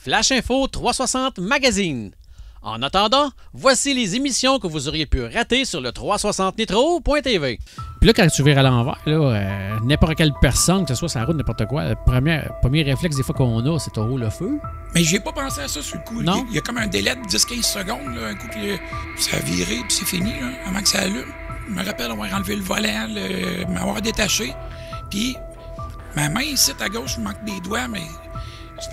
Flash Info 360 Magazine. En attendant, voici les émissions que vous auriez pu rater sur le 360nitro.tv. Puis là, quand tu vires à l'envers, n'importe quelle personne, que ce soit sur la route, n'importe quoi, le premier réflexe des fois qu'on a, c'est on roule le feu. Mais j'ai pas pensé à ça sur le coup. Non? Il y a comme un délai de 10-15 secondes, là, un coup, puis ça a viré, puis c'est fini, là, avant que ça allume. Je me rappelle avoir enlevé le volant, m'avoir détaché. Puis ma main ici, à gauche, je manque des doigts, mais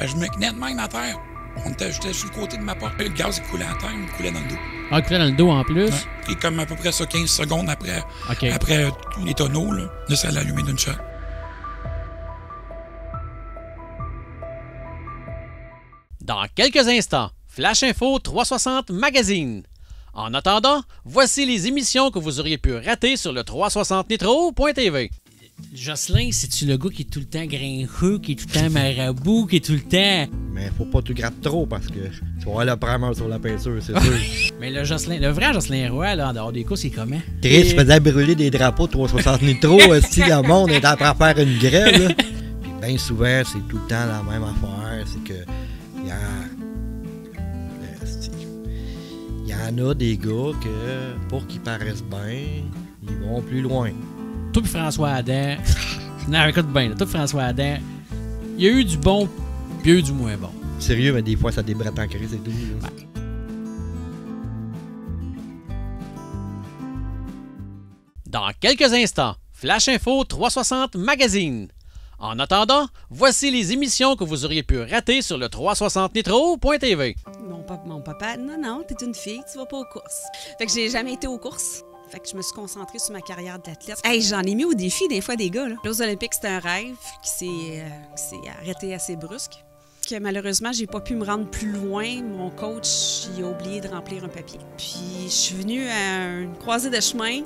je me tenais de même à terre. J'étais sur le côté de ma porte. Le gaz, il coulait à terre, il me coulait dans le dos. Ah, il coulait dans le dos en plus? Ouais. Et comme à peu près ça, 15 secondes après, Okay. après les tonneaux, là, ça allait allumer d'une shot. Dans quelques instants, Flash Info 360 Magazine. En attendant, voici les émissions que vous auriez pu rater sur le 360nitro.tv. Jocelyn, c'est-tu le gars qui est tout le temps grincheux, qui est tout le temps marabout, qui est tout le temps... Mais faut pas tout gratter trop parce que tu vas avoir le primeur sur la peinture, c'est sûr. Mais le vrai Jocelyn Roy, là, en dehors des courses, c'est comment? Chris, tu faisais brûler des drapeaux de 360 nitro, si le monde est en train de faire une grève, là. Puis bien souvent, c'est tout le temps la même affaire, c'est que il y en a des gars que, pour qu'ils paraissent bien, ils vont plus loin. Toi puis François Adam, non, écoute bien, toi puis François Adam, il y a eu du bon puis il y a eu du moins bon. Sérieux, mais des fois, ça débrette en crise et tout. Là. Dans quelques instants, Flash Info 360 Magazine. En attendant, voici les émissions que vous auriez pu rater sur le 360nitro.tv. Mon papa, non, t'es une fille, tu vas pas aux courses. Fait que j'ai jamais été aux courses. Fait que je me suis concentrée sur ma carrière d'athlète. Hey, j'en ai mis au défi des fois des gars, là. Les Olympiques, c'était un rêve qui s'est arrêté assez brusque. Que malheureusement, j'ai pas pu me rendre plus loin. Mon coach, il a oublié de remplir un papier. Puis je suis venue à une croisée de chemin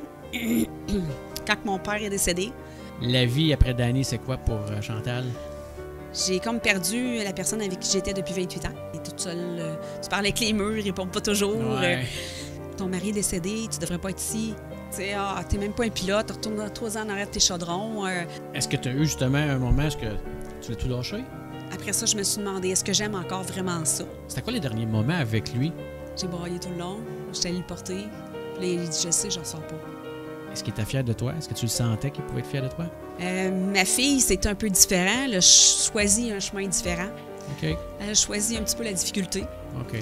quand mon père est décédé. La vie après Danny, c'est quoi pour Chantal? J'ai comme perdu la personne avec qui j'étais depuis 28 ans. Elle est toute seule. Tu parles avec les murs, ils répondent pas toujours. Ouais. Ton mari est décédé, tu devrais pas être ici. Tu sais, t'es même pas un pilote, retourne 3 ans en arrière de tes chaudrons. Est-ce que tu as eu justement un moment, est-ce que tu l'as tout lâché? Après ça, je me suis demandé, est-ce que j'aime encore vraiment ça? C'était quoi les derniers moments avec lui? J'ai braillé tout le long, j'étais allée le porter. Puis là, il dit, je sais, je ressors pas. Est-ce qu'il était fier de toi? Est-ce que tu le sentais qu'il pouvait être fier de toi? Ma fille, c'est un peu différent. Elle a choisi un chemin différent. OK. Elle a choisi un petit peu la difficulté. OK.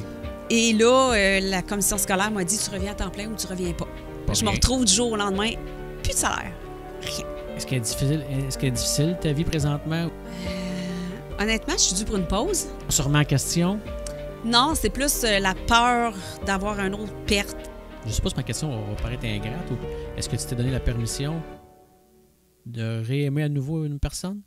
Et là, la commission scolaire m'a dit, tu reviens à temps plein ou tu reviens pas. Je me retrouve du jour au lendemain, plus de salaire, rien. Est-ce qu'elle est difficile ta vie présentement? Honnêtement, je suis due pour une pause. Sûrement en question. Non, c'est plus la peur d'avoir une autre perte. Je sais pas si ma question va paraître ingrate ou est-ce que tu t'es donné la permission de réaimer à nouveau une personne?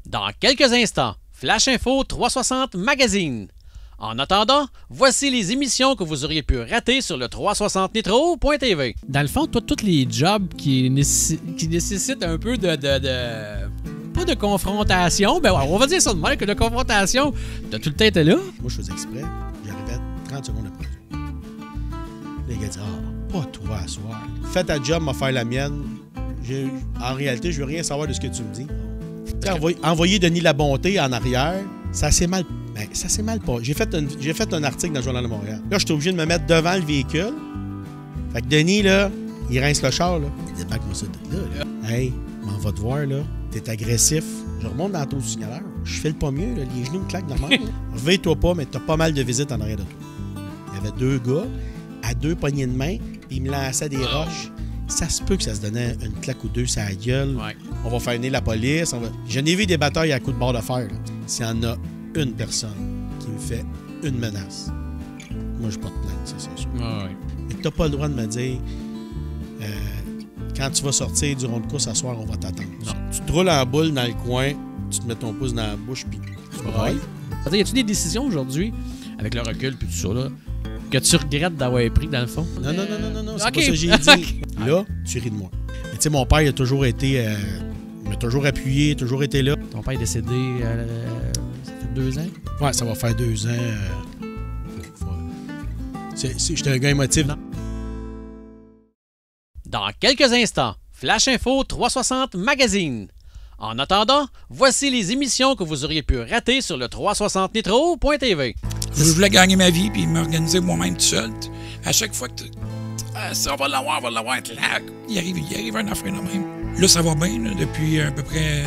Dans quelques instants, Flash Info 360 Magazine. En attendant, voici les émissions que vous auriez pu rater sur le 360nitro.tv. Dans le fond, toi, tous les jobs qui nécessitent un peu de pas de confrontation, ben ouais, on va dire ça de même, que de confrontation, t'as tout le temps été là. Moi, je faisais exprès. J'arrivais 30 secondes après. Les gars disent, pas toi à soir. Fais ta job, m'a faire la mienne. En réalité, je veux rien savoir de ce que tu me dis. Envoyer Denis Labonté en arrière, ça s'est mal pas. J'ai fait un article dans le Journal de Montréal. Là, j'étais obligé de me mettre devant le véhicule. Fait que Denis, là, il rince le char, là. Il débarque-moi ça de là. Hey, m'en va te voir, là. T'es agressif. Je remonte dans le taux du signaleur. Je file pas mieux, là. Les genoux me claquent de la main. Réveille-toi pas, mais t'as pas mal de visites en arrière de toi. Il y avait 2 gars à 2 poignées de main, puis ils me lançaient des roches. Ça se peut que ça se donnait une claque ou 2 sur la gueule. Ouais. On va faire venir la police. Je n'ai vu des batailles à coups de barre de fer. S'il y en a une personne qui me fait une menace, moi, je porte plainte, ça, c'est sûr. Ouais. Mais t'as pas le droit de me dire quand tu vas sortir du rond de course ce soir, on va t'attendre. Tu te roules en boule dans le coin, tu te mets ton pouce dans la bouche, puis tu brailles. Y a-tu des décisions aujourd'hui, avec le recul puis tout ça, là, que tu regrettes d'avoir pris, dans le fond? Non, c'est pas ça que j'ai dit. Là, tu ris de moi. Mais tu sais, mon père, il a toujours été... il m'a toujours appuyé, toujours été là. Ton père est décédé, ça fait 2 ans? Ouais, ça va faire 2 ans. J'étais un gars émotif. Non. Dans quelques instants, Flash Info 360 Magazine. En attendant, voici les émissions que vous auriez pu rater sur le 360nitro.tv. Je voulais gagner ma vie puis m'organiser moi-même tout seul. À chaque fois que si on va l'avoir, il arrive un affaire de même. Là, ça va bien, là, depuis à peu près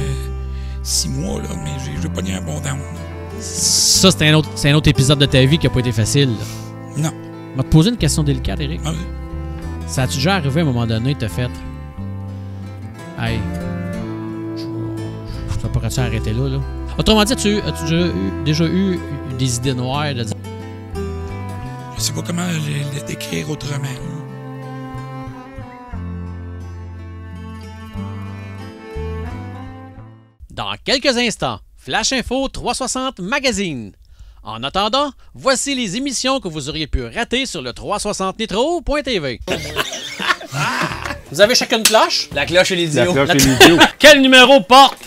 6 mois, là, mais j'ai pas eu un bon down. Ça, c'est un autre épisode de ta vie qui a pas été facile. Là. Non. Je vais te poser une question délicate, Eric. Ah oui. Ça a-tu déjà arrivé à un moment donné, t'as fait... Hey, je pourrais-tu arrêter là? Autrement dit, as-tu déjà eu des idées noires de dire... Je sais pas comment le décrire autrement. Là. Dans quelques instants, Flash Info 360 Magazine. En attendant, voici les émissions que vous auriez pu rater sur le 360nitro.tv. Vous avez chacun une cloche? La cloche et l'idiot. La cloche et l'idiot. Quel numéro porte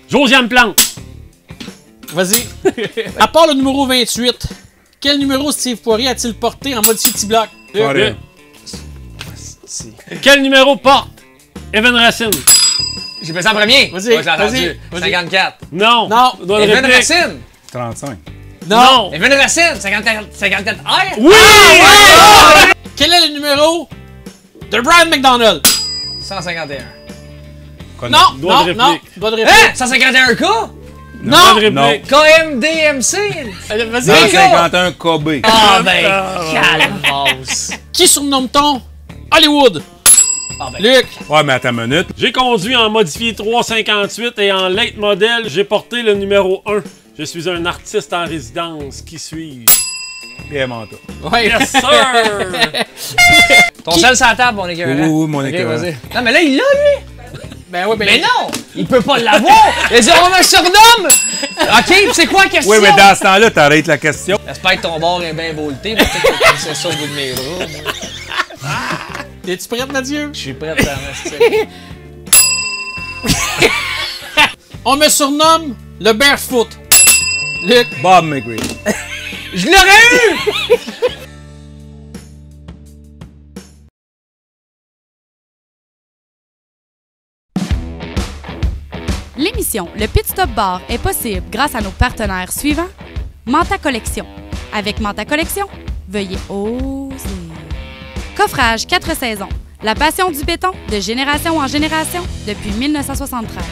Josiane Plante? Vas-y. À part le numéro 28, quel numéro Steve Poirier a-t-il porté en modifié petit bloc? Forêt. Quel numéro porte Evan Racine? J'ai passé en premier. Vas-y, Ouais, j'ai entendu. vas-y. 54. Non. Non. Doit le Evan réplique. Racine. 35. Non. Evan Racine. 54 R. Oui! Quel est le numéro de Brian McDonald? 151. Non, Doigt de non, réplique. doigt de Hein? réplique. 151 K? Non! Doigt de réplique. KMDMC? Vas-y. 151 KB. Ah ben, calvasse. Qui surnomme-t-on Hollywood? Ah ben, Luc. Ouais, mais attends une minute. J'ai conduit en modifié 358 et en late model, j'ai porté le numéro 1. Je suis un artiste en résidence. Qui suis-je? Pierre Manta. Ouais. Yes, sir! ton seul sur la table, mon écœurant. Oui, mon Ok, écœurant. vas-y. Non, mais là, il l'a, lui. Ben oui, Mais non! Il peut pas l'avoir! Il a dit, on me surnomme! OK, pis c'est quoi la question? Oui, mais dans ce temps-là, t'arrêtes la question. J'espère que ton bord est bien volté, mais peut-être que c'est ça au bout de mes bras. moi. Es-tu prête, Mathieu? Je suis prête à rester. On me surnomme le Barefoot. Luc. Bob McGree. Je l'aurais eu! L'émission Le Pit Stop Bar est possible grâce à nos partenaires suivants. Manta Collection. Avec Manta Collection, veuillez oser. Coffrage 4 saisons. La passion du béton de génération en génération depuis 1973.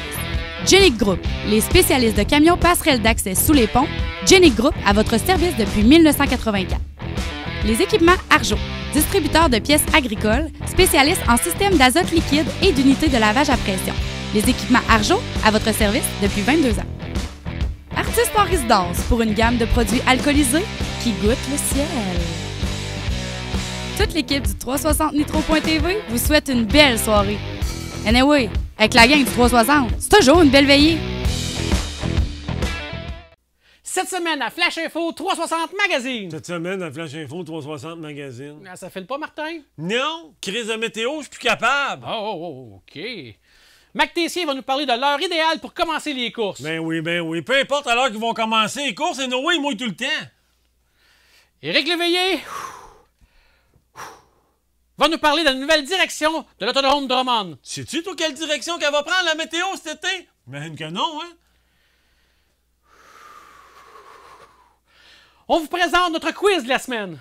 Genic Group, les spécialistes de camions passerelles d'accès sous les ponts. Genic Group à votre service depuis 1984. Les équipements Arjo, distributeurs de pièces agricoles, spécialistes en système d'azote liquide et d'unités de lavage à pression. Les équipements Arjo à votre service depuis 22 ans. Artistes en résidence pour une gamme de produits alcoolisés qui goûtent le ciel. Toute l'équipe du 360nitro.tv vous souhaite une belle soirée. Anyway, avec la gang du 360, c'est toujours une belle veillée. Cette semaine à Flash Info 360 Magazine. Cette semaine, à Flash Info 360 Magazine. Ah, ça fait le pas, Martin? Non! Crise de météo, je suis plus capable! OK. Mac Tessier va nous parler de l'heure idéale pour commencer les courses. Ben oui. Peu importe à l'heure qu'ils vont commencer les courses, et Noé, ils mouillent tout le temps. Éric Léveillé va nous parler de la nouvelle direction de l'autodrome Drummond. Sais-tu, toi, quelle direction qu'elle va prendre, la météo, cet été? J'imagine que non, hein? On vous présente notre quiz de la semaine.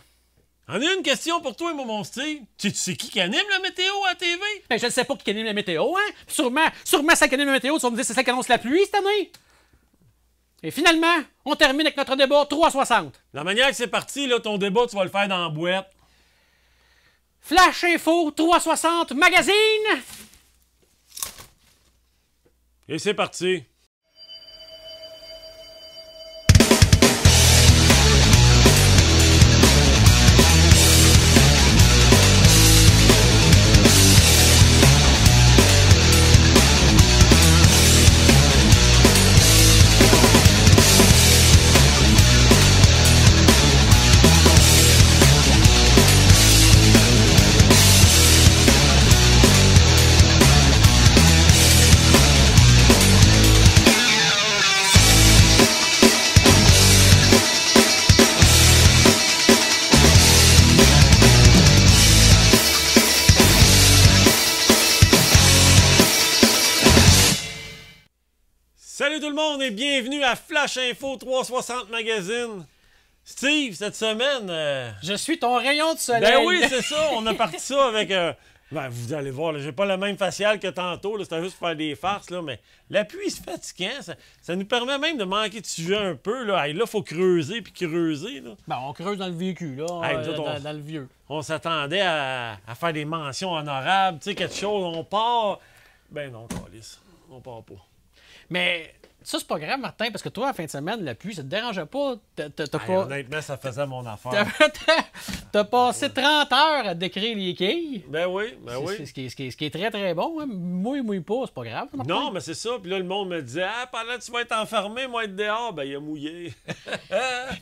On a une question pour toi, mon Steve. Tu sais qui anime la météo à la TV? Ben, je ne sais pas qui anime la météo, hein? Sûrement celle qui anime la météo, tu vas me dire c'est celle qui annonce la pluie cette année. Et finalement, on termine avec notre débat 360. La manière que c'est parti, là, ton débat, tu vas le faire dans la boîte. Flash Info 360 Magazine. Et c'est parti. Salut tout le monde et bienvenue à Flash Info 360 Magazine. Steve, cette semaine... Je suis ton rayon de soleil. Ben oui, c'est ça. On a parti ça avec... Ben, vous allez voir, j'ai pas le même facial que tantôt. C'était juste pour faire des farces, là, mais l'appui, c'est fatigant. Ça nous permet même de manquer de sujet un peu. Là, il faut creuser puis creuser. Là. Ben, on creuse dans le véhicule, là, dans le vieux. On s'attendait à faire des mentions honorables, tu sais, quelque chose. On part... Ben non, Calice, on part pas. Mais ça, c'est pas grave, Martin, parce que toi, à la fin de semaine, la pluie, ça te dérangeait pas. Honnêtement, ça faisait mon affaire. T'as passé 30 heures à décrire les quilles. Ben oui, ben oui. Ce qui est très, très bon. Hein. Mouille pas, c'est pas grave, Martin. Non, mais c'est ça. Puis là, le monde me disait, pendant que tu vas être enfermé, moi, être dehors, ben il a mouillé.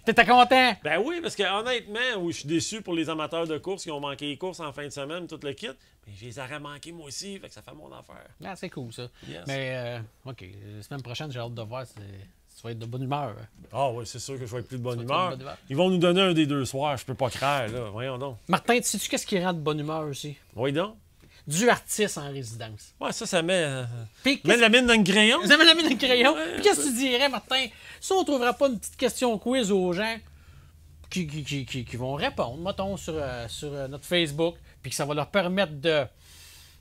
T'étais content? Ben oui, parce que honnêtement, oui, je suis déçu pour les amateurs de course qui ont manqué les courses en fin de semaine, tout le kit. Mais je les aurais manqués moi aussi, fait que ça fait mon affaire. Ah, c'est cool, ça. Yes. Mais, OK, la semaine prochaine, j'ai hâte de voir si tu vas être de bonne humeur. Ah oui, c'est sûr que je vais être plus de bonne humeur. Ils vont nous donner un des deux soirs, je peux pas craindre, là. Voyons donc. Martin, sais-tu qu'est-ce qui rend de bonne humeur aussi? Oui, donc. Du artiste en résidence. Ouais, ça met la mine dans le crayon. Ça met la mine dans le crayon. Ouais, Puis qu'est-ce que tu dirais, Martin, si on ne trouverait pas une petite question quiz aux gens qui vont répondre, mettons, sur notre Facebook, puis que ça va leur permettre de,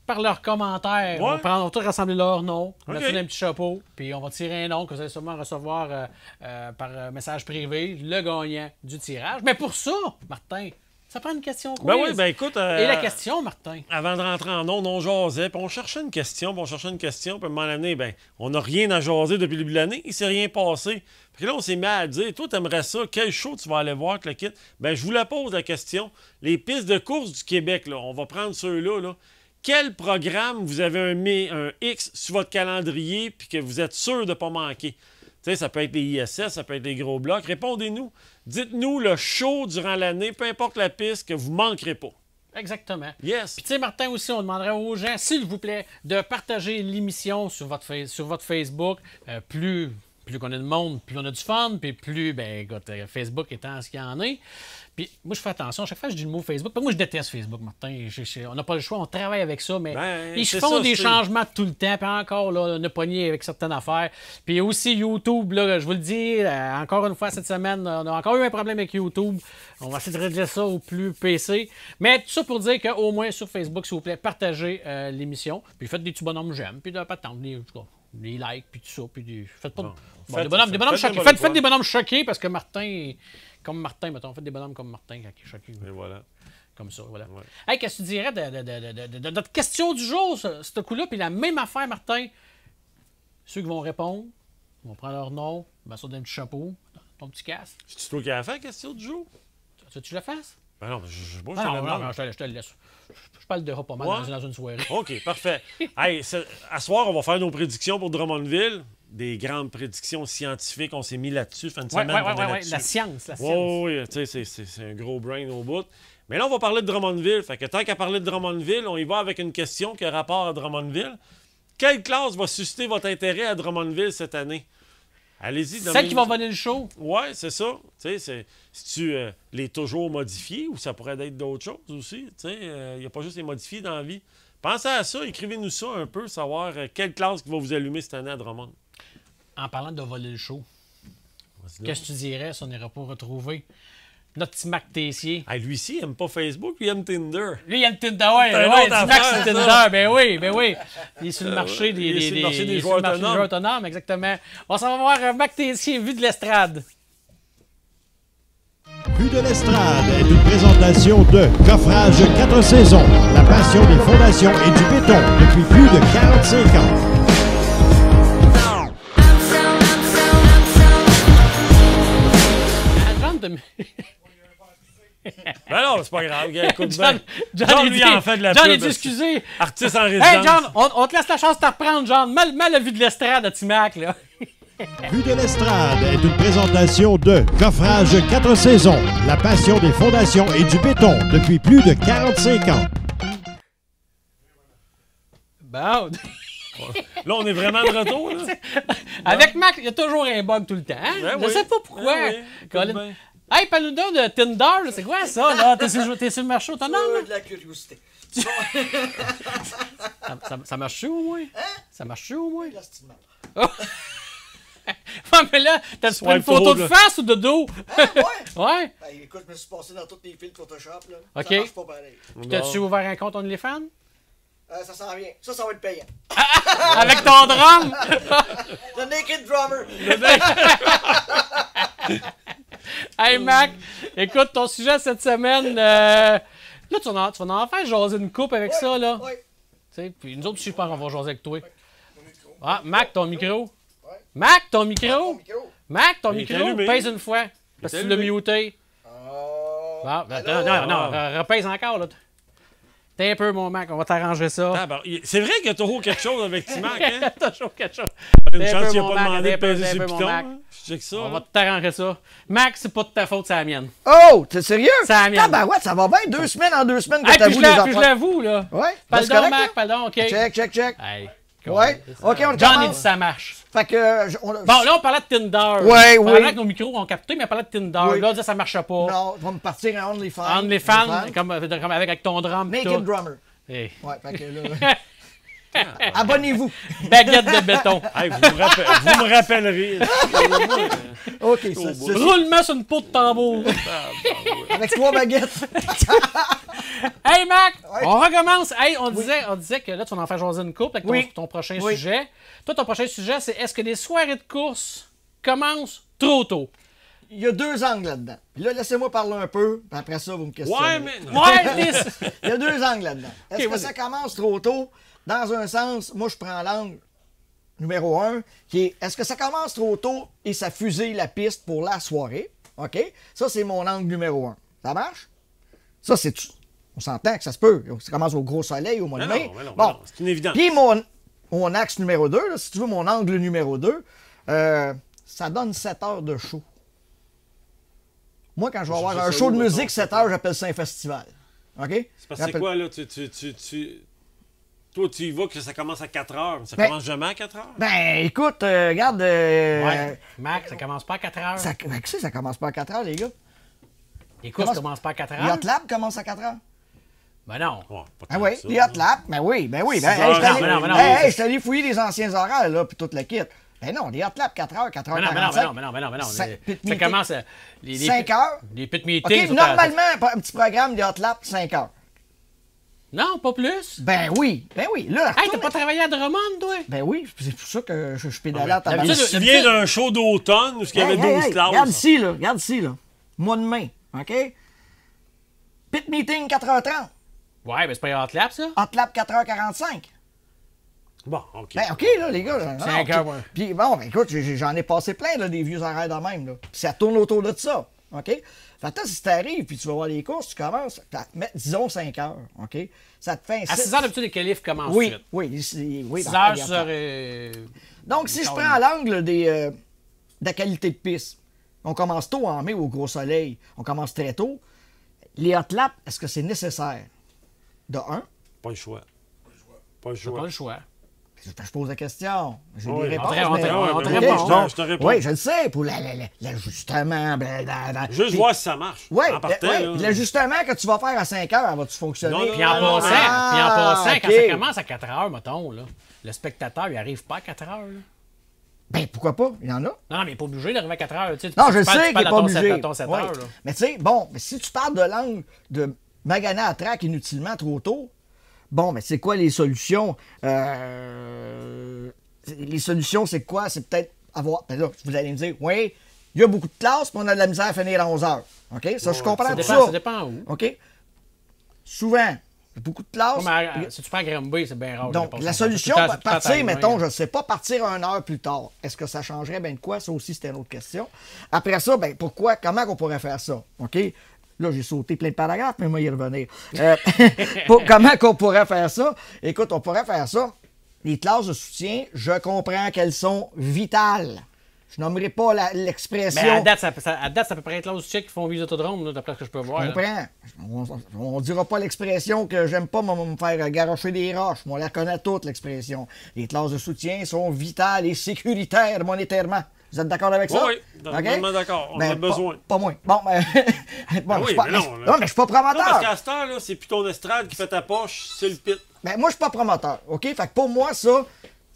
par leurs commentaires, on va tout rassembler leurs noms, on mettre ça dans un petit chapeau, puis on va tirer un nom que vous allez sûrement recevoir par message privé, le gagnant du tirage. Mais pour ça, Martin, ça prend une question quiz. Ben oui, ben écoute... Et la question, Martin? Avant de rentrer en ondes, on jasait, puis on cherchait une question, puis à un moment donné, ben, on n'a rien à jaser depuis le début de l'année, il s'est rien passé. Puis là, on s'est mis à dire, toi, t'aimerais ça, quel show tu vas aller voir avec le kit? Ben, je vous la pose la question. Les pistes de course du Québec, là, on va prendre ceux-là, là. Quel programme vous avez un X sur votre calendrier, puis que vous êtes sûr de ne pas manquer? Tu sais, ça peut être les ISS, ça peut être les gros blocs. Répondez-nous. Dites-nous le show durant l'année, peu importe la piste, que vous ne manquerez pas. Exactement. Yes. Puis tu sais, Martin, aussi, on demanderait aux gens, s'il vous plaît, de partager l'émission sur votre Facebook. Plus qu'on a de monde, plus on a du fun, puis plus, ben écoute, Facebook étant ce qu'il y en est. Puis moi, je fais attention. Chaque fois que je dis le mot Facebook, moi, je déteste Facebook, Martin. On n'a pas le choix, on travaille avec ça, mais ils font des changements tout le temps. Puis encore, là, on a pogné avec certaines affaires. Puis aussi, YouTube, là, je vous le dis, encore une fois, cette semaine, on a encore eu un problème avec YouTube. On va essayer de régler ça au plus PC. Mais tout ça pour dire qu'au moins sur Facebook, s'il vous plaît, partagez l'émission. Puis faites des petits bonhommes j'aime, puis de pas tant des likes, puis tout ça. Puis faites pas des bonhommes choqués. Faites des bonhommes choqués parce que Martin... Comme Martin, mettons, faites des bonhommes comme Martin quand il est choqué. Et voilà. Comme ça, voilà. Ouais. Hey, qu'est-ce que tu dirais de notre question du jour, ce coup-là? Puis la même affaire, Martin. Ceux qui vont répondre, ils vont prendre leur nom, mettre ça dans un petit chapeau, ton petit casque. C'est toi qui as fait la question du jour? Tu veux que je le fasse? Ben non, je sais pas. Je te le laisse. Je parle de pas mal dans une soirée. OK, parfait. Hey, à soir, on va faire nos prédictions pour Drummondville. Des grandes prédictions scientifiques. On s'est mis là-dessus. Fin de semaine, la science. Oui, tu sais, c'est un gros brain au bout. Mais là, on va parler de Drummondville. Fait que tant qu'à parler de Drummondville, on y va avec une question qui a rapport à Drummondville. Quelle classe va susciter votre intérêt à Drummondville cette année? Allez-y. Celle qui va venir le show? Oui, c'est ça. Tu sais, si tu les toujours modifiés ou ça pourrait être d'autres choses aussi. Tu sais, il n'y a pas juste les modifiés dans la vie. Pensez à ça, écrivez-nous ça un peu, savoir quelle classe qui va vous allumer cette année à Drummond. En parlant de voler le show, qu'est-ce que tu dirais si on n'ira pas retrouver notre petit Mac Tessier? Ah, lui-ci, il n'aime pas Facebook, lui, il aime Tinder. Lui, il aime Tinder, ouais. Mac sur Tinder, ben oui. Il est sur le marché des joueurs autonomes, exactement. On s'en va voir Mac Tessier, Vue de l'Estrade. Vue de l'Estrade est une présentation de Coffrage 4 saisons, la passion des fondations et du béton depuis plus de 45 ans. Ben non, c'est pas grave. Écoute bien. John lui en fait de la pub. John, il dit excusez. Artiste en résidence. Hey, John, on te laisse la chance de te reprendre, John. Mal la vue de l'Estrade à Timac, là. Vue de l'Estrade est une présentation de Coffrage 4 saisons, la passion des fondations et du béton depuis plus de 45 ans. Bon. Là, on est vraiment de retour, là. Avec Mac, il y a toujours un bug tout le temps. Hein? Ben Je sais pas pourquoi. Ben hey, parle-nous donc de Tinder, c'est quoi ça, là? T'es sur le marché autonome? De la curiosité. Ça marche-tu au moins? Hein? Ça marche-tu au moins? Lastimement. mais là, t'as-tu pris une Swipe photo trop, de là. face ou de dos? Ouais. Ouais. Ben, écoute, je me suis passé dans tous les fils de Photoshop. Là. OK. Ça marche pas pareil. Puis t'as-tu ouvert un compte OnlyFans? Ça s'en vient. Ça va être payant. Avec ton drum? The Naked Drummer. Hey, Mac, écoute, ton sujet cette semaine, là, tu vas en faire jaser une coupe avec ça, là. Oui. Tu sais, puis nous autres, je pense qu'on va jaser avec toi. Ah, Mac, ton micro. Mac, ton micro. Mac, ton Il est micro. allumé. Pèse une fois. Parce que tu l'as muté. Bon, non, repèse encore, là. T'es un peu, mon Mac, on va t'arranger ça. Ah, ben, c'est vrai qu'il y a toujours quelque chose avec T-Mac, hein? Toujours quelque chose. Une chance qu'il n'a pas demandé de peser T'es un sur peu, le mon piton. Mac. Hein? Je sais que ça. On là. va t'arranger ça. Mac, c'est pas de ta faute, c'est la mienne. Oh, t'es sérieux? C'est la mienne. Ben ouais, ça va bien. 2 semaines en 2 semaines que Hey, t'avoues puis les je affaires. l'avoue, là. Ouais, Pardon, c'est correct, Mac, là? pardon, OK. Check. Hey, Ouais. OK, on John, il dit commence. ça marche. Fait que... Bon, là, on parlait de Tinder. Ouais, On parlait oui. avec nos micros, on captait, mais on parlait de Tinder. Oui. Là, on disait ça marchait pas. Non, on va me partir en OnlyFans. OnlyFans, comme avec ton drum. pis Naked tout. Drummer. Hey. Ouais, fait que là... Abonnez-vous. Baguette de béton. Hey, vous me rappellerez. OK, ça. Roulement sur une peau de tambour. Avec 3 baguettes. Hey, Mac, Ouais. on recommence. Hey, on disait que là, tu vas en faire jaser une couple avec Oui. ton prochain Oui. sujet. Toi, ton prochain sujet, c'est est-ce que les soirées de course commencent trop tôt? Il y a 2 angles là-dedans. Puis là, laissez-moi parler un peu, puis après ça, vous me questionnez. Ouais, mais. Ouais, Il y a 2 angles là-dedans. Est-ce que vas-y. ça commence trop tôt? Dans un sens, moi, je prends l'angle numéro 1, qui est est-ce que ça commence trop tôt et ça fusille la piste pour la soirée? OK? Ça, c'est mon angle numéro 1. Ça marche? Ça, c'est... On s'entend que ça se peut. Ça commence au gros soleil, au mois de mai. Mais non, Bon. c'est une évidence. Puis mon axe numéro 2, là, si tu veux, mon angle numéro 2, ça donne 7 heures de show. Moi, quand je vais avoir un show de musique, 7 heures, j'appelle ça un festival. OK? C'est parce que c'est J'appelle- quoi, là? Toi, tu y vas que ça commence à 4 heures. Mais ça Ben- commence jamais à 4 heures? Ben, écoute, regarde... Ouais. Mac, ça commence pas à 4 heures. ça commence pas à 4 heures, les gars. Les courses commencent pas à 4 Les heures. Hot Lab commencent à 4 heures. Ben non. Ouais, pas Ah tant oui, que ça, les là. Hot Lab, ben oui. Ben, Six hey, heures, je suis allé- non, mais non, hey, mais- je suis allé fouiller les anciens horaires, là, puis toute la kit. Ben non, les Hot Lab, 4 heures, 4 heures, Mais non, 45. mais non. Cinq pit Ça meeting. commence à... 5 heures. Les pit OK, meetings. sont à- normalement, un petit programme des Hot Lab, 5 heures. Non, pas plus. Ben oui. Là, Hey, t'as retourne- pas travaillé à Drummond, toi? Ben oui, c'est pour ça que je pédale à ta d'habitude, Tu te souviens d'un show d'automne où il y avait 12 classes? Regarde ici, là. Mois de mai, OK? Pit meeting, 4h30. Ouais, mais c'est pas un hot lap, ça? Hot Lab, 4h45. Bon, OK. Ben, OK, là, les gars. Là, non, 5 heures, ouais. Puis, bon, ben, écoute, j'en ai passé plein, là, des vieux horaires de même, là. Puis ça tourne autour de ça, OK? Fait que, si t'arrives, puis tu vas voir les courses, tu commences, disons 5 heures, OK? Ça te fait un À 6 heures, d'habitude, les qualifs commencent Oui, vite. oui. 6 ben, heures regarde. sur... Donc, si je prends l'angle de la qualité de piste, on commence tôt en mai au gros soleil, on commence très tôt. Les hot laps, est-ce que c'est nécessaire? De 1, Pas le choix. Pas le T'as choix. pas le choix. je pose la question. J'ai Oui, des on réponses. te- on te- mais- on te OK, répond. bon. Je te réponds. Oui, je le sais, pour l'ajustement. Juste Puis- voir si ça marche. Oui, En partant, ouais, là. puis l'ajustement que tu vas faire à 5 heures, va-tu fonctionner? Non, non, Puis en non, passant, Ah, quand OK. ça commence à 4 heures, mettons, là, le spectateur, il arrive pas à 4 heures. Là. Ben, pourquoi pas? Il y en a. Non, mais il n'est pas obligé d'arriver à 4 heures. Tu sais, Non, tu je parles- sais tu qu'il n'est parles pas à ton sept- obligé. à ton 7 Ouais. heures. Là. Mais tu sais, bon, mais si tu parles de l'angle de maganer à track inutilement trop tôt, bon, mais c'est quoi les solutions? Les solutions, c'est quoi? C'est peut-être avoir... Ben là, vous allez me dire, oui, il y a beaucoup de classes, mais on a de la misère à finir à 11 heures. OK? Ça, je comprends Ça tout dépend, ça. ça dépend où. OK? Souvent, il y a beaucoup de classes. Ouais, mais, si tu prends Granby, c'est bien rare. Donc, je la pense. solution, C'est tout le temps- c'est tout le temps partir, timé, mettons, hein. je ne sais pas, partir 1 heure plus tard. Est-ce que ça changerait bien de quoi? Ça aussi, c'était une autre question. Après ça, ben pourquoi? Comment on pourrait faire ça? OK? Là, j'ai sauté plein de paragraphes, mais moi, y revenir. Comment qu'on pourrait faire ça? Écoute, on pourrait faire ça. Les classes de soutien, je comprends qu'elles sont vitales. Je nommerai pas l'expression. Mais à date, ça peut paraître être là aux qui font vivre l'autodrome, là, d'après ce que je peux voir. Je là. comprends. On dira pas l'expression que j'aime pas me faire garocher des roches. Moi, on la connaît toute, l'expression. Les classes de soutien sont vitales et sécuritaires monétairement. Vous êtes d'accord avec ça? Oui, totalement d'accord. On en a besoin. Pas moi. Bon, ben, bon, je suis pas, mais non, là. non, mais je suis pas Non, parce promoteur. qu'à cette heure, là, c'est plus ton estrade qui fait ta poche, c'est le pit. Ben, moi, je suis pas promoteur. OK? Fait que pour moi, ça,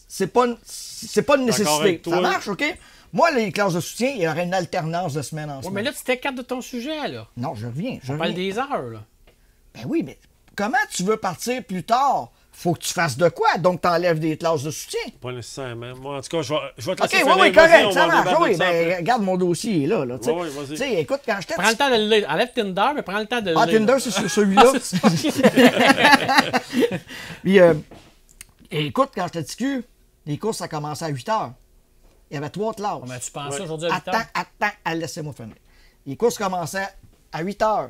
c'est pas une nécessité. avec toi. Ça marche, OK? Moi, les classes de soutien, il y aurait une alternance de semaine en Ouais, semaine. mais là, tu t'écartes de ton sujet, là. Non, je reviens. On parle des heures, là. Ben oui, mais comment tu veux partir plus tard? Faut que tu fasses de quoi? Donc, tu enlèves des classes de soutien. Pas nécessairement. Moi, en tout cas, je vais te OK, laisser oui, finir. correct, Vas-y, ça on va marche. débattre Oui, de ça après. regarde, mon dossier il est là. Tu sais. Ouais, vas-y. Tu sais, écoute, quand j'étais... Prends le temps de le lire. Enlève Tinder, mais prends le temps de le Ah, lire. Tinder, c'est sur celui-là. Puis, écoute, quand j'étais petit cul, les courses, ça commençait à 8 heures. Il y avait 3 classes. Mais tu penses ça aujourd'hui à 8 heures? Attends, laissez-moi finir. Les courses commençaient à 8 heures.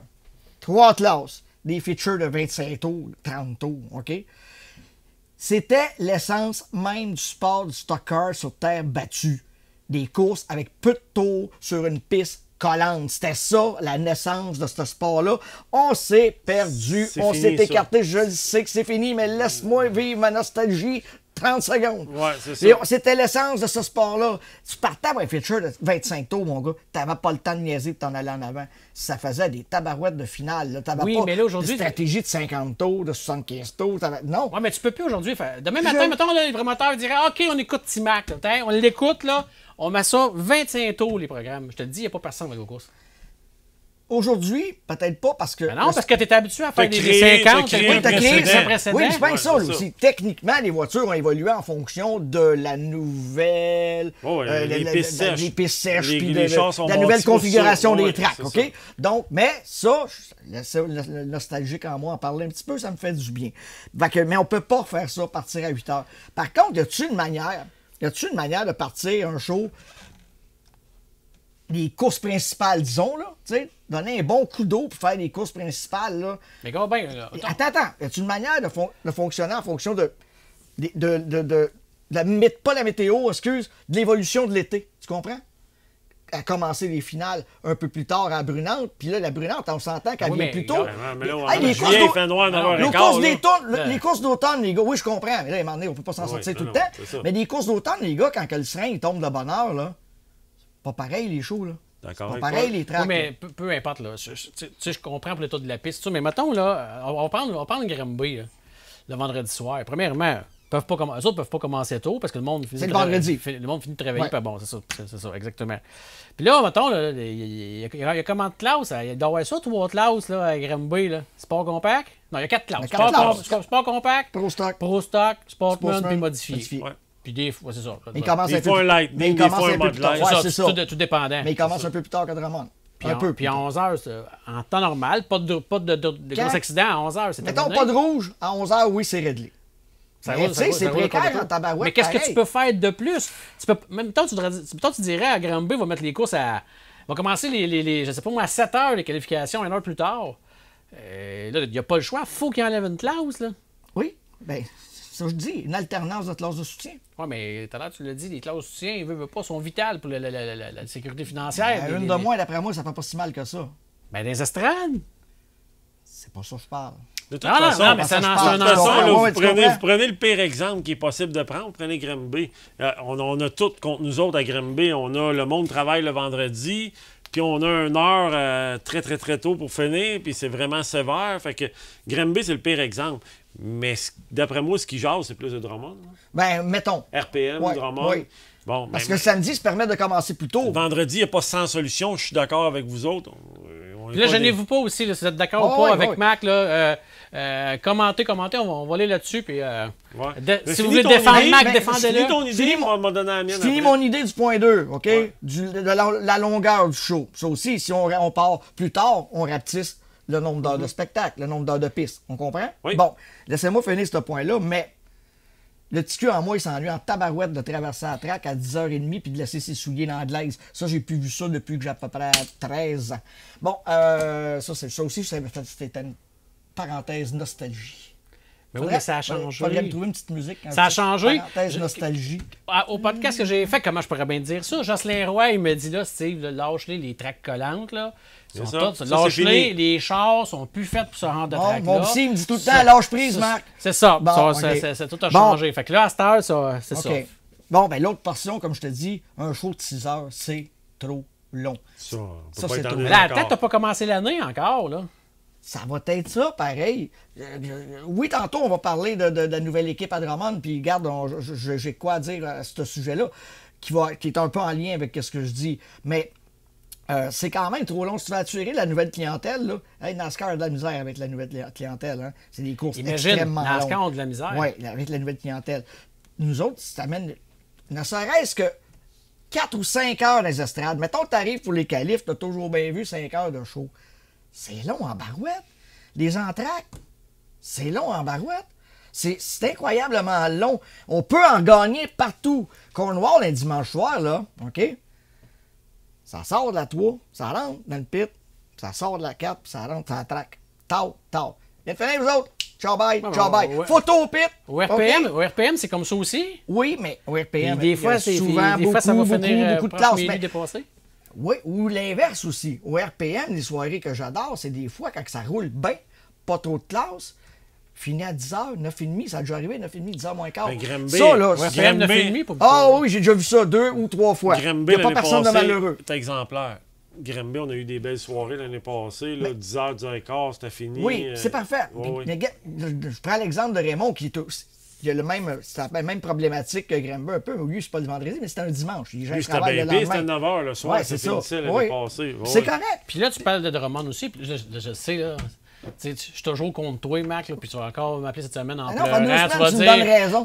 3 classes. Des features de 25 tours, 30 tours, OK? C'était l'essence même du sport du stock car sur terre battue. Des courses avec peu de tours sur une piste collante. C'était ça, la naissance de ce sport-là. On s'est perdu, C'est on fini, s'est écarté. Je le sais que c'est fini, mais laisse-moi vivre ma nostalgie 30 secondes. Ouais, c'est ça. Et c'était l'essence de ce sport-là. Tu partais avec un feature de 25 tours, mon gars. T'avais pas le temps de niaiser de t'en aller en avant. Ça faisait des tabarouettes de finale. Là. T'avais Oui, pas mais là, aujourd'hui, de stratégie de 50 tours, de 75 tours. Non. Ouais, mais tu peux plus aujourd'hui faire. Demain matin, mettons, là, les promoteurs diraient OK, on écoute Timac. Là, on l'écoute, là. On met ça 25 tours, les programmes. Je te le dis, il n'y a pas personne qui va aller aux courses. Aujourd'hui, peut-être pas parce que... Ben non, parce que tu es habitué à faire des 50, t'as Oui, créé t'as créé un précédent. Oui, je pense Ouais, ça c'est ça. aussi. Techniquement, les voitures ont évolué en fonction de la nouvelle... les pistes sèches. les pistes sèches, Les- puis les de chars sont la nouvelle bâtis pour configuration ça. Ouais, des tracks, c'est OK? ça. Donc, mais ça, le nostalgique en moi, en parler un petit peu, ça me fait du bien. Mais on peut pas faire ça, partir à 8 heures. Par contre, y a-tu une manière de partir un show... les courses principales, disons, là, tu sais, donner un bon coup d'eau pour faire les courses principales, là. Mais gars, ben, là, Attends, y a-t-il une manière de fonctionner en fonction pas la météo, excuse, de l'évolution de l'été, tu comprends? À commencer les finales un peu plus tard à Brunante, puis là, la Brunante, on s'entend qu'elle Oui, vient mais plus tôt. Mais là, Hey, les juillet, courses il d'eau- fait noir dans leur les écart, courses là. d'automne, les courses d'automne, les gars, oui, je comprends, mais là, à un moment donné, on peut pas s'en Oui, sortir tout non, le temps. c'est ça. Mais les courses d'automne, les gars, quand que le serein il tombe de bonne heure, là, c'est pas pareil, les shows, là. D'accord. Pas avec pareil, toi. les tracks. oui, mais là. peu importe, là. Tu sais, je comprends pour l'état de la piste, tout ça, mais mettons, là, on va prendre Granby, là, le vendredi soir. Premièrement, eux autres peuvent pas commencer tôt parce que le monde finit C'est de le vendredi. Le monde finit de travailler, Ouais. puis bon, c'est ça, exactement. Puis là, mettons, là, il y a combien de classes? Il doit y avoir ça, 3 classes là, à Granby, là. Sport compact? Non, il y a 4 classes. Il y a 4 classes. Sport compact, Pro stock. Pro stock, Sportsman, Sportsman, puis modifié. modifié. Ouais. Puis des fois, c'est ça. Mais il commence Des un peu fois un plus- lightning, mais il des commence fois un peu mode plus tard. light. Ouais, ça, c'est ça. tout dépendant. Mais il commence un peu plus tard que Drummond. Puis à 11h, en temps normal, pas de gros accidents à 11h, c'est Mettons terminé. pas de rouge, à 11h, oui, c'est réglé. Ça Mais roule, tu ça sais, roule, c'est ça roule précaire complètement. en tabarouette, Mais qu'est-ce que pareil. tu peux faire de plus? Même temps, tu dirais à Granby, va mettre les courses à... va commencer je sais pas moi, à 7 heures, les qualifications, 1 heure plus tard. Là, il n'y a pas le choix. Il faut qu'il enlève une classe, là. Oui, bien, c'est ça que je dis, une alternance de classe de soutien. Oui, mais tout à l'heure, tu l'as dit, les classes de soutien, ils veulent pas, sont vitales pour la sécurité financière. Une de moins, d'après moi, ça fait pas si mal que ça. Ben, des estrades. C'est pas ça que je parle. De toute Non, non, façon, non, mais c'est un de de ensemble. toute façon, là, Ouais, vous tu comprends? prenez le pire exemple qui est possible de prendre. Prenez Granby. On a tout contre nous autres à Granby. On a le monde travaille le vendredi, puis on a une heure très, très, très tôt pour finir, puis c'est vraiment sévère. Fait que Granby, c'est le pire exemple. Mais d'après moi, ce qui jase, c'est plus de Drummond. Là. Ben, mettons. RPM, Ouais, Drummond. ouais. Bon, Parce ben, que le samedi se permet de commencer plus tôt. vendredi, il n'y a pas 100 solutions. Je suis d'accord avec vous autres. On est Puis là, pas gênez-vous pas aussi, là, si vous êtes d'accord Oh, ou pas ouais, avec ouais. Mac, là, commentez, on va aller là-dessus, puis Ouais. si Mais vous finis voulez ton défendre idée, Mac, mais défendez-le. Finis ton idée, Finis on va donner la mienne. Je finis après. mon idée du point 2, OK? Ouais. De la longueur du show. Ça aussi, si on part plus tard, on rapetisse le nombre d'heures de spectacle, le nombre d'heures de piste. On comprend? Oui. Bon, laissez-moi finir ce point-là, mais le petit cul en moi, il s'ennuie en tabarouette de traverser la track à 10h30 puis de laisser ses souliers dans la glaise. Ça, j'ai plus vu ça depuis que j'ai à peu près 13 ans. Bon, ça aussi, c'était une parenthèse nostalgie. Mais oui, mais ça a changé. Faudrait me trouver une petite musique. Ça a changé. Parenthèse nostalgie. Au podcast que j'ai fait, comment je pourrais bien dire ça? Jocelyn Roy, il me dit là, Steve, là, lâche-les les tracks collantes, là. C'est Sont ça. toutes- Ça, c'est lâche-les, fini. les chars sont plus faits pour se rendre de Bon, track mon là. psy, il me dit tout le temps, lâche prise, Marc. C'est ça. Bon, Ça, ok. ça, tout a Bon. changé. Fait que là, à cette heure, ça, c'est ça. OK. Bon, ben l'autre portion, comme je te dis, un show de 6 heures, c'est trop long. Ça, on peut Ça, pas c'est être en tout. Mais là, désaccord. peut-être t'as pas commencé l'année encore, là. Ça va être ça, pareil. Oui, tantôt, on va parler de la nouvelle équipe à Drummond, puis garde, j'ai quoi à dire à ce sujet-là. qui est un peu en lien avec ce que je dis. Mais c'est quand même trop long. Si tu veux attirer la nouvelle clientèle, là, hey, NASCAR a de la misère avec la nouvelle clientèle. Hein. C'est des courses extrêmement longues. NASCAR a de la misère. Oui, avec la nouvelle clientèle. Nous autres, si tu amènes ne serait-ce que 4 ou 5 heures dans les estrades. Mettons que tu arrives pour les qualifs, tu as toujours bien vu 5 heures de show. C'est long en barouette. Les entractes, c'est long en barouette. C'est incroyablement long. On peut en gagner partout. Cornwall, un dimanche soir, là, OK? Ça sort de la 3, ça rentre dans le pit, ça sort de la 4, puis ça rentre dans la track. Tau. Bien fini, vous autres. Ciao, bye. Ouais. Photo au pit. Au RPM, okay? Au RPM, c'est comme ça aussi? Oui, mais au RPM, des fois, souvent des fois, ça va finir beaucoup de classes. Mais... dépassé. Oui, ou l'inverse aussi. Au RPM, les soirées que j'adore, c'est des fois quand ça roule bien, pas trop de classe, fini à 10h, 9h30, ça a déjà arrivé, 9h30, 10h moins quart. Ça, là, c'est RPM 9h30 pour oui, j'ai déjà vu ça 2 ou 3 fois. Il n'y a pas personne de malheureux. C'est exemplaire. Granby, on a eu des belles soirées l'année passée. Là, 10h, 10h15, c'était fini. Oui, c'est parfait. Mais, je prends l'exemple de Raymond qui il a la même problématique que Granby un peu. Lui, c'est pas le vendredi, mais c'était un dimanche. C'était bien pire, c'était 9h le soir. Ouais, c'est ça. L'année passée. C'est correct. Puis là, tu parles de Drummond aussi. Puis je sais, là. Je suis toujours contre toi, Mac, là, puis tu vas encore m'appeler cette semaine en pleurant. Tu vas dire... me donnes raison.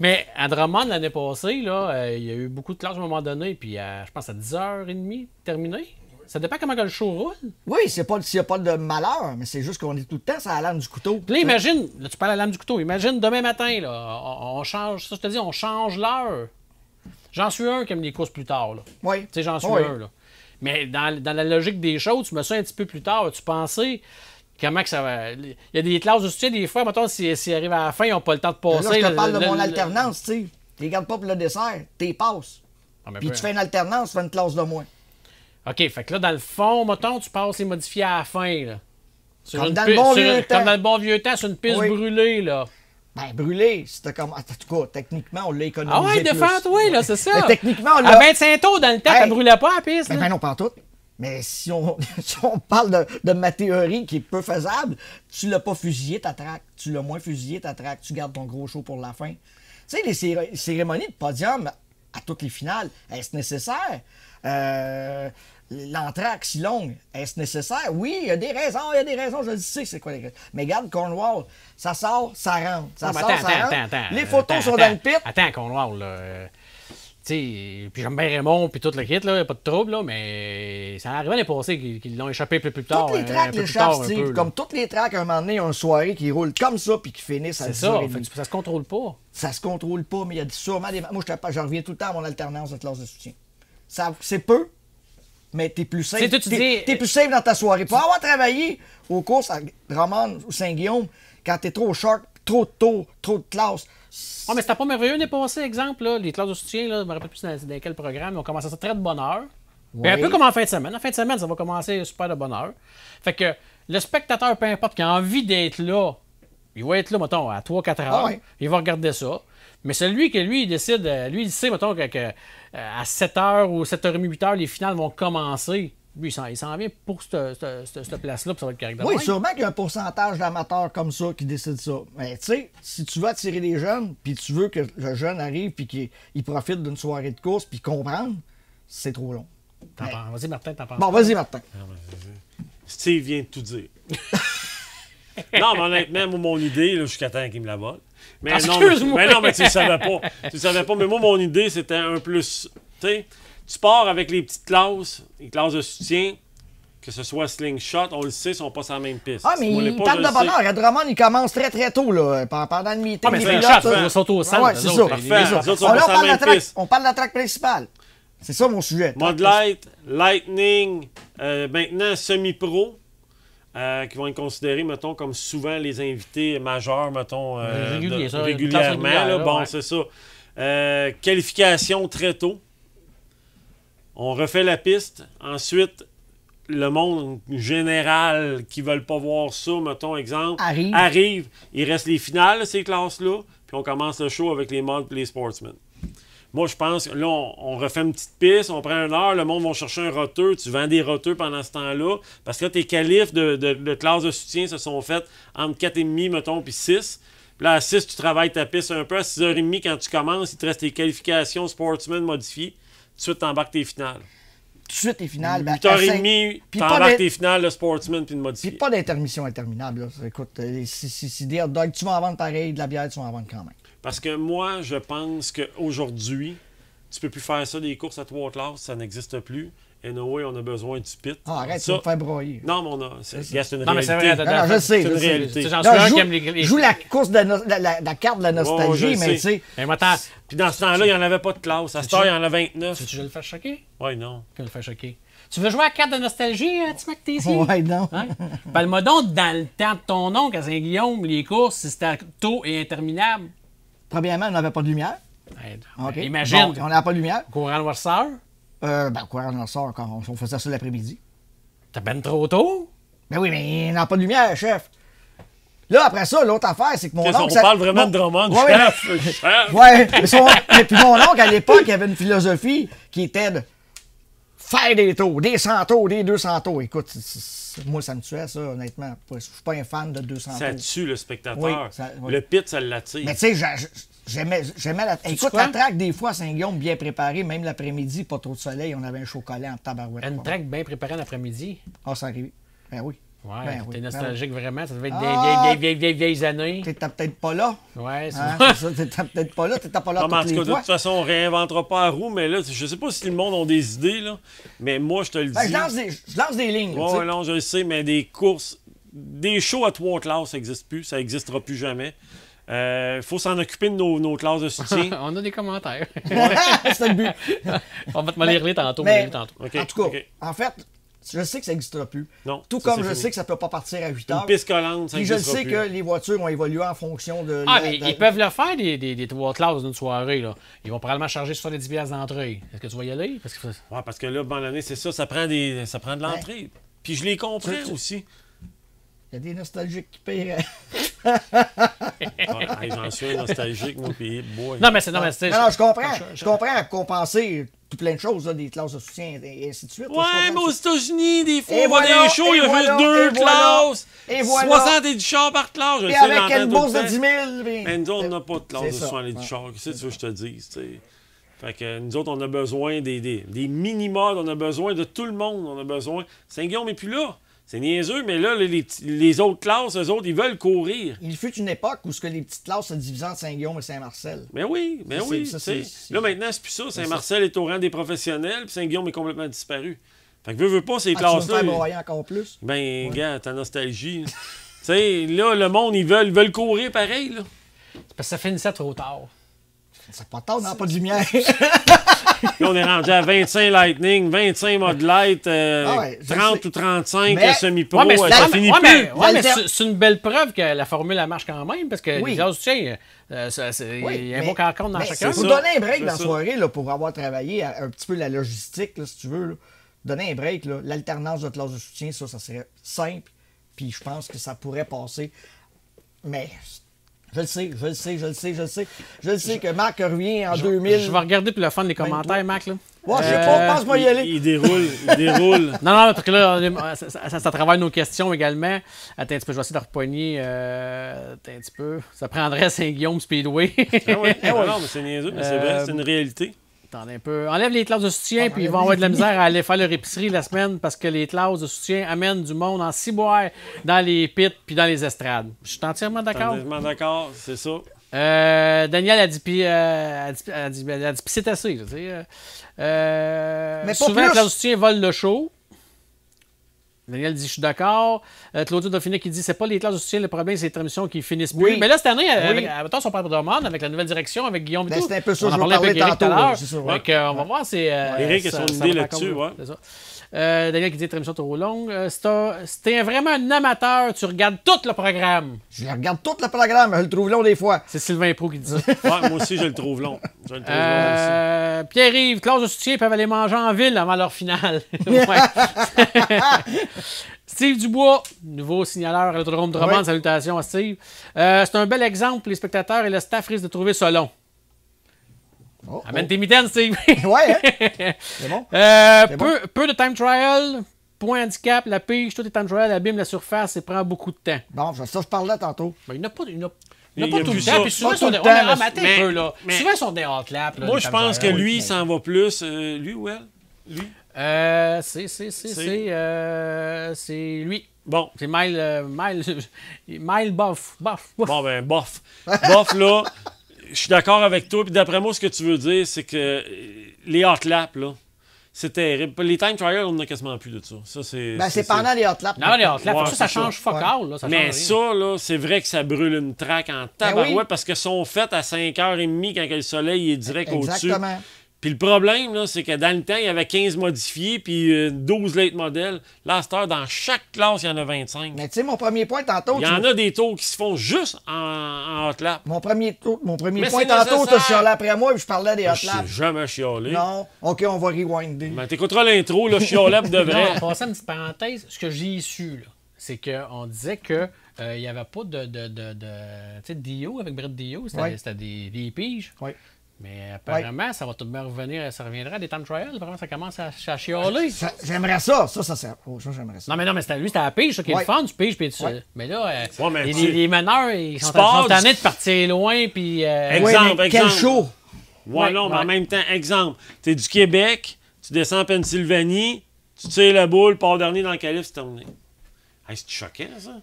Mais à Drummond, l'année passée, là, il y a eu beaucoup de classes à un moment donné, puis je pense à 10h30, terminé. Ça dépend comment le show roule. Oui, s'il n'y a pas de malheur, mais c'est juste qu'on est tout le temps sur la lame du couteau. Puis là, imagine, là, tu parles à la lame du couteau, imagine demain matin, là, on change, ça je te dis, on change l'heure. J'en suis un qui aime les courses plus tard, là. Oui. Tu sais, j'en suis un, là. Mais dans la logique des choses, tu me sens un petit peu plus tard, tu pensais... Comment que ça va. Il y a des classes de soutien, des fois, mettons, s'ils arrivent à la fin, ils n'ont pas le temps de passer. Là, je te parle de mon alternance, tu sais. Tu les gardes pas pour le dessert, tu passes. Puis tu fais une alternance, tu fais une classe de moins. OK, fait que là, dans le fond, mettons, tu passes les modifiés à la fin, là. Comme dans le bon vieux temps, sur une piste brûlée, là. Ben, brûlé, c'était comme. En tout cas, techniquement, on l'a économisé. Ah ouais, défends-toi, là, c'est ça. Mais techniquement, on l'a. À 25 tours dans le temps, ça brûlait pas la piste. Ben non, pas en tout. Mais si on parle de ma théorie qui est peu faisable, tu l'as pas fusillé ta track. Tu l'as moins fusillé ta track. Tu gardes ton gros show pour la fin. Tu sais, les cérémonies de podium à toutes les finales, est-ce nécessaire? L'entraque si longue, est-ce nécessaire? Oui, il y a des raisons, je le sais, c'est quoi les raisons. Mais regarde, Cornwall, ça sort, ça rentre. Ça sort, ça rentre. Les photos sont dans le pit. Attends, Cornwall, là. Puis j'aime bien Raymond, puis tout le kit, là, y a pas de trouble, là, mais ça arrive à les passer qu'ils l'ont échappé un peu plus tard. Toutes les tracks l'échappent, Steve. Comme toutes les tracks, à un moment donné, il y a une soirée qui roule comme ça, puis qui finissent à 10h30. C'est ça, ça se contrôle pas. Ça se contrôle pas, mais il y a sûrement des... Moi, je reviens tout le temps à mon alternance de classe de soutien. C'est peu, mais t'es plus safe. T'es plus safe dans ta soirée. Pour avoir travaillé aux courses à Drummond ou Saint-Guillaume, quand t'es trop short, trop de tours, trop de classes... Oh, mais c'était pas merveilleux l'année passée, exemple, là, les classes de soutien, là, je me rappelle plus dans quel programme, ils ont commencé ça très de bonne heure. Oui. Un peu comme en fin de semaine. En fin de semaine, ça va commencer super de bonne heure. Fait que le spectateur, peu importe, qui a envie d'être là, il va être là, mettons, à 3-4 heures. Oui. Il va regarder ça. Mais celui que lui, il décide, lui, il sait, mettons, à 7h ou 7h30, 8h, les finales vont commencer. Lui, il s'en vient pour cette place-là, puis ça va être correct. Oui, sûrement qu'il y a un pourcentage d'amateurs comme ça qui décident ça. Mais tu sais, si tu veux attirer des jeunes, puis tu veux que le jeune arrive, puis qu'il profite d'une soirée de course, puis comprendre, c'est trop long. Vas-y, Martin, t'en penses. Bon, vas-y, Martin. Steve vient de tout dire. Non, mais honnêtement, mon idée, là, jusqu'à temps qu'il me la vole. Mais non, mais tu le savais pas. Tu le savais pas, mais moi, mon idée, c'était un plus. Tu sais, tu pars avec les petites classes, les classes de soutien, que ce soit slingshot, on le sait, ils sont pas sur la même piste. Ah, mais ils partent de bonne heure. À Drummond, ils commencent très très tôt, là, pendant le meeting. Ah, mais slingshot, ils sont au centre. Ouais, c'est ça. On parle de la track principale. C'est ça mon sujet. Mud Light, Lightning, maintenant semi-pro, qui vont être considérés, mettons, comme souvent les invités majeurs, mettons, régulièrement. Là, bon, ouais. C'est ça. Qualification très tôt. On refait la piste. Ensuite, le monde général qui ne veulent pas voir ça, mettons, exemple, arrive. Il reste les finales, ces classes-là, puis on commence le show avec les mods et les sportsmen. Moi, je pense que là, on refait une petite piste, on prend une heure, le monde va chercher un roteur, tu vends des roteurs pendant ce temps-là, parce que tes qualifs de classe de soutien se sont faits entre 4,5, mettons, puis 6. Puis là, à 6, tu travailles ta piste un peu. À 6h30, quand tu commences, il te reste tes qualifications Sportsman modifiées. Tout de suite, t'embarques tes finales. Tout de suite, tes finales. 8h30, t'embarques tes finales, le Sportsman, puis le modifié. Puis pas d'intermission interminable. Là. Écoute, si des hot dogs, tu vas en vendre pareil, de la bière, tu vas en vendre quand même. Parce que moi, je pense qu'aujourd'hui, tu peux plus faire ça, des courses à 3 classes, ça n'existe plus. Anyway, on a besoin du pit. Ah, arrête, ça, tu vas me faire broyer. Non, mais on a. C'est une non, mais c'est réalité. vrai, Non, je sais. C'est une je sais. réalité. J'en suis un qui aime Je joue la course de la carte de la nostalgie, je mais sais. tu sais. Mais moi, attends, Puis dans ce temps-là, il n'y en avait pas de classe. À cette heure, il y en a 29. tu veux que je le fasse choquer? Ouais, non. Que je le fasse choquer. Tu veux jouer à la carte de nostalgie, Timac Tessier? Ouais, non. Hein? Parle-moi donc, dans le temps de ton oncle à Saint-Guillaume, les courses, c'était tôt et interminable. Premièrement, on n'avait pas de lumière. Hey, OK. Imagine, Bon, on n'avait pas de lumière. courant noirceur, Courant on sort quand on faisait ça l'après-midi. t'as ben trop tôt. Ben oui, mais il n'a pas de lumière, chef. Là, après ça, l'autre affaire, c'est que mon Qu'est-ce oncle... qu'on parle vraiment de Drummond, Ouais, chef? Chef! Ouais, mais puis mon oncle, à l'époque, il avait une philosophie qui était de faire des tours, des 100 tours, des 200 tours. Écoute, moi, ça me tuait, ça, honnêtement. Je suis pas un fan de 200 Ça tours. tue le spectateur. Oui, oui. Le pit, ça l'attire. Mais tu sais, j'aimais la... Écoute, quoi? la track, des fois, à Saint-Guillaume, bien préparée, même l'après-midi, pas trop de soleil, on avait un chocolat en tabarouette. Une track bien préparée l'après-midi. Ah, ça arrive. Ben oui. Ouais, Ben oui, t'es ben nostalgique vraiment. Ça devait être Ah! des vieilles années. T'étais peut-être pas là. Ouais, c'est Hein? C'est ça, t'étais peut-être pas là. T'étais pas là Non, mais en toutes tout cas, les de fois. toute façon, on réinventera pas la roue, mais là, je sais pas si le monde a des idées, là, mais moi, je te le dis. Ben, je lance des lignes. là, tu sais. Ouais, non, je le sais, mais des courses, des shows à 3 classes, ça n'existe plus, ça n'existera plus jamais. Il faut s'en occuper de nos classes de soutien. On a des commentaires. C'est le but. On va te les relire tantôt. Mais- tantôt. OK, En tout cas, OK. en fait, je sais que ça n'existera plus. Non, Tout ça, comme c'est je fini. sais que ça ne peut pas partir à 8 Une heures. piste collante, ça Puis je n'existera sais plus. que les voitures ont évolué en fonction de... Ah, mais ils peuvent le faire, des 3 classes d'une soirée. Là. Ils vont probablement charger 70$ d'entrée. Est-ce que tu vas y aller? Parce que... Ouais, parce que là, bon, l'année, c'est ça, ça prend de l'entrée. Puis je les comprends aussi. Il y a des nostalgiques qui payent. Hey, j'en suis un nostalgique, moi, puis boy. Non, mais c'est... Non, mais c'est... Non, je comprends. Je comprends à compenser tout plein de choses, là, des classes de soutien et ainsi de suite. là, je Ouais, comprends mais aux ça. États-Unis, des fois, Et on voit voilà, des shows, il y a et juste voilà, 2 et voilà, classes. et voilà. 70 chars par classe. Je Et le sais, avec j'entends une tout bourse le de 10 temps. 000. puis- Mais nous autres, on n'a pas de classe C'est de ça, 70 ouais. chars. Qu'est-ce que tu veux que je te dise, tu sais? Fait que nous autres, on a besoin des mini-mods, on a besoin de tout le monde, on a besoin. Saint-Guillaume n'est plus là. C'est niaiseux, mais là, les autres classes, eux autres, ils veulent courir. Il fut une époque où ce que les petites classes se divisaient entre Saint-Guillaume et Saint-Marcel. Mais oui, mais Ça, oui. ça, tu sais. c'est- Là, maintenant, c'est plus ça. Saint-Marcel est au rang des professionnels, puis Saint-Guillaume est complètement disparu. Fait que veux pas ces Ah, tu vas me classes-là. faire broyer encore plus? Ben, gars, ta nostalgie. Tu sais, là, le monde, ils veulent courir pareil, là. C'est parce que ça finissait trop tard. C'est pas tard, non, pas de lumière. Là, on est rendu à 25 Lightning, 25 Mod Light, Ah ouais, je 30 sais. ou 35 Mais- semi-pro, Ouais, mais ça c'est finit ouais, plus. mais L'alter- c'est une belle preuve que la formule, elle marche quand même, parce que Oui. les autres, tiens, il y a un bon cancan dans mais chacun. Vous ça, donner un break c'est dans la ça. soirée là, pour avoir travaillé un petit peu la logistique, là, si tu veux. Là. Donner un break, là, l'alternance de classe de soutien, ça serait simple. Puis je pense que ça pourrait passer. Mais je le sais que Marc revient en 2000. Je vais regarder pour le fun les commentaires, Mac. Là. Ouais, je sais pas, pense-moi y aller. Il déroule. Non, parce que là, ça travaille nos questions également. Attends un petit peu, je vais essayer de repoigner. Attends un petit peu. Ça prendrait Saint-Guillaume Speedway. Ah oui, non, mais c'est niaiseux, mais c'est vrai, c'est une réalité. Attendez un peu. Enlève les classes de soutien, puis ils vont avoir de la misère à aller faire leur épicerie la semaine parce que les classes de soutien amènent du monde en ciboire dans les pits puis dans les estrades. Je suis entièrement d'accord. Entièrement d'accord, c'est ça. Daniel a dit puis c'est assez. Là, tu sais. Mais pas Souvent, plus. les classes de soutien volent le show. Daniel dit, je suis d'accord. Claudio Dauphinet qui dit, c'est pas les classes de soutien, le problème, c'est les transmissions qui finissent plus. Oui. Mais là, cette année, Oui. avec son père de Drummond, avec la nouvelle direction, avec Guillaume et Ben, tout, c'est un peu ça, on je en vais parlait avec parler Eric tout à tantôt, l'heure. c'est ça, Donc, on va voir, c'est... Eric a son ça idée va là-dessus, encore, ouais. c'est ça. Daniel qui dit, transmission trop longue. Si t'es vraiment un amateur, tu regardes tout le programme. Je regarde tout le programme, je le trouve long des fois. C'est Sylvain Pro qui dit ça. Ouais, moi aussi, je le trouve long. Je le trouve long aussi. Pierre-Yves, classe de soutien, peuvent aller manger en ville avant leur finale. Ouais. Steve Dubois, nouveau signaleur à l'autodrome de Drummond, Ouais. salutations à Steve. C'est un bel exemple pour les spectateurs et le staff risque de trouver ça long. Oh, Amène tes mitaines, Steve. Ouais, hein? C'est bon. Peu de time trial, point handicap, la pige, tout est time trial, abîme la surface et prend beaucoup de temps. Bon, ça, je parlais tantôt. Ben, il n'y en a pas. Il n'a pas tout le plus temps. ça. Puis souvent, Pas ils sont tout des... le temps, mais attends mais- un peu, là. mais- Souvent, ils sont des hot laps. Moi, je pense que lui, il s'en va plus. Lui ou elle? Lui? C'est lui. Bon. C'est Mile Buff. Bon, ben, bof. Bof, là, je suis d'accord avec toi. Puis d'après moi, ce que tu veux dire, c'est que les hot laps, là, c'est terrible. Les time trials, on n'a quasiment plus de ça. Ça, c'est. Ben, c'est pendant les hot laps. Non, les hot laps, Ouais, ça c'est change ça. fuck all. Là, ça change Mais rien. ça, là, c'est vrai que ça brûle une traque en tabarouette oui. parce qu'ils sont faits à 5h30 quand le soleil est direct au-dessus. Exactement. Puis le problème, là, c'est que dans le temps, il y avait 15 modifiés puis 12 late modèles. Là, à cette heure, dans chaque classe, il y en a 25. Mais tu sais, mon premier point tantôt. Il y en a des tours qui se font juste en hot lap. Mon premier Mais point c'est tantôt, nécessaire. tu chialais après moi et je parlais des hot Je laps. sais jamais chialé. Non. OK, on va rewinder. Ben, t'écouteras l'intro, là, chialap de vrai. Non, en passant une petite parenthèse, ce que j'ai su, là, c'est qu'on disait que il n'y avait pas de tu sais, Dio avec Brett Dio, c'était Ouais. c'était des piges. Oui. Mais apparemment, ça va tout de même revenir, ça reviendra à des time trials. Apparemment, ça commence à chialer. J'aimerais ça. Ça j'aimerais ça. Non, mais lui, c'était la pige, ça qui est Ouais. le fun, tu piges, puis tu... Ouais. Mais là, Ouais, mais les, tu- les meneurs, ils sont pars tannés de partir loin, puis... Exemple, mais quel exemple. show! Ouais, non, mais en ouais. même temps, exemple, t'es du Québec, tu descends en Pennsylvanie, tu tires la boule, pars dernier dans le calife, c'est terminé. Hey, c'est choquant, ça?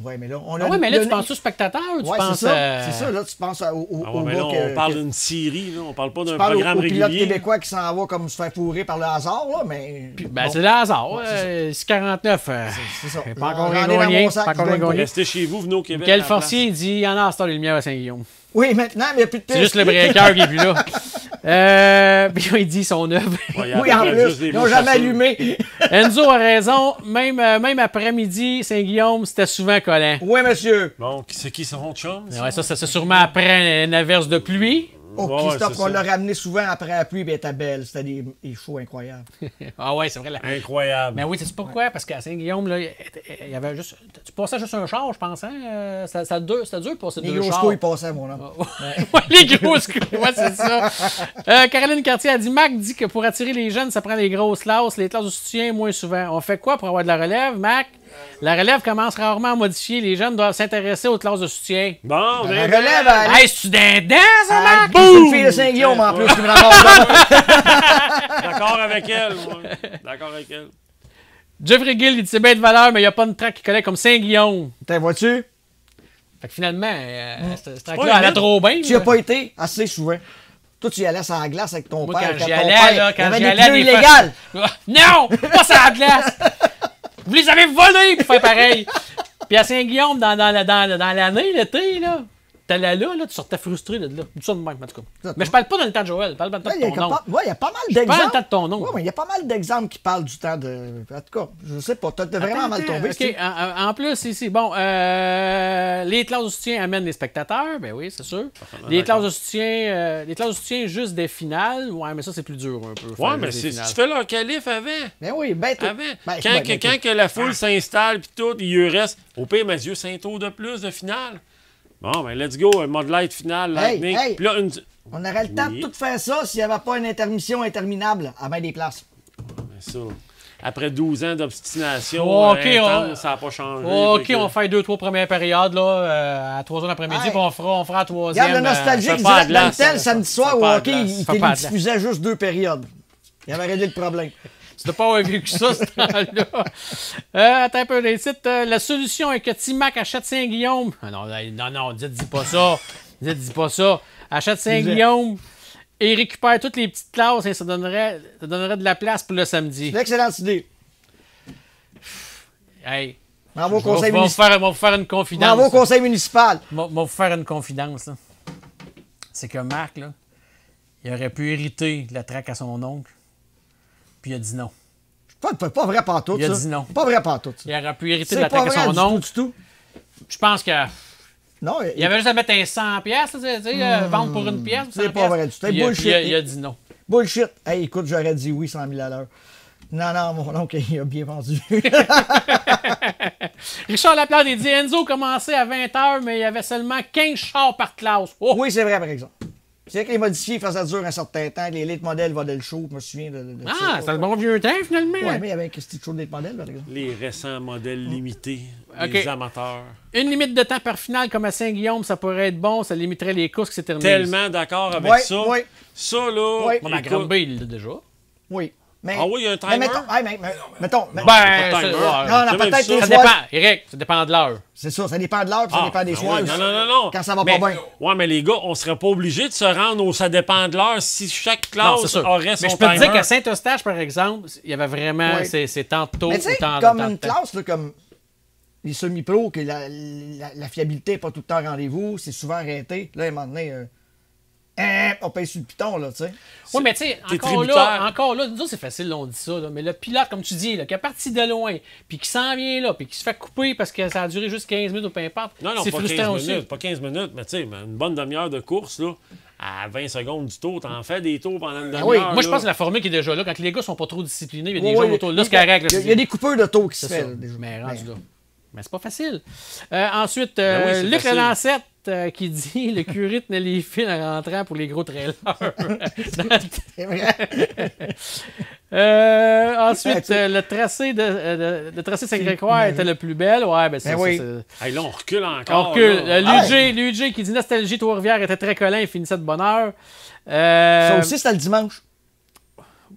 Oui, mais là, on Ah oui, mais là, tu penses au spectateur ou tu Ouais, penses... c'est ça. C'est ça, là, tu penses au Ah ouais, mais gars là, on parle d'une série, là, on parle pas d'un tu parles programme au pilote régulier. québécois qui s'en va comme se faire fourrer par le hasard, là, mais... Ben, bon, c'est le hasard. 49. c'est ça. Pas encore J'en ai un dans gagné. mon sac, Pas encore je un donne gagné. Restez chez vous, venez au Québec. Quel à la place. forcier, il dit, il y en a en Star de Lumière à Saint-Guillaume. Oui, maintenant, il n'y a plus de piste. C'est juste le breaker qui est plus là. Puis il dit son œuvre. Ouais, il y a Oui, à en peu près plus, juste des ils n'ont beaux jamais chasseurs. allumé. Enzo a raison. Même après-midi, Saint-Guillaume, c'était souvent collant. Oui, monsieur. Bon, c'est qui son chum? ça? Ouais, ça, c'est sûrement après une averse de pluie. Oh, Ouais, Christophe, c'est on ça. l'a ramené souvent après la pluie, ben, elle était belle. C'était des shows incroyables. Ah ouais, c'est vrai. Là. Incroyable. Mais oui, sais-tu pourquoi? Parce qu'à Saint-Guillaume, là, il y avait juste... Tu passais juste un char, je pense, hein? C'était dur de passer Les deux grosses chars. couilles passaient, mon homme. Ouais, les grosses couilles, ouais, c'est ça. Caroline Cartier a dit, Mac dit que pour attirer les jeunes, ça prend les grosses classes, les classes de soutien moins souvent. On fait quoi pour avoir de la relève, Mac? La relève commence rarement à modifier. Les jeunes doivent s'intéresser aux classes de soutien. Bon, La relève, elle... Hey, c'est-tu dindin, ça, Mac? C'est une fille de Saint-Guillaume, en plus, qui me ramasse. D'accord avec elle, moi. D'accord avec elle. Jeffrey Gill, il dit c'est bien de valeur, mais il n'y a pas de track qui collait comme Saint-Guillaume. T'en vois-tu? Fait que finalement, ce Ouais, track-là allait mais- trop bien. Tu n'y as là. pas été assez souvent. Toi, tu y allais sur la glace avec ton Moi, père. quand j'y ton allais, père, là, il y quand avait j'y des allais, pneus des illégales. Non! Pas sur la glace! Vous les avez volés pour faire pareil! Puis à Saint-Guillaume, dans l'année, l'été, là, t'allais là, tu sortais frustré de là. Tout ça de même, en tout cas. Mais je parle pas dans le temps de Joël, je parle dans le temps Ouais, de ton nom. il y a pas mal Je parle dans le temps d'exemples. de ton nom. Oui, mais il y a pas mal d'exemples qui parlent du temps de. En tout cas, je sais pas. T'as vraiment mal tombé. OK, en plus, ici, bon, les classes de soutien amènent les spectateurs, ben oui, c'est sûr. Les classes de soutien juste des finales, ouais, mais ça, c'est plus dur un peu. faire Ouais, mais juste des tu finales. fais leur calife avant. Mais oui, ben, Avant. ben, quand ben, que, ben, quand que la foule s'installe puis tout, il lui reste, au pire, mes yeux, 5 tours de plus de finale. Bon, ben, let's go, un mode light final, Hey, lightning. hey. Puis là, une... on aurait le temps Oui. de tout faire ça s'il n'y avait pas une intermission interminable à bien des places. Ben, ça, après 12 ans d'obstination, Oh, OK, intense, ça n'a pas changé. OK, Fait que- on fait 2-3 premières périodes à 3 heures l'après-midi, Hey. puis on fera la troisième. Regarde le nostalgique, ça il fait pas disait de dans le glace, tel ça. samedi Ça soir fait où pas de hockey, glace. il Ça fait pas de glace. diffusait juste 2 périodes. Il avait réglé le problème. Tu dois pas avoir vécu ça, ce temps-là. Attends un peu, les sites. La solution est que Timac achète Saint-Guillaume. Ah non, dis pas ça. Dis pas ça. Achète Saint-Guillaume et récupère toutes les petites classes et ça donnerait de la place pour le samedi. C'est une excellente idée. Hey, On va au je conseil vais municipal. vous faire une On confidence. va au conseil municipal. Je vais vous faire une confidence. Là. C'est que Marc, là, il aurait pu hériter de la traque à son oncle, puis il a dit non. Pas vrai pantoute, Il a ça. dit non. Pas vrai pantoute, ça. Il aurait pu hériter de C'est la pas traque à vrai son oncle. du tout. Je pense que... Non, Il y avait juste à mettre un 100$, tu sais, vendre pour une pièce. c'est pas vrai du tout. C'est Puis, bullshit. il a dit non. Bullshit. Hey, écoute, j'aurais dit oui 100 000 à l'heure. Non, mon oncle, il a bien vendu. Richard Laplante, il dit Enzo commençait à 20h, mais il y avait seulement 15 chars par classe. Oh! Oui, c'est vrai, par exemple. C'est que les modifiés, ça dure un certain temps. Les late modèles vont le show, je me souviens de ça. C'est le bon vieux temps, finalement. Ouais, mais il y avait un petit show de late modèles, par exemple. Les récents modèles limités, les amateurs. Une limite de temps par finale, comme à Saint-Guillaume, ça pourrait être bon. Ça limiterait les courses qui s'éternisent. Tellement d'accord avec ça. Oui. Ça, là... Oui. Ma Granby, il l'a déjà. Oui. Mais, ah oui, il y a un timer? Mettons. Non, peut-être ça dépend, Eric, ça dépend de l'heure. C'est ça dépend de l'heure, ça dépend des soirs. Non. Quand ça va pas bien. Ouais, mais les gars, on serait pas obligé de se rendre au ça dépend de l'heure si chaque classe aurait son timer. Mais je peux te dire qu'à Saint-Eustache, par exemple, il y avait vraiment ces temps tôt ou temps comme une classe, là, comme les semi-pros, que la fiabilité n'est pas tout le temps rendez-vous, c'est souvent arrêté. Là, à un moment donné... on paye sur le piton, là, tu sais. Oui, mais tu sais, encore là, nous autres, c'est facile, là, on dit ça, là, mais le pilote, comme tu dis, là, qui est parti de loin, puis qui s'en vient là, puis qui se fait couper parce que ça a duré juste 15 minutes ou peu importe, c'est frustrant aussi. Pas 15 minutes, mais tu sais, une bonne demi-heure de course, là, à 20 secondes du tour, t'en fais des tours pendant une demi-heure. Oui, moi, je pense que la formule qui est déjà là, quand les gars sont pas trop disciplinés, il y a des gens autour. Là, c'est correct. Il y a des coupeurs de tours qui se font, déjà. Mais rendu là. Mais c'est pas facile. Ensuite, Luc Lelancette qui dit le curé tenait les fils en rentrant pour les gros trailers. C'est vrai. Ensuite, le tracé de Saint-Grégoire était le plus bel. Ouais, ben c'est oui. Hey, là, on recule encore. On recule. Ludger qui dit Nostalgie Trois-Rivières était très collant et finissait de bonne heure. Ça aussi, c'était le dimanche.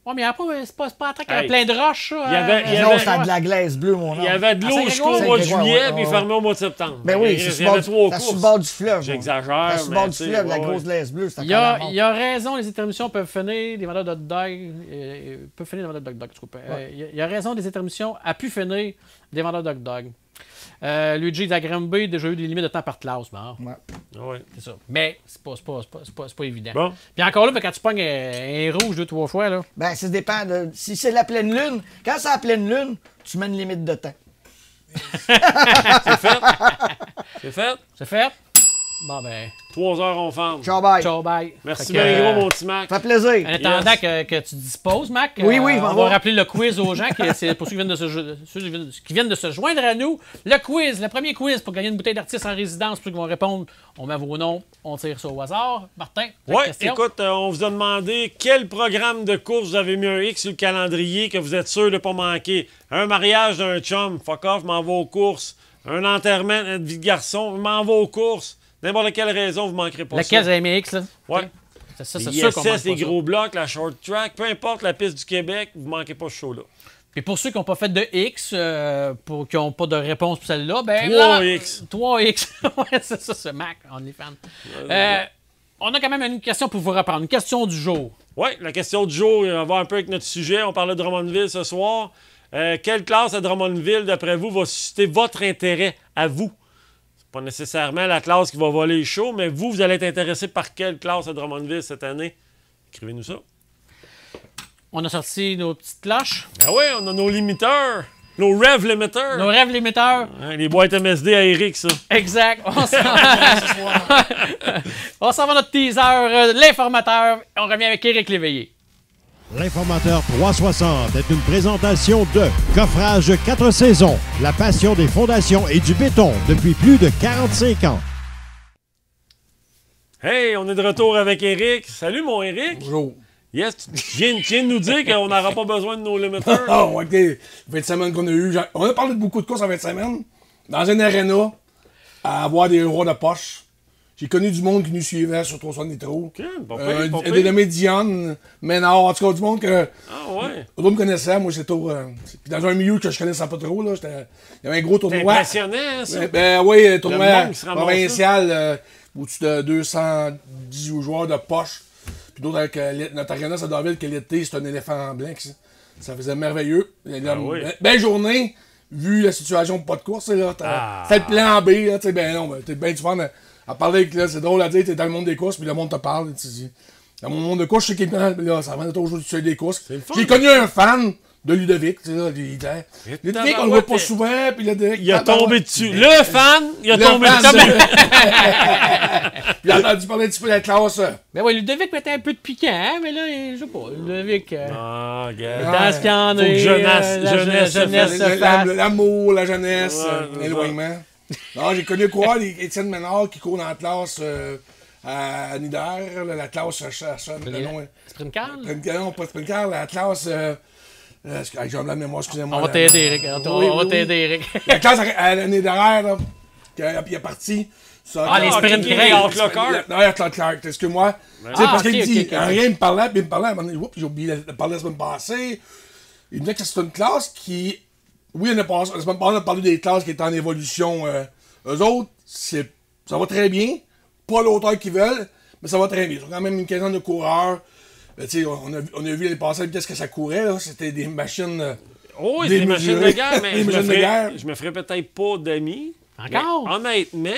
Ouais, mais c'est pas un track avec plein de roches, ça. Non, c'était de la glace bleue, mon nom. Il y avait de l'eau jusqu'au mois de juillet, puis fermé au mois de septembre. Ben oui, c'est sur le bord du fleuve. J'exagère. C'est sur le bord du fleuve, la grosse glace bleue. Il y a raison, les intermissions peuvent finir, des vendeurs de hot dog. Peuvent finir des vendeurs de hot dog, il y a raison, les intermissions a pu finir des vendeurs de hot dog. Luigi de la Granby a déjà eu des limites de temps par classe. Bon. Ouais. C'est ça. Mais c'est pas évident. Bon. Puis encore là, quand tu pognes un rouge 2-3 fois, là. Ben, ça dépend. Si c'est la pleine lune, quand c'est la pleine lune, tu mets une limite de temps. C'est fait. C'est fait. Bon, ben. 3 heures, on ferme. Ciao, bye. Ciao, bye. Merci bien gros, mon petit Mac. Ça fait plaisir. En attendant que tu disposes, Mac, oui, on va rappeler le quiz aux gens, c'est pour ceux qui viennent de se joindre à nous. Le quiz, le premier quiz pour gagner une bouteille d'artiste en résidence. Pour ceux qui vont répondre, on met vos noms, on tire ça au hasard. Martin, oui, écoute, on vous a demandé quel programme de course vous avez mis un X sur le calendrier que vous êtes sûr de ne pas manquer. Un mariage d'un chum, fuck off, m'en va aux courses. Un enterrement de vie de garçon, m'en va aux courses. N'importe quelle raison, vous ne manquerez pas ça. Laquelle vous avez mis X, là? Oui. C'est les sûr qu'on les gros blocs, la short track, peu importe la piste du Québec, vous ne manquez pas ce show-là. Et pour ceux qui n'ont pas fait de X, qui n'ont pas de réponse pour celle-là, ben 3X. 3X. Ouais, c'est ça, ce Mac, on est fan. On a quand même une question pour vous reprendre. Une question du jour. Oui, la question du jour, on va un peu avec notre sujet. On parlait de Drummondville ce soir. Quelle classe à Drummondville, d'après vous, va susciter votre intérêt à vous? Pas nécessairement la classe qui va voler le show, mais vous allez être intéressé par quelle classe à Drummondville cette année? Écrivez-nous ça. On a sorti nos petites cloches. Ben oui, on a nos limiteurs. Nos rev limiteurs. Nos rev limiteurs. Hein, les boîtes MSD à Eric, ça. Exact. On s'en va notre teaser, l'informateur. On revient avec Éric Léveillé. L'Informateur 360 est une présentation de Coffrage 4 saisons, la passion des fondations et du béton depuis plus de 45 ans. Hey, on est de retour avec Eric. Salut, mon Eric. Bonjour. Yes, tu viens de nous dire qu'on n'aura pas besoin de nos limiteurs. Oh, OK. 20 semaines qu'on a eu. On a parlé de beaucoup de courses en 20 semaines. Dans une arena, à avoir des rois de poche. J'ai connu du monde qui nous suivait sur 360 Nitro. OK, des nommés Diane, Ménard, en tout cas du monde que. Ah ouais. D'autres me connaissaient. Moi, j'étais puis dans un milieu que je connaissais pas trop. Là, il y avait un gros tournoi. C'est impressionnant, ça. Oui, tournoi provincial au-dessus de 210 joueurs de poche. Puis d'autres avec notre arena, c'est David, que l'été, c'est un éléphant en blanc. Ça faisait merveilleux. Belle journée, vu la situation pas de course. C'était le plan B. Là, ben non, t'es bien du fun. À parler avec, là, c'est drôle à dire, t'es dans le monde des courses, puis le monde te parle, tu dis. Dans mon monde de courses, je sais qu'il là, ça va toujours du des courses. J'ai connu un fan de Ludovic, tu sais, Ludovic, on le voit pas souvent, puis il a tombé dessus. Le fan, il a tombé dessus. Puis il a entendu parler un petit peu de la classe. Ben oui, Ludovic mettait un peu de piquant, hein, mais là, je sais pas, Ludovic. Ah, gars. Dans ce qu'il y en a. Jeunesse, l'amour, la jeunesse, l'éloignement. Non, j'ai connu quoi, Étienne Ménard qui court dans la classe à Nieder, la classe... Sprint Car? Non, pas Sprint Car, la classe... j'ai un blanc de mémoire, excusez-moi. On va t'aider, Eric. On va t'aider, Eric. La classe à Nieder, là, qui est parti... les Sprint Car. Non, Clark, excuse-moi. Parce qu'il me dit, rien, il me parlait, puis il me parlait, à un moment donné, j'ai oublié de parler la semaine passée. Il me disait que c'est une classe qui... Oui, la semaine passée, on a parlé des classes qui étaient en évolution. Eux autres, ça va très bien. Pas l'auteur qu'ils veulent, mais ça va très bien. Ils ont quand même une quinzaine de coureurs. On a vu l'année passée qu'est-ce que ça courait. C'était des machines... oui, c'est des machines de guerre, mais je me ferais peut-être pas d'amis. Encore? Mais, honnêtement,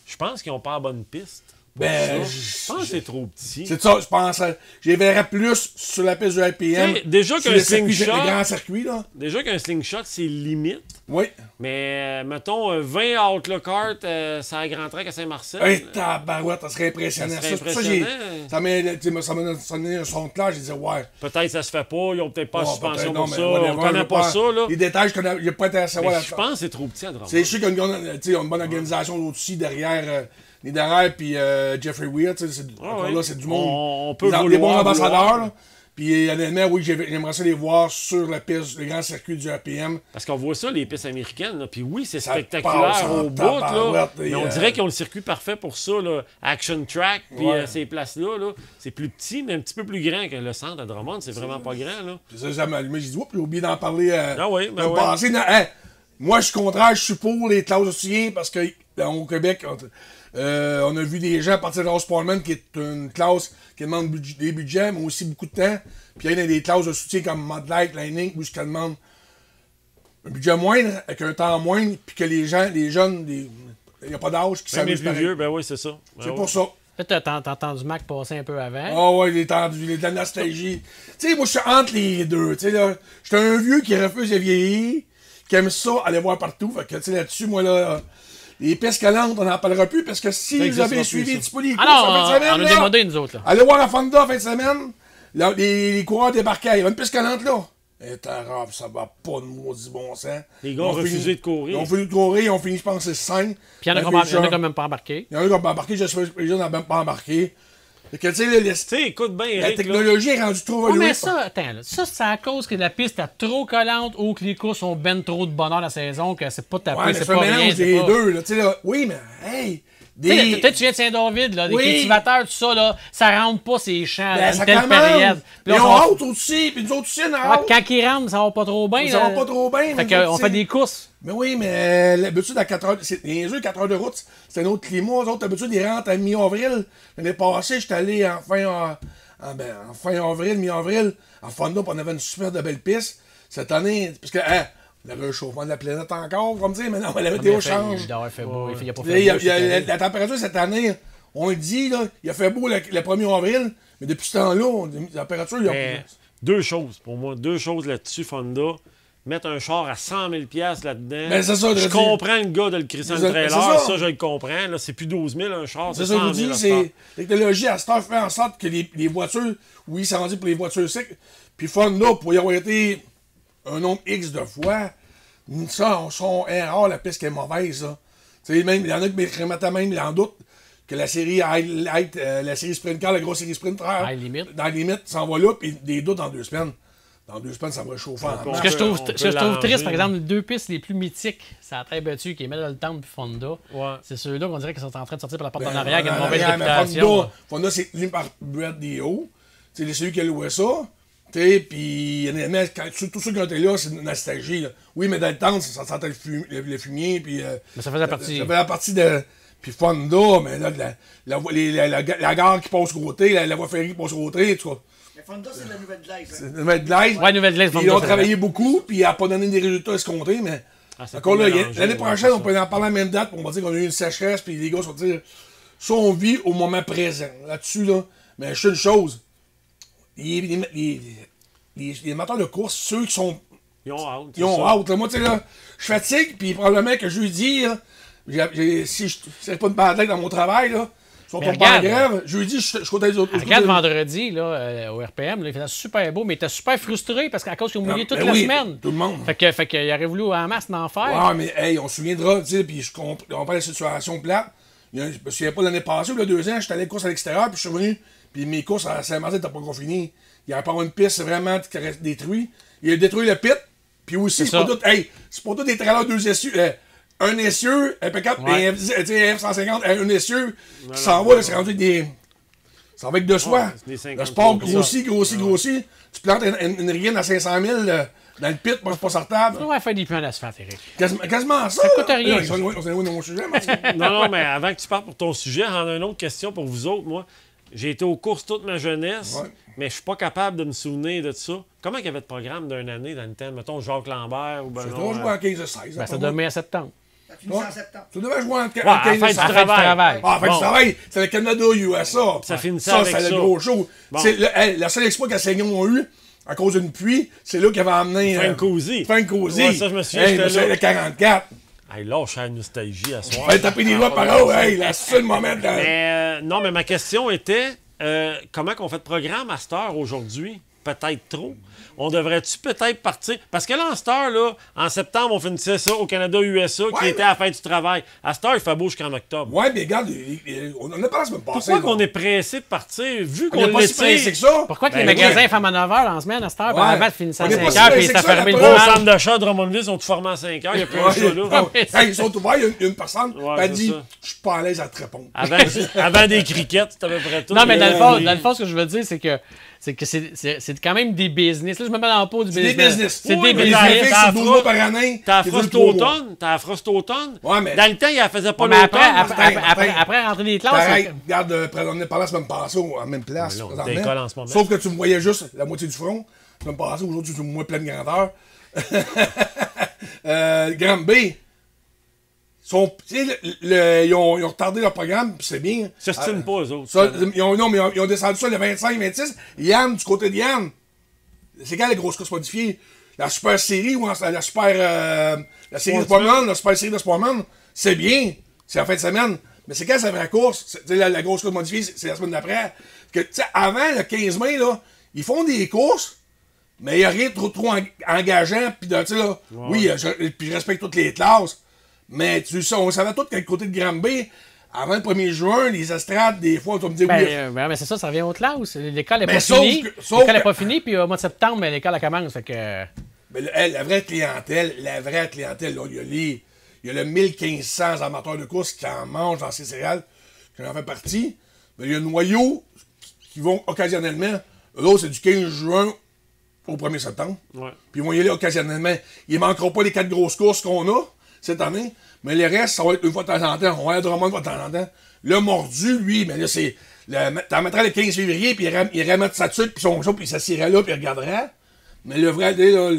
je pense qu'ils n'ont pas la bonne piste. Je pense que c'est trop petit. C'est ça, je pense. Je les verrais plus sur la piste du RPM. Déjà qu'un slingshot. Le grand circuit, là. Déjà qu'un slingshot, c'est limite. Oui. Mais, mettons, 20 Outlaw Kart, ça a grand track à Saint-Marcel. Hey, tabarouette, ça serait impressionnant. Ça m'a donné un son de clair, j'ai dit, ouais. Peut-être ça se fait pas, ils ont peut-être pas de suspension pour ça. On connaît pas ça, là. Les détails, je n'ai pas intéressé à savoir. Je pense que c'est trop petit à Drummond. C'est sûr qu'il y a une bonne organisation aussi derrière. Puis Jeffrey Weir, c'est du monde. On peut des bons ambassadeurs. Puis honnêtement, oui, j'aimerais ça les voir sur la piste, le grand circuit du RPM. Parce qu'on voit ça, les pistes américaines. Là. Puis oui, c'est spectaculaire au bout. Là, mais on dirait qu'ils ont le circuit parfait pour ça. Là. Action Track, puis ces places-là, là, c'est plus petit, mais un petit peu plus grand que le centre à Drummond. C'est vraiment pas grand. Là. Puis ça, j'ai allumé. J'ai dit, oups, j'ai oublié d'en parler. Passé. Moi, je suis contraire, je suis pour les classes de soutien parce que au Québec, on a vu des gens partir de Ross Sportman, qui est une classe qui demande des budgets, mais aussi beaucoup de temps. Puis il y a des classes de soutien comme Mud Light, Lightning, où ça demande un budget moindre, avec un temps moindre, puis que les jeunes, il n'y a pas d'âge qui s'amusent. Les plus vieux, ben oui, c'est ça. C'est pour ça. Peut-être t'as entendu Mac passer un peu avant. Ah ouais, il est de la nostalgie. Tu sais, moi, je suis entre les deux. Tu sais, là, je suis un vieux qui refuse de vieillir, qui aime ça, aller voir partout. Fait que, tu sais, là-dessus, moi, là... Les pistes calantes, on n'en parlera plus parce que si vous avez suivi un petit peu les courses en fin de semaine, on a démodé, nous autres. Là. Allez voir la Fonda en fin de semaine. Là, les coureurs débarquaient. Il y avait une piste calante là. Et t'as ça va pas de maudit bon sens. Les gars ont refusé de courir. Ils ont refusé de courir, ils ont fini, je pense, c'est 5. Puis il y en a quand même pas embarqué. Il y en a qui n'ont pas embarqué, j'espère que les gens n'ont même pas embarqué. Tu sais, écoute bien, Eric, la technologie est rendue trop évoluée. Mais ça, attends, ça, c'est à cause que la piste est trop collante ou que les courses ont ben trop de bonheur la saison, que c'est pas ta piste, c'est pas rien. Des deux, là, tu sais, là. Oui, mais, hey! Peut-être tu viens de Saint-David, là, des cultivateurs, tout ça, là, ça rentre pas ces champs à une telle période. Ils ont hâte aussi, puis nous autres aussi, on a hâte. Quand ils rentrent, ça va pas trop bien. Ça va pas trop bien. Fait qu'on fait des courses. Mais oui, mais l'habitude à 4 heures, c'est les 4 heures de route, c'est un autre climat. Les autres, d'habitude, ils rentrent à mi-avril. L'année passée, j'étais allé en fin avril, mi-avril, en Fonda, on avait une super de belle piste. Cette année, parce que, le réchauffement de la planète encore, comme dire, mais non, la météo change. Il a fait beau, il a pas fait beau. La température cette année, on le dit, là, il a fait beau le 1er avril, mais depuis ce temps-là, la température, il y a plus. Deux choses, pour moi, là-dessus, Fonda. Mettre un char à 100 000 $ là-dedans. Ben, c'est ça, je comprends le gars de le crisser en trailer, ça, je le comprends. Là, c'est plus 12 000 un char, c'est 100 000 c'est la technologie à Star fait en sorte que les voitures, oui, ça rendu pour les voitures cycles, puis Fonda, pour y avoir été un nombre X de fois, ça, on sont rare, la piste qui est mauvaise, ça. Tu sais, même, il y en a qui mettent même, il en doute que la série la série Sprint Car, la grosse série Sprint Car, dans les limites, s'en va là, puis des doutes dans 2 semaines. Dans 2 semaines, ça va réchauffer. Ce que je trouve triste, par exemple, les deux pistes les plus mythiques, c'est la Très Battue qui est Medal Town puis Fonda. Ouais. C'est ceux-là qu'on dirait qu'ils sont en train de sortir par la porte en arrière, qui a une mauvaise réputation. Fonda, c'est tenu par Brett Dio. C'est celui qui a loué ça. Puis, honnêtement, tous ceux qui ont été là, c'est une nostalgie. Là. Oui, Medal Town, ça sentait le fumier. Puis, mais ça faisait partie. Ça faisait partie de. Puis Fonda, mais là, la gare qui passe au côté, la voie ferrée qui passe au côté, tu vois. Fonda, c'est la nouvelle glace. C'est la nouvelle glace. Ouais, nouvelle glace. Ils ont travaillé beaucoup, puis il n'a pas donné des résultats escomptés, mais. Encore là, l'année prochaine, on peut en parler à la même date, on va dire qu'on a eu une sécheresse, puis les gars vont dire. Ça, on vit au moment présent. Là-dessus, là. Mais je sais une chose. Les amateurs de course, ceux qui sont. Ils ont hâte. Ils ont hâte. Moi, tu sais, là, je fatigue, puis probablement que jeudi, là, si je ne pas une bandette dans mon travail, là. Ils sont pas en grève. Jeudi, je comptais les autres. Regarde vendredi, là, au RPM, là, il faisait super beau, mais il était super frustré parce qu'à cause qu'ils ont mouillé toute la semaine. Tout le monde. Fait qu'il aurait voulu en masse d'en faire. Ouais, mais hey, on se souviendra, tu sais, puis on parle de la situation plate. Je me souviens pas l'année passée ou le 2 ans, j'étais allé course à l'extérieur, puis je suis revenu, puis mes courses à Saint-Martin n'étaient pas encore finies. Il y avait pas une piste vraiment qui reste détruite. Il a détruit le pit, puis aussi, c'est pas tout des trailers 2 essieux. Un essieu, un P4 et un F-150, un essieu qui s'en va, c'est rendu des. Ça va avec de soi. Le sport grossit. Tu plantes une rienne à 500 000 dans le pit, moi, c'est pas sortable. On va faire des plans d'asphalte, Eric. Quasiment ça. Ça coûte rien. On s'en est mon sujet, non, mais avant que tu partes pour ton sujet, j'en ai une autre question pour vous autres. Moi, j'ai été aux courses toute ma jeunesse, mais je suis pas capable de me souvenir de ça. Comment il y avait de programme d'une année dans le temps? Mettons Jacques Lambert ou je dois jouer en 15-16. Ben, ça doit mai à septembre. Ça finit en septembre. Tu devais jouer en 15-16. À la fin du travail. Ah, fin du travail, c'est le Canada USA. Ça finissait avec ça. Ça, c'est le gros show. Bon. C'est la seule exploit que Saignon ont eu, à cause d'une pluie, c'est là qu'il avait amené... Frank Cousy. Ouais, ça, je me souviens, j'étais là. Le 44. Hey, lâche la nostalgie à soir. Ouais, taper des doigts par là, hey, la seule moment de... Mais, non, mais ma question était, comment qu'on fait de programme à cette heure aujourd'hui? Peut-être trop. On devrait-tu peut-être partir? Parce que là, en cette heure-là, en septembre, on finissait ça au Canada-USA, qui était à la fin du travail. À cette heure, il fait beau jusqu'en octobre. Ouais, mais regarde, on en a parlé la semaine passée. Pourquoi qu'on est pressé de partir, vu qu'on est pas si pressé que ça? Pourquoi que les magasins ferment à 9h en semaine à cette heure? Avant de finir à 5h, puis ça ferme le gros centre d'achat de Drummondville sont tous formés à 5h. Il n'y a plus de chat là. Ils sont ouverts, il y a une personne qui a dit « Je suis pas à l'aise à te répondre. » Avant des criquettes, c'est à peu près tout. Non, mais dans le fond, ce que je veux dire, c'est que c'est quand même des business. Là, je me mets dans le pot du business. C'est des business. C'est 12 mois par année. T'as Frost automne. T'as Frost automne. Ouais, mais... Dans le temps, il ne faisait pas l'automne. Après rentrer des classes... Pareil, regarde, on est par la semaine passée, en même place. Sauf que tu me voyais juste la moitié du front. La semaine passée, aujourd'hui, tu me vois pleine grandeur. Granby. Ils ont retardé leur programme, puis c'est bien. Ça se tiennent pas, eux autres. Ils ont descendu ça le 25-26. Yann, du côté de Yann, c'est quand les grosses courses modifiées? La Super Série ou la série de Sportman, la Super Série de Sportman, c'est bien. C'est la fin de semaine. Mais c'est quand c'est la vraie course? La grosse course modifiée, c'est la semaine d'après. Avant le 15 mai, là, ils font des courses, mais il n'y a rien de trop engageant. Puis oui, puis je respecte toutes les classes. Mais on savait tous qu'à côté de Granby, avant le 1er juin, les estrades, des fois, on me dit oui. Mais c'est ça revient aux classes. L'école n'est pas finie. L'école n'est pas finie, puis au mois de septembre, l'école commence. Fait que... Mais la vraie clientèle, là, il y a le 1500 amateurs de course qui en mangent dans ces céréales, qui en fait partie. Mais il y a le noyau qui vont occasionnellement. L'autre, c'est du 15 juin au 1er septembre. Ouais. Puis ils vont y aller occasionnellement. Il ne manquera pas les 4 grosses courses qu'on a cette année, mais les restes, ça va être une fois de temps en temps. On va aller à Drummond une fois de temps en temps. Le mordu, lui, mais là, c'est. T'en mettrais le 15 février, puis il remettre ça dessus, puis son jour, puis il s'assiera là, puis il regardera. Mais le vrai, là,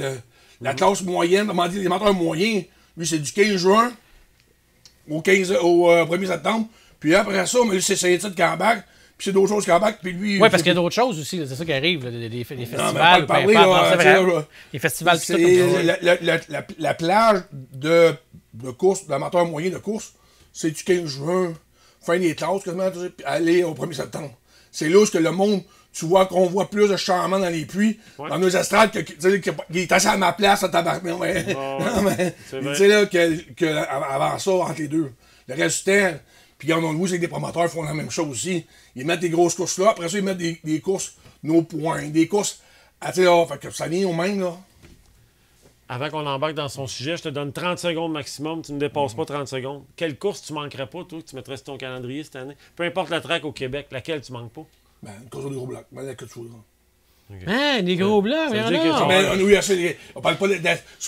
la classe moyenne, comment dire, les menteurs moyens, lui, c'est du 15 juin au 1er septembre. Puis après ça, mais lui, c'est Saint-Étienne qui embarque, puis c'est d'autres choses qui embarquent, puis lui. Oui, parce qu'il y a d'autres choses aussi, c'est ça qui arrive, là, des festivals. Non, mais parler, les festivals, c'est la plage de course, d'amateur moyen de course, c'est du 15 juin, fin des classes, quasiment, puis aller au 1er septembre. C'est là où le monde, tu vois qu'on voit plus de changements dans les puits, dans nos estrades, qui est assis à ma place à tabarnak. C'est là qu'avant ça, entre les deux. Le reste du temps, puis on Louis, c'est que des promoteurs font la même chose aussi. Ils mettent des grosses courses là, après ça, ils mettent des courses nos points, des courses fait que ça vient au même, là. Avant qu'on embarque dans son sujet, je te donne 30 secondes maximum. Tu ne dépasses pas 30 secondes. Quelle course tu manquerais pas, toi, que tu mettrais sur ton calendrier cette année? Peu importe la track au Québec, laquelle tu manques pas? Ben, une course des gros blocs. Ben, la que tu veux. Hein, des gros blocs, il y en a. Mais on parle pas de...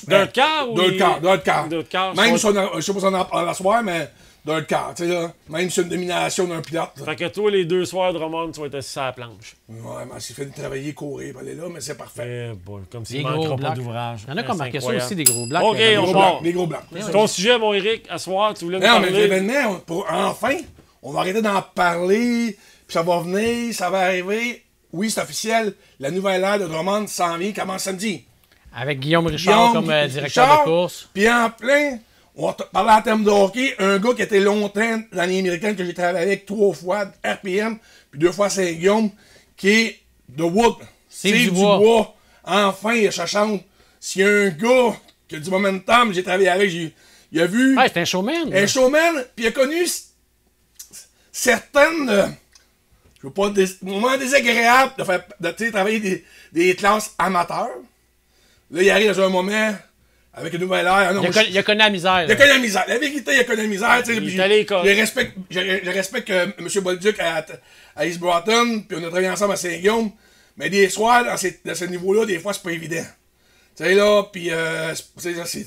D'un quart ou... D'un quart. Même si je sais pas si on en parle la soirée, mais d'un quart, tu sais, là. Même si c'est une domination d'un pilote. Fait que toi, les 2 soirs de Drummond, tu vas être assis sur la planche. Ouais, mais s'il fait de travailler, courir, aller là, mais c'est parfait. Comme s'il ne manquera pas d'ouvrage. Il y en a qui ont marqué ça aussi, des gros blocs. OK, on part. Des gros blocs. Ton sujet, mon Eric, à soir, tu voulais nous parler? Non, mais l'événement, enfin, on va arrêter d'en parler, puis ça va venir, ça va arriver. Oui, c'est officiel, la nouvelle ère de Drummond s'en vient, commence samedi. Avec Guillaume Richard comme directeur de course. Puis en plein, on va parler en termes de hockey, un gars qui était longtemps dans les Américaines, que j'ai travaillé avec 3 fois, RPM, puis 2 fois à Saint-Guillaume, qui est de Wood. Steve Dubois. Enfin, il chante. S'il y a un gars qui a du momentum, j'ai travaillé avec, il a vu... Ah, c'est un showman. Un showman, puis il a connu certaines, je veux pas, moments désagréables de faire, travailler des classes amateurs. Là, il arrive dans un moment, avec une nouvelle ère. Il a connu la misère. Il a connu la misère. La vérité, il a connu la misère. Je respecte M. Bolduc à East Broughton, puis on a travaillé ensemble à Saint-Guillaume. Mais des soirs, dans ce niveau-là, des fois, c'est pas évident. Tu sais, là, puis c'est...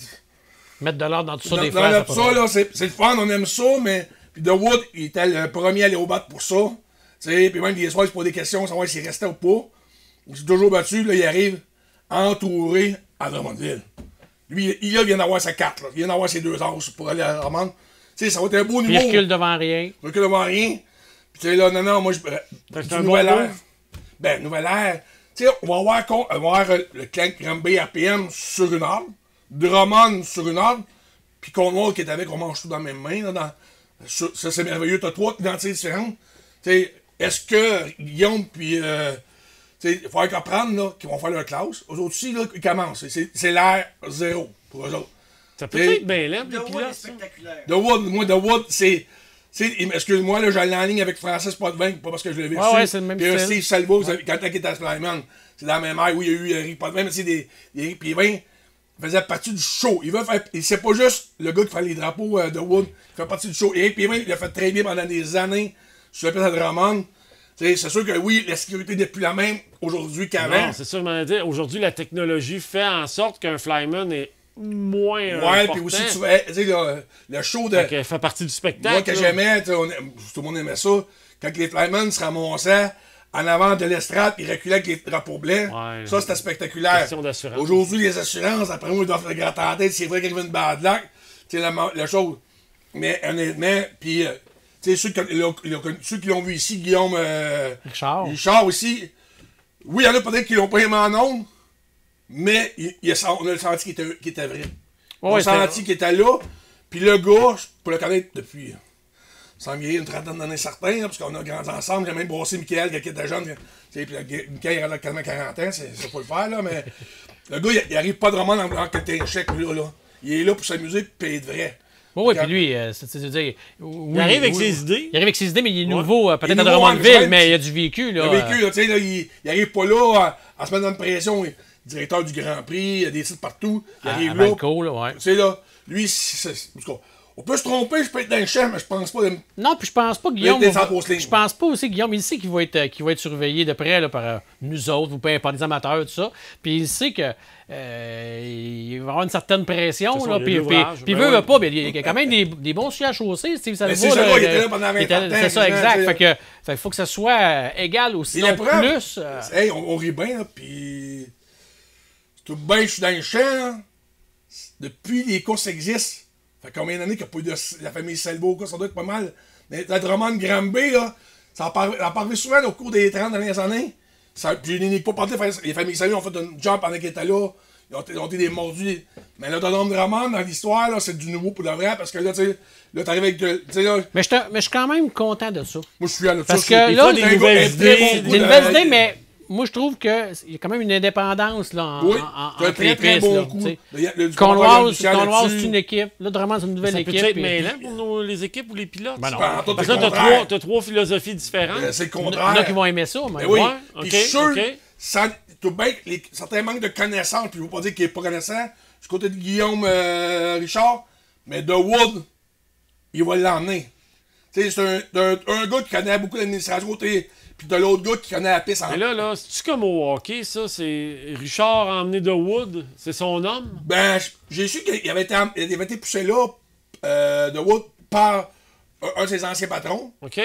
Mettre de l'ordre dans tout ça, des fois. Dans tout ça, là, c'est le fun, on aime ça, mais... Puis The Wood, il était le premier à aller au bat pour ça. Tu sais, puis même des soirs, il se pose des questions, savoir s'il restait ou pas. Il s'est toujours battu, là, il arrive entouré à Drummondville. Lui, il vient d'avoir sa carte, là. Il vient d'avoir ses 2 ans pour aller à Drummond. Tu sais, ça va être un beau niveau. Il recule devant rien. Il recule devant rien. Puis tu sais, là, non, moi, c'est une nouvelle ère. Ben, nouvelle ère. Tu sais, on va avoir le clan Granby RPM sur une arme, Drummond sur une arme, puis Cornwall qui est avec, on mange tout dans la même main. Là, ça, c'est merveilleux. T'as 3 identités différentes. Tu sais, est-ce que Guillaume, puis... il faut comprendre là, qu'ils vont faire leur classe. Eux autres aussi, là, ils commencent. C'est l'ère 0 pour eux autres. Ça peut être bien là, The Wood est spectaculaire. The Wood, c'est... Excuse-moi, là, j'allais en ligne avec Francis Potvin, pas parce que je l'ai vu. Ouais, c'est le même style. Steve Salvo, quand il était à Slyman, c'est dans la même ère où il y a eu Eric Potvin, mais c'est des Eric Potvin faisait partie du show. Et c'est pas juste le gars qui fait les drapeaux de Wood qui fait partie du show. Eric Potvin, il a fait très bien pendant des années sur la piste à Drummond. C'est sûr que oui, la sécurité n'est plus la même aujourd'hui qu'avant. Non, c'est ça, je m'en ai dit. Aujourd'hui, la technologie fait en sorte qu'un flyman est moins ouais, puis aussi, tu sais, le show de... Ça fait partie du spectacle. Moi, que j'aimais, tout le monde aimait ça, quand les flymen se ramassaient en avant de l'estrade et reculaient avec les drapeaux blancs, ouais, ça, c'était spectaculaire. Aujourd'hui, les assurances, après moi, ils doivent se gratter en tête, c'est vrai qu'il y avait une bad luck, c'est la chose. Mais honnêtement, puis... Tu sais, ceux qui l'ont vu ici, Guillaume... Richard aussi. Oui, il y en a peut-être qui l'ont pas aimé en nombre, mais on a le senti qu'il était vrai. On a senti qu'il était là. Puis le gars, je peux le connaître depuis... sans vieillir une trentaine d'années certains, parce qu'on a grandi ensemble. J'ai même brossé Michael quand il était jeune. Puis Michael, il a quasiment 40 ans, c'est pas le faire, là, mais... Le gars, il arrive pas vraiment dans quelqu'un chèque, là. Il est là pour s'amuser et payer de vrai. Oui, puis lui, c'est-à-dire. Il arrive avec ses idées. Il arrive avec ses idées, mais il est nouveau, peut-être à Drummondville, mais il a du vécu. Là. Il a vécu, tu sais, il arrive pas là à se mettre dans une pression. Directeur du Grand Prix, il y a des titres partout. Il arrive là. Valco, là, ouais. Tu sais, là, lui, on peut se tromper, je peux être dans le champ, mais je pense pas. Non, puis je pense pas, Guillaume. Je pense pas aussi, Guillaume, il sait qu'il va être surveillé de près là, par nous autres, ou par des amateurs, tout ça. Puis il sait que. Il va avoir une certaine pression, là, puis il veut pas, mais il y a quand même des bons sujets à chausser, Steve Salvo. C'est ça, il était là pendant 20 ans. C'est ça, exact. Fait que faut que ça soit égal ou sinon plus. Hey, on rit bien, là, puis tout bien, je suis dans le champ, là. Depuis les courses existent. Fait combien d'années qu'il n'y a pas eu de la famille Salvo, ça doit être pas mal. Mais la Drummond Granby, là, ça a parlé souvent au cours des 30 dernières années. Puis je n'ai pas parlé, les familles Salvo ont fait un job pendant qu'ils étaient là. Ils ont été des mordus. Mais là, Drummond dans l'histoire, là, c'est du nouveau pour de vrai, parce que là, tu sais, là, t'arrives avec là... Mais je suis quand même content de ça. Moi, je suis fier de ça. Parce que là, des nouvelles idées, mais moi, je trouve qu'il y a quand même une indépendance là, en très bon coup. Cornwall, c'est une équipe. Là, vraiment, c'est une nouvelle équipe. Ça peut être mêlant pour les équipes ou les pilotes. Ben non. Parce que là, t'as 3 philosophies différentes. C'est le contraire. Il y en a qui vont aimer ça. Mais oui. Puis je suis sûr, tout bien, certains manques de connaissances, puis je ne veux pas dire qu'il n'est pas connaissant, du côté de Guillaume Richard, mais The Wood, il va l'emmener. Tu sais, c'est un gars qui connaît beaucoup l'administration, puis de l'autre gars qui connaît la piste. Mais là, c'est-tu comme au hockey, ça? C'est Richard a emmené The Wood, c'est son homme? Ben, j'ai su qu'il avait été poussé là, The Wood, par un de ses anciens patrons. OK.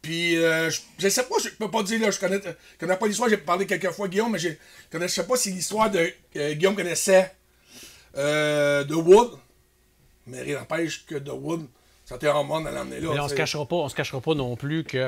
Puis, je sais pas, je peux pas dire, là, je connais pas l'histoire, j'ai parlé quelques fois Guillaume, mais je sais pas si l'histoire de Guillaume connaissait The Wood, mais rien n'empêche que The Wood, ça t'est en monde à l'emmener là. Mais on se cachera pas non plus que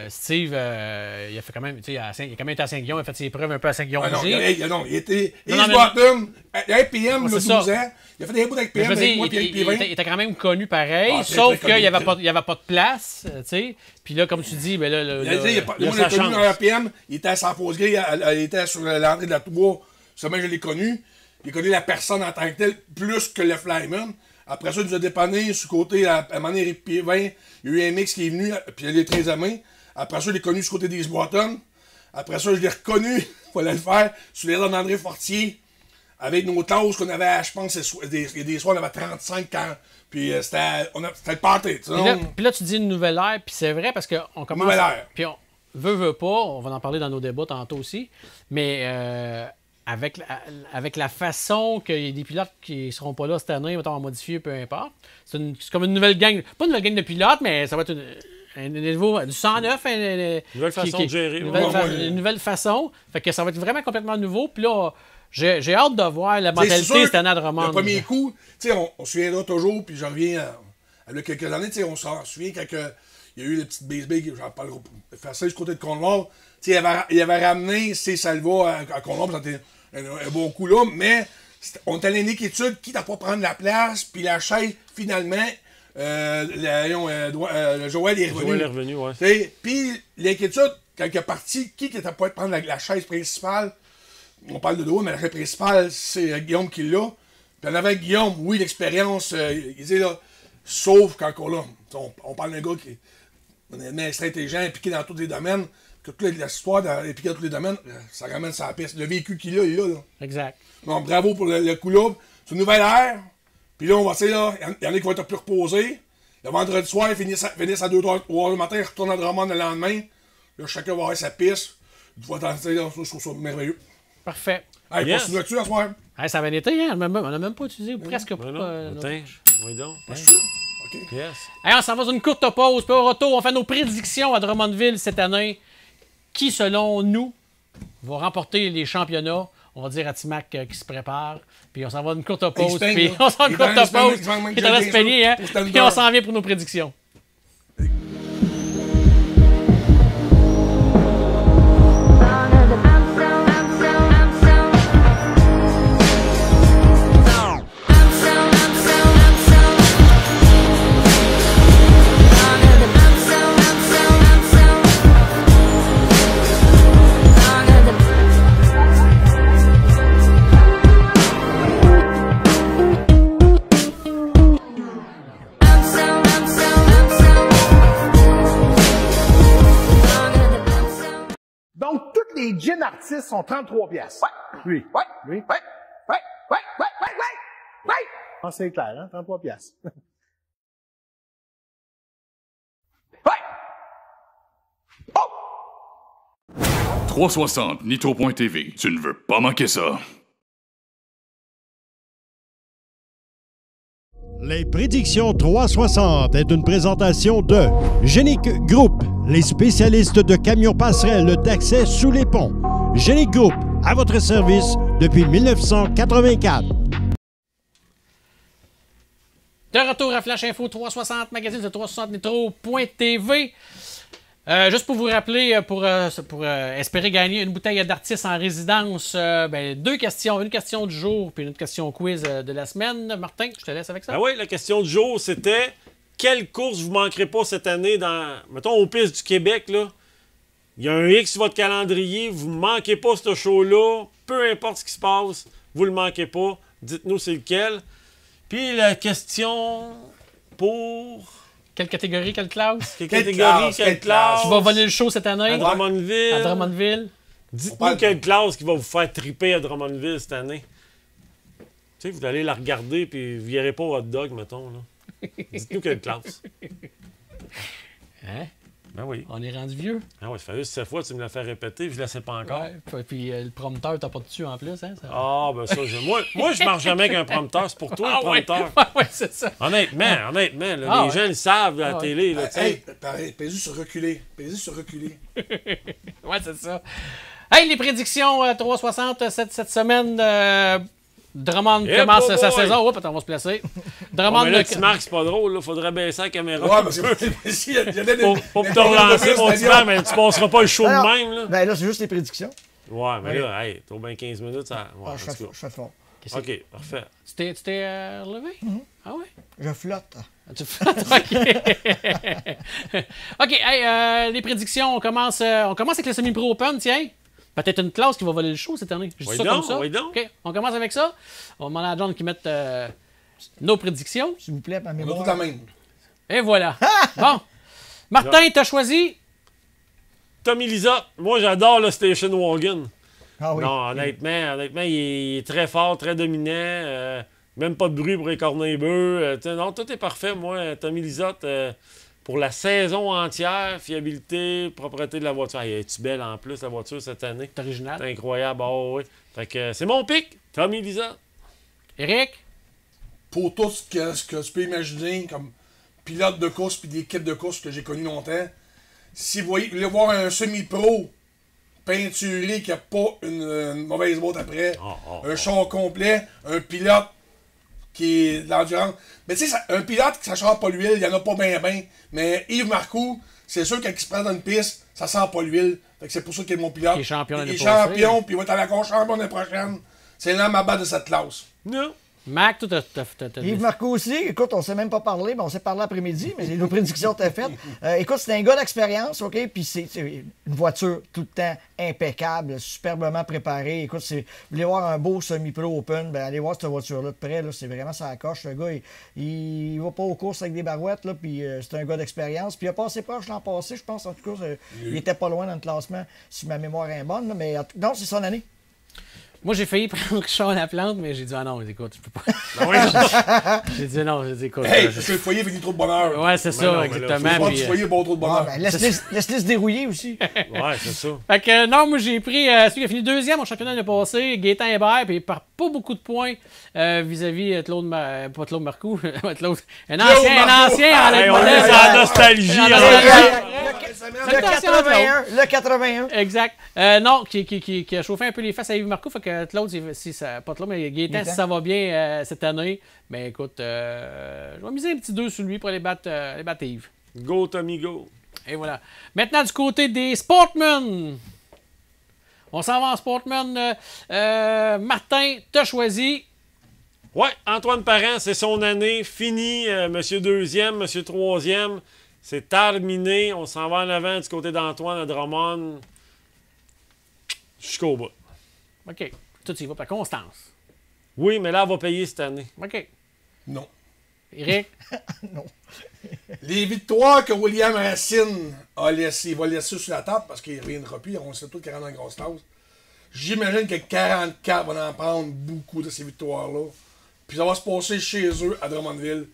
Steve, il a fait quand même, tu sais, il a quand même été à Saint-Guillaume, il a fait ses preuves un peu à Saint-Guillaume aussi. Il était East Broughton, IPM, le 12 ans. Il a fait des bouts avec PM, il était quand même connu pareil, sauf qu'il n'y avait pas de place, tu sais. Puis là, comme tu dis, ben là, moi, je l'ai connu dans RPM, il était à San Fosgré, il était sur l'entrée de la tour, seulement je l'ai connu. J'ai connu la personne en tant que telle, plus que le flyman. Après ça, il nous a dépanné sur le côté, à un moment donné, Éric Pévin, il y a eu un mix qui est venu, puis il a les 13 amis. Après ça, je l'ai connu sur le côté des Boitons. Après ça, je l'ai reconnu, il fallait le faire, sur les d'André Fortier, avec nos tasses qu'on avait, je pense, il y a des soirs, on avait 35 ans. Puis c'était le party. Puis là, tu dis une nouvelle ère, puis c'est vrai parce qu'on commence. Nouvelle ère. Puis on veut pas, on va en parler dans nos débats tantôt aussi, mais avec la façon qu'il y a des pilotes qui seront pas là cette année, mettons, à modifier, peu importe, c'est comme une nouvelle gang, pas une nouvelle gang de pilotes, mais ça va être un niveau du 109. Une nouvelle façon de gérer. Une nouvelle façon. Fait que ça va être vraiment complètement nouveau. Puis là, j'ai hâte de voir la mentalité cette année à Drummond. Le premier coup, on se souviendra toujours, puis je reviens à quelques années, on s'en souvient quand il y a eu les petites big, j'en parlerai facile du côté de Cornwall. Il avait ramené ses Salva à Cornwall, c'était un bon coup là, mais on était à l'inquiétude, quitte à pas prendre la place, puis la chaise, finalement, le Joël est revenu. Joël est revenu, ouais. Puis l'inquiétude, quand il est parti, qui n'était pas de prendre la chaise principale? On parle de Doha, mais la chaise principale, c'est Guillaume qui l'a. Puis on avait Guillaume, oui, l'expérience, il disait là, sauf qu'encore là, on parle d'un gars qui est extrêmement intelligent, impliqué dans tous les domaines, que toute l'histoire impliquée dans tous les domaines, ça ramène sa piste. Le véhicule qu'il a, il l'a. Exact. Donc bravo pour le coup là. C'est une nouvelle ère. Puis là, on va essayer, là, il y en a qui vont être plus reposés. Le vendredi soir, ils finissent à 2h du matin, ils retournent à Drummond le lendemain. Là, chacun va avoir sa piste. Je trouve ça merveilleux. Parfait. Hey, yes. Poursuis-tu à soir? Hey, ça va l'été, hein? On n'a même pas utilisé presque pas. Oui, donc. OK. Yes. Hey, on s'en va sur une courte pause. Puis au retour, on fait nos prédictions à Drummondville cette année. Qui, selon nous, va remporter les championnats? On va dire à Timac qui se prépare. Puis on s'en va une courte pause. Puis on s'en va une courte pause. Qui est en train de se peigner, hein? Puis on s'en vient pour nos prédictions. Les gin artistes sont 33 piastres. Oui. Oui. Ah, c'est clair, hein? 33 piastres. 360 Nitro.tv. Tu ne veux pas manquer ça. Les prédictions 360 est une présentation de Génic Group, les spécialistes de camions passerelles d'accès sous les ponts. Génic Group, à votre service depuis 1984. De retour à Flash Info 360, magazine de 360nitro.tv. Juste pour vous rappeler, pour espérer gagner une bouteille d'artiste en résidence, deux questions. Une question du jour, puis une autre question quiz de la semaine. Martin, je te laisse avec ça. Ah oui, la question du jour, c'était quelle course vous ne manquerez pas cette année dans, mettons, aux pistes du Québec, là. Il y a un X sur votre calendrier, vous ne manquez pas ce show-là, peu importe ce qui se passe, vous ne le manquez pas. Dites-nous c'est lequel. Puis la question pour... Quelle catégorie, quelle classe? Quelle catégorie, quelle classe? Qui va voler le show cette année? À Drummondville. À Drummondville. Dites-nous quelle classe qui va vous faire triper à Drummondville cette année. Tu sais, vous allez la regarder puis vous n'irez pas au hot dog, mettons. Là. Dites-nous quelle classe. Hein? Ben oui. On est rendu vieux. Ah oui, ça fait juste 7 fois que tu me l'as fait répéter, je ne la sais pas encore. Ouais, puis le prompteur, t'as pas dessus en plus, hein? Ça... Ah, ben ça, moi, je marche jamais avec un prompteur. C'est pour toi, le prompteur. Ouais, c'est ça. Honnêtement, là, les gens le savent à la télé. Là, pareil, pèse sur reculer. Ouais, c'est ça. Hey, les prédictions 360 cette semaine. Drummond commence sa saison. Oups, attends, on va se placer. Drummond. Mais là, tu marques, c'est pas drôle. Il faudrait baisser la caméra. Ouais, parce que s'il y a Pour te relancer, mon petit frère, mais tu passeras pas le show de même. Là. Ben là, c'est juste les prédictions. Ouais, mais là, hey, t'as bien 15 minutes. Ça... Ouais, je fais fort. OK, parfait. Tu t'es relevé? Ah ouais? Je flotte. Tu flottes? OK. OK, hey, les prédictions, on commence avec le semi-pro open, tiens. Peut-être une classe qui va voler le show cette année. Je dis ça comme ça. Oui donc. OK, on commence avec ça. On va demander à John qui mette nos prédictions. S'il vous plaît, ma On a mémoire. tout la même. Et voilà. Bon. Martin, t'as choisi? Tommy Lizotte. Moi, j'adore le Station Wagon. Ah oui. Non, honnêtement, il est très fort, très dominant. Même pas de bruit pour écorner les bœufs. Non, tout est parfait. Moi, Tommy Lizotte, pour la saison entière, fiabilité, propreté de la voiture. Elle est-tu belle en plus, la voiture, cette année? C'est original. C'est incroyable. Oh, oui. Fait que c'est mon pic, Tommy Lizotte. Éric? Pour tout ce que tu peux imaginer comme pilote de course puis d'équipe de course que j'ai connu longtemps, si vous voulez voir un semi-pro peinturé qui n'a pas une mauvaise boîte après, un char complet, un pilote qui est de l'endurance. Mais tu sais, un pilote qui ne sent pas l'huile, il n'y en a pas bien. Mais Yves Marcoux, c'est sûr quand il se prend dans une piste, ça sent pas l'huile. Fait que c'est pour ça qu'il est mon pilote. Il est champion l'année Il est passée. champion, puis il va être à la course champion l'année prochaine. C'est l'homme à battre de cette classe. Non. Mac, toi, t'as Yves Marcoux aussi, écoute, on s'est même pas parlé, mais on s'est parlé l'après-midi, mais nos prédictions étaient faites. Écoute, c'est un gars d'expérience, OK? Puis c'est une voiture tout le temps impeccable, superbement préparée. Écoute, vous voulez voir un beau semi-pro open, ben allez voir cette voiture-là de près, là, c'est vraiment ça coche. Le gars, il va pas aux courses avec des barouettes, là, puis c'est un gars d'expérience. Puis il a passé proche l'an passé, je pense, en tout cas, il était pas loin dans le classement, si ma mémoire est bonne, là, mais non, c'est son année. Moi, j'ai failli prendre Richard Laplante, mais j'ai dit, ah non, écoute, je peux pas. J'ai dit, non, j'ai dit, écoute. Hey, parce que le foyer fait trop de bonheur. Ouais, c'est ça, exactement. Le foyer bon trop de bonheur. Laisse-les se dérouiller aussi. Ouais, c'est ça. Fait que non, moi, j'ai pris celui qui a fini deuxième au championnat l'année passée, Gaétan Hébert, puis il part pas beaucoup de points vis-à-vis Claude, pas Claude Marcoux, Claude, un ancien en Hey, on est dans la nostalgie. Le 81. Exact. Non, qui a chauffé un peu les fesses à Yves Marcoux. Fait que Claude, si ça, pas Claude, mais Gaétan, si ça va bien cette année, ben écoute, je vais miser un petit 2 sur lui pour aller battre Yves. Go, Tommy, go. Et voilà. Maintenant, du côté des Sportmen. On s'en va en Sportmen. Martin, t'as choisi. Ouais, Antoine Parent, c'est son année. Fini. Monsieur deuxième, monsieur troisième. C'est terminé. On s'en va en avant du côté d'Antoine à Drummond. Jusqu'au bout. OK. Tout y va par Constance. Oui, mais là, elle va payer cette année. OK. Non. Éric? Non. Les victoires que William Racine a laissées, il va laisser sur la table parce qu'il ne reviendra plus. On sait tout qu'il rentre dans une grosse tasse. J'imagine que 44 vont en prendre beaucoup de ces victoires-là. Puis ça va se passer chez eux à Drummondville.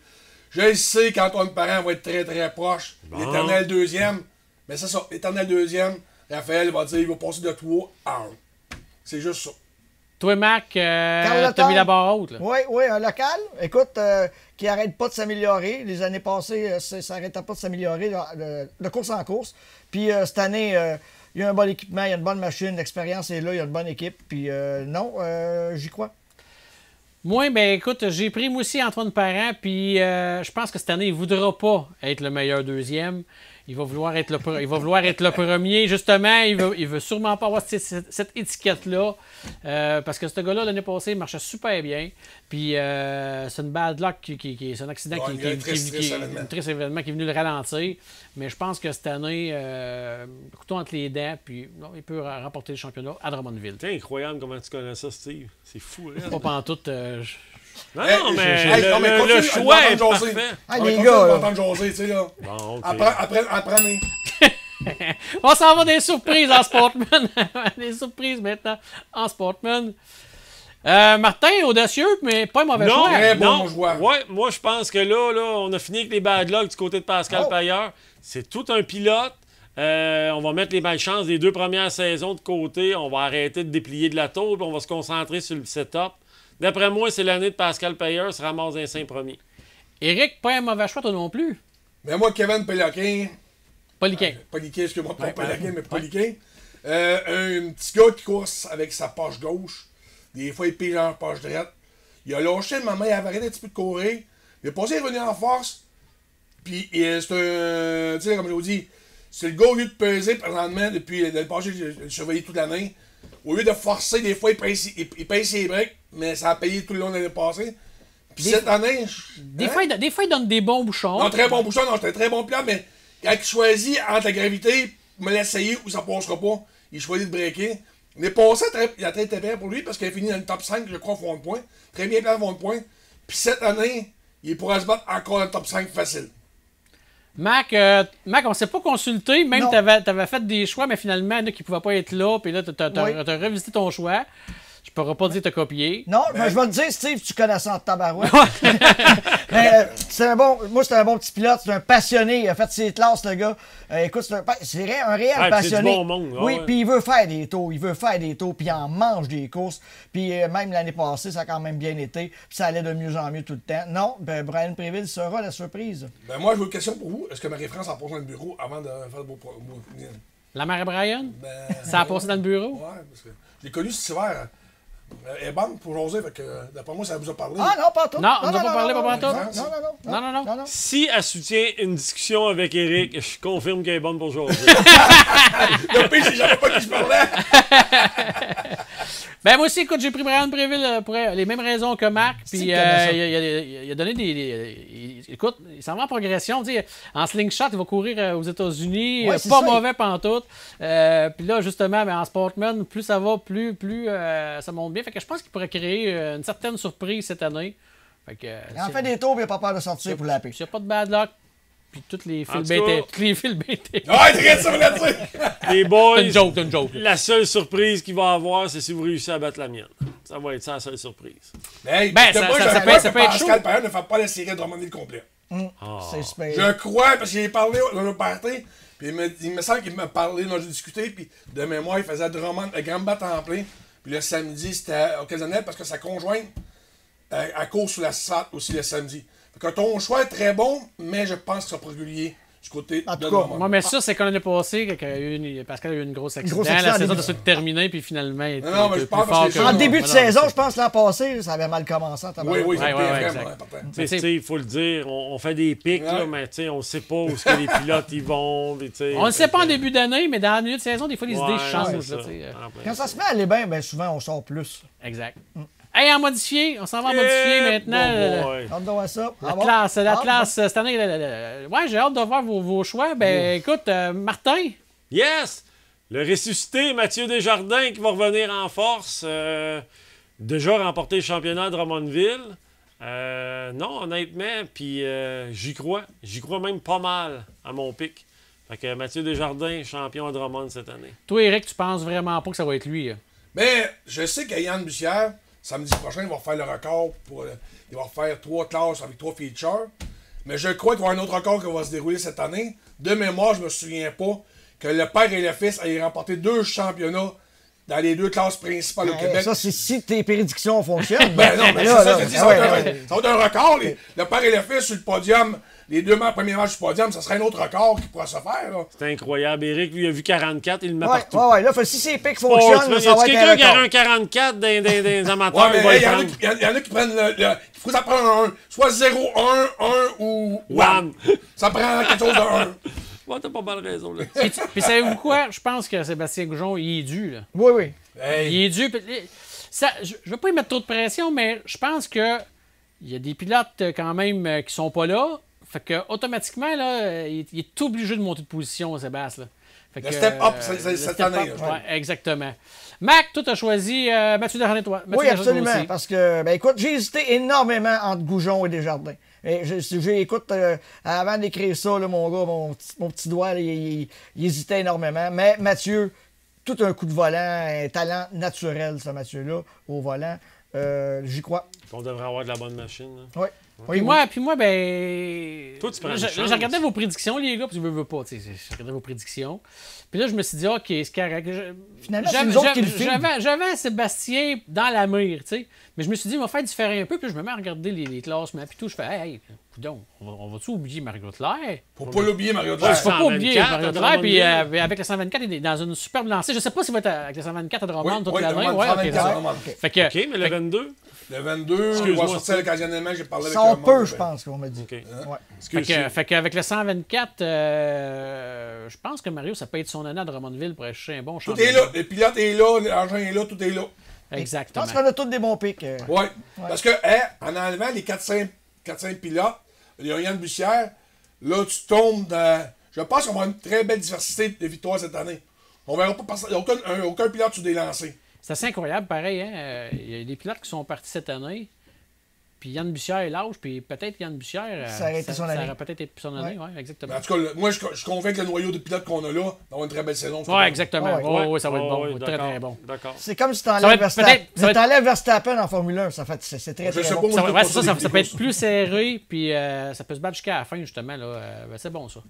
Je sais qu'Antoine Parent va être très très proche. Bon. L'éternel deuxième. Mais c'est ça, l'éternel deuxième. Raphaël va dire qu'il va passer de 3 à 1. C'est juste ça. Toi, Mac, t'as mis la barre haute. Là. Oui, un local, écoute, qui n'arrête pas de s'améliorer. Les années passées, ça n'arrêtait pas de s'améliorer de course en course. Puis cette année, il y a un bon équipement, il y a une bonne machine, l'expérience est là, il y a une bonne équipe. Puis non, j'y crois. Moi, ben écoute, j'ai pris moi aussi Antoine Parent, puis je pense que cette année, il ne voudra pas être le meilleur deuxième. Il va vouloir être le premier. Justement, il veut sûrement pas avoir cette étiquette-là. Parce que ce gars-là, l'année passée, il marchait super bien. Puis c'est une bad luck, c'est un accident un triste événement qui est venu le ralentir. Mais je pense que cette année, couteau entre les dents, puis non, il peut remporter le championnat à Drummondville. C'est incroyable comment tu connais ça, Steve. C'est fou, hein? Pas pantoute. Non, mais le choix est parfait. Ah, les gars, jaser, tu sais, là. Bon, OK. Apprenez. On s'en va des surprises en Sportman. Des surprises maintenant en Sportman. Martin, audacieux, mais pas un mauvais choix. Très bon joueur. Ouais, moi, je pense que là, on a fini avec les bad luck du côté de Pascal Pailleur. C'est tout un pilote. On va mettre les malchances des 2 premières saisons de côté. On va arrêter de déplier de la tour, puis on va se concentrer sur le setup. D'après moi, c'est l'année de Pascal Pailleur, se ramasse un 5 premiers. Éric, pas un mauvais choix, toi non plus. Mais moi, Kevin Péloquin. Poliquin. Poliquin, excuse-moi, pas Péloquin, mais Poliquin. Un petit gars qui course avec sa poche gauche. Des fois, il pige en poche droite. Il a lâché le moment, il avait arrêté un petit peu de courir. Il est passé, il est revenu en force. Puis, c'est un. Tu sais, comme je vous dis, c'est le gars, au lieu de peser présentement, depuis le passé, je l'ai surveillé toute l'année. Au lieu de forcer, des fois, il pèse ses briques, mais ça a payé tout le long de l'année passée. Puis cette année. Des fois, il donne des bons bouchons. Non, très bon bouchon, non, c'était un très bon plan, mais quand il choisit entre la gravité, me l'essayer ou ça passera pas, il choisit de breaker. Il est passé, il a très bien pour lui parce qu'il a fini dans le top 5, je crois, au fond de point. Très bien plan au fond de point. Puis cette année, il pourra se battre encore dans le top 5 facile. Mac, on s'est pas consulté, même tu avais fait des choix, mais finalement, il y en a qui ne pouvaient pas être là, puis là, tu as revisité ton choix. Je pourrais pas dire que tu as copié. Non, mais je vais te dire, Steve, tu connais ça en tabarouette. Mais c'est un bon petit pilote, c'est un passionné, il a fait ses classes, le gars. Écoute, c'est un réel passionné. C'est du bon monde. Oui, puis il veut faire des tours, puis il en mange des courses. Puis même l'année passée, ça a quand même bien été, puis ça allait de mieux en mieux tout le temps. Non, ben Brian Préville sera la surprise. Ben moi, j'ai une question pour vous. Est-ce que Marie-France a passé dans le bureau avant de faire le beau... La mère Brian? Ça a passé dans le bureau? Oui, parce que je l'ai connu cet hiver. Elle est bonne pour jaser, fait que d'après moi, ça vous a parlé. Ah non, pas tout. Non, on n'a pas parlé, pas tout. Non. Si elle soutient une discussion avec Eric, je confirme qu'elle est bonne pour jaser. Le pire, c'est jamais pas qui je parlais. Ben moi aussi, écoute, j'ai pris Brian Préville pour les mêmes raisons que Marc. Puis il a donné écoute, il s'en va en progression. En slingshot, il va courir aux États-Unis. Ouais, pas mauvais pantoute. Puis là, justement, en Sportman, plus ça va, plus ça monte bien. Fait que je pense qu'il pourrait créer une certaine surprise cette année. Fait que, il en fait des tours, mais il n'a pas peur de sortir pour la paix. S'il n'y a pas de bad luck, puis toutes les fils bêtés. Ah, ouais, ça veut dire. Les boys, c'est une joke. La seule surprise qu'il va avoir, c'est si vous réussissez à battre la mienne. Ça va être ça la seule surprise. Hey, ça peut être chaud. Pascal Perrin ne fait pas la série de Drummondville complet. C'est super. Je crois, parce qu'il est parlé dans le party, puis il me semble qu'il m'a parlé, j'ai discuté, puis de mémoire, il faisait Drummond, le grand bat en plein. Puis le samedi, c'était occasionnel parce que sa conjointe, à cause sur la SAT aussi le samedi. Fait que ton choix est très bon, mais je pense que ça sera régulier du côté de Drummond. Moi, mais ça, c'est qu'on l'année passée, Pascal a eu une grosse accident. La saison s'est terminée, puis finalement, il était plus fort que... En début de saison, je pense, l'an passé, ça avait mal commencé. Oui, c'est vraiment important. Il faut le dire, on fait des pics, là, mais on ne sait pas où est-ce que les pilotes ils vont. On ne le sait pas en début d'année, mais dans la milieu de saison, des fois, les idées changent. Quand ça se met à aller bien, souvent, on sort plus. Exact. Hey, en modifié, on s'en va en modifié maintenant. Hâte de voir ça. La classe cette année. Ouais, j'ai hâte de voir vos choix. Ben, écoute, Martin. Yes! Le ressuscité Mathieu Desjardins qui va revenir en force. Déjà remporté le championnat de Drummondville. Non, honnêtement, puis j'y crois. J'y crois même pas mal à mon pic. Fait que Mathieu Desjardins, champion à Drummond cette année. Toi, Eric, tu penses vraiment pas que ça va être lui? Mais je sais que Yann Bussière, samedi prochain, il va refaire le record. Il va refaire 3 classes avec 3 features. Mais je crois qu'il va y avoir un autre record qui va se dérouler cette année. De mémoire, je me souviens pas que le père et le fils aient remporté 2 championnats dans les 2 classes principales au Québec. Ça, c'est si tes prédictions fonctionnent. Ben non, mais c'est ça, je te dis, ça va être un record. Le père et le fils sur le podium, les 2 premiers matchs du podium, ça serait un autre record qui pourra se faire. C'est incroyable. Eric, lui, il a vu 44, il le met partout. Ouais, là, si ces pics fonctionnent, ça va être quelqu'un qui a un 44 dans les amateurs? Il y en a qui prennent il faut que ça prenne un 1. Soit 0, 1, 1 ou 1. Ça prend quelque chose de 1. Ouais, t'as pas mal raison, là. Puis savez-vous quoi? Je pense que Sébastien Goujon, il est dû, là. Oui. Il est dû. Je veux pas y mettre trop de pression, mais je pense que il y a des pilotes quand même qui sont pas là. Fait que automatiquement, là, il est obligé de monter de position, Sébastien. Le step-up cette année. Ouais, exactement. Mac, toi, tu as choisi Mathieu Desjardins, toi. Oui, absolument. Parce que, écoute, j'ai hésité énormément entre Goujon et Desjardins. Écoute, avant d'écrire ça, là, mon gars, mon petit doigt, il hésitait énormément. Mais Mathieu, tout un coup de volant, un talent naturel, ce Mathieu-là, au volant. J'y crois. On devrait avoir de la bonne machine. Oui. Puis moi, ben. Toi, tu prends j'ai regardé vos prédictions, les gars, puis je veux pas. J'ai regardé vos prédictions. Puis là, je me suis dit, OK, c'est correct. Finalement, c'est nous autres qui le filment. J'avais Sébastien dans la mire, tu sais. Mais je me suis dit, il va faire différer un peu. Puis je me mets à regarder les classements. Puis tout, je fais, hey, coudonc, on va-tu oublier Mario Claire? Faut pas l'oublier, Mario Claire. Faut pas oublier Mario Claire. Puis avec le 124, il est dans une superbe lancée. Je sais pas s'il va être avec le 124 à Drummond toute l'année. OK, mais le 22? Le 22, il va sortir occasionnellement, j'ai parlé avec un peu, je pense qu'on m'a dit. Fait qu'avec le 124, je pense que Mario, ça peut être son année à Drummondville pour acheter un bon champion. Tout est là, le pilote est là, l'argent est là, tout est là. Exactement. Je pense qu'on a tous des bons pics. Oui, parce que en enlevant les 4-5 pilotes, il y a Yann Bussière, là, tu tombes dans... Je pense qu'on va avoir une très belle diversité de victoires cette année. On verra pas passer... Il n'y a aucun pilote sur des lancers. C'est assez incroyable, pareil. Hein? Il y a des pilotes qui sont partis cette année. puis Yann Bussière lâche, puis peut-être Yann Bussière, ça aurait été son année. Ça aurait peut-être été son année, oui, exactement. En tout cas, moi, je suis convaincu que le noyau de pilote qu'on a là, va avoir une très belle saison. Oui, exactement. Oui, ça va être bon. Très, très bon. D'accord. C'est comme si tu enlèves Verstappen en Formule 1. C'est très, très bon. Ça peut être plus serré, puis ça peut se battre jusqu'à la fin, justement. C'est bon, ça.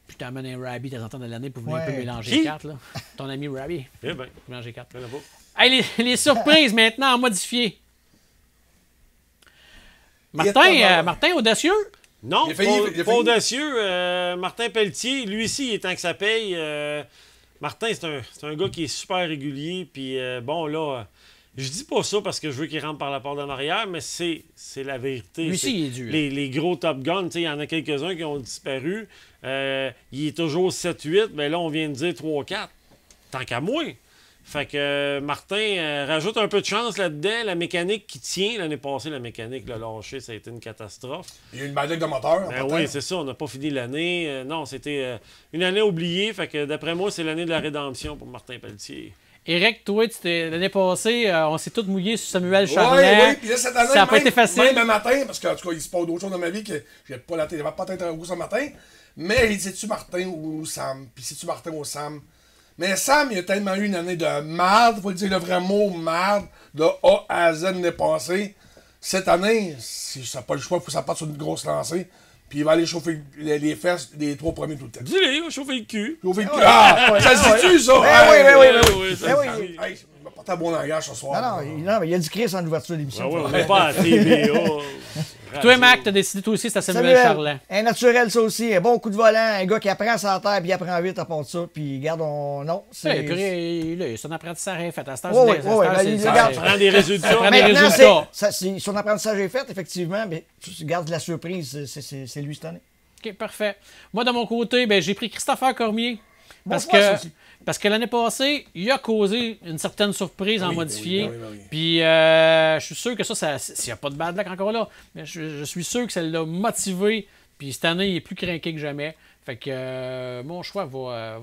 Puis je t'emmène un Rabbi de temps en temps de l'année pour venir un peu mélanger les cartes. Là. Ton ami Rabbi. Eh bien. Mélanger les cartes. Hey, les surprises maintenant en modifié. Martin Audacieux? Non, pas Audacieux. Martin Pelletier, lui ici, il est temps que ça paye. Martin, c'est un gars qui est super régulier. Puis bon, là, je dis pas ça parce que je veux qu'il rentre par la porte d'en arrière, mais c'est la vérité. Lui aussi, il est dur. Les gros Top Gun, il y en a quelques-uns qui ont disparu. Il est toujours 7-8, mais là, on vient de dire 3-4. Tant qu'à moi. Fait que Martin rajoute un peu de chance là-dedans. La mécanique qui tient, l'année passée, la mécanique l'a lâché, ça a été une catastrophe. Il y a eu une maladie de moteur. Oui, c'est ça, on n'a pas fini l'année. Non, c'était une année oubliée. Fait que d'après moi, c'est l'année de la rédemption pour Martin Pelletier. Éric, toi, l'année passée, on s'est tous mouillés sur Samuel Charlet. Oui, puis là, cette année, ça n'a pas été facile. Même un matin, parce qu'en tout cas, il se passe d'autres choses dans ma vie que j'avais pas la tête, j'avais pas la tête à ce matin. Mais il dit, c'est-tu Martin ou Sam? Puis c'est-tu Martin ou Sam? Mais Sam, il a tellement eu une année de merde, faut le dire le vrai mot, merde, de A à Z l'année passée. Cette année, si ça n'a pas le choix, il faut que ça parte sur une grosse lancée. Puis il va aller chauffer les fesses des 3 premiers tout le temps. Dis-le, il va chauffer le cul. Chauffer le cul. Ah, ça se dit-tu, ça? Oui. Je vais porter un bon langage ce soir. Non, mais il y a du Chris en ouverture d'émission. On n'est pas à TVA. Toi, Mac, t'as décidé toi aussi, c'est Samuel Charlet. Un naturel, ça aussi. Un bon coup de volant, un gars qui apprend sa terre, puis il apprend vite à part de ça. Puis, regarde, non. C'est son apprentissage est fait. À ce temps, il prend des résultats. Son apprentissage est fait, effectivement. Mais tu gardes la surprise, c'est lui cette année. OK, parfait. Moi, de mon côté, j'ai pris Christopher Cormier. Parce que l'année passée, il a causé une certaine surprise en modifié. Puis je suis sûr que s'il n'y a pas de bad luck encore là, mais je suis sûr que ça l'a motivé. Puis cette année, il est plus craqué que jamais. Fait que mon choix va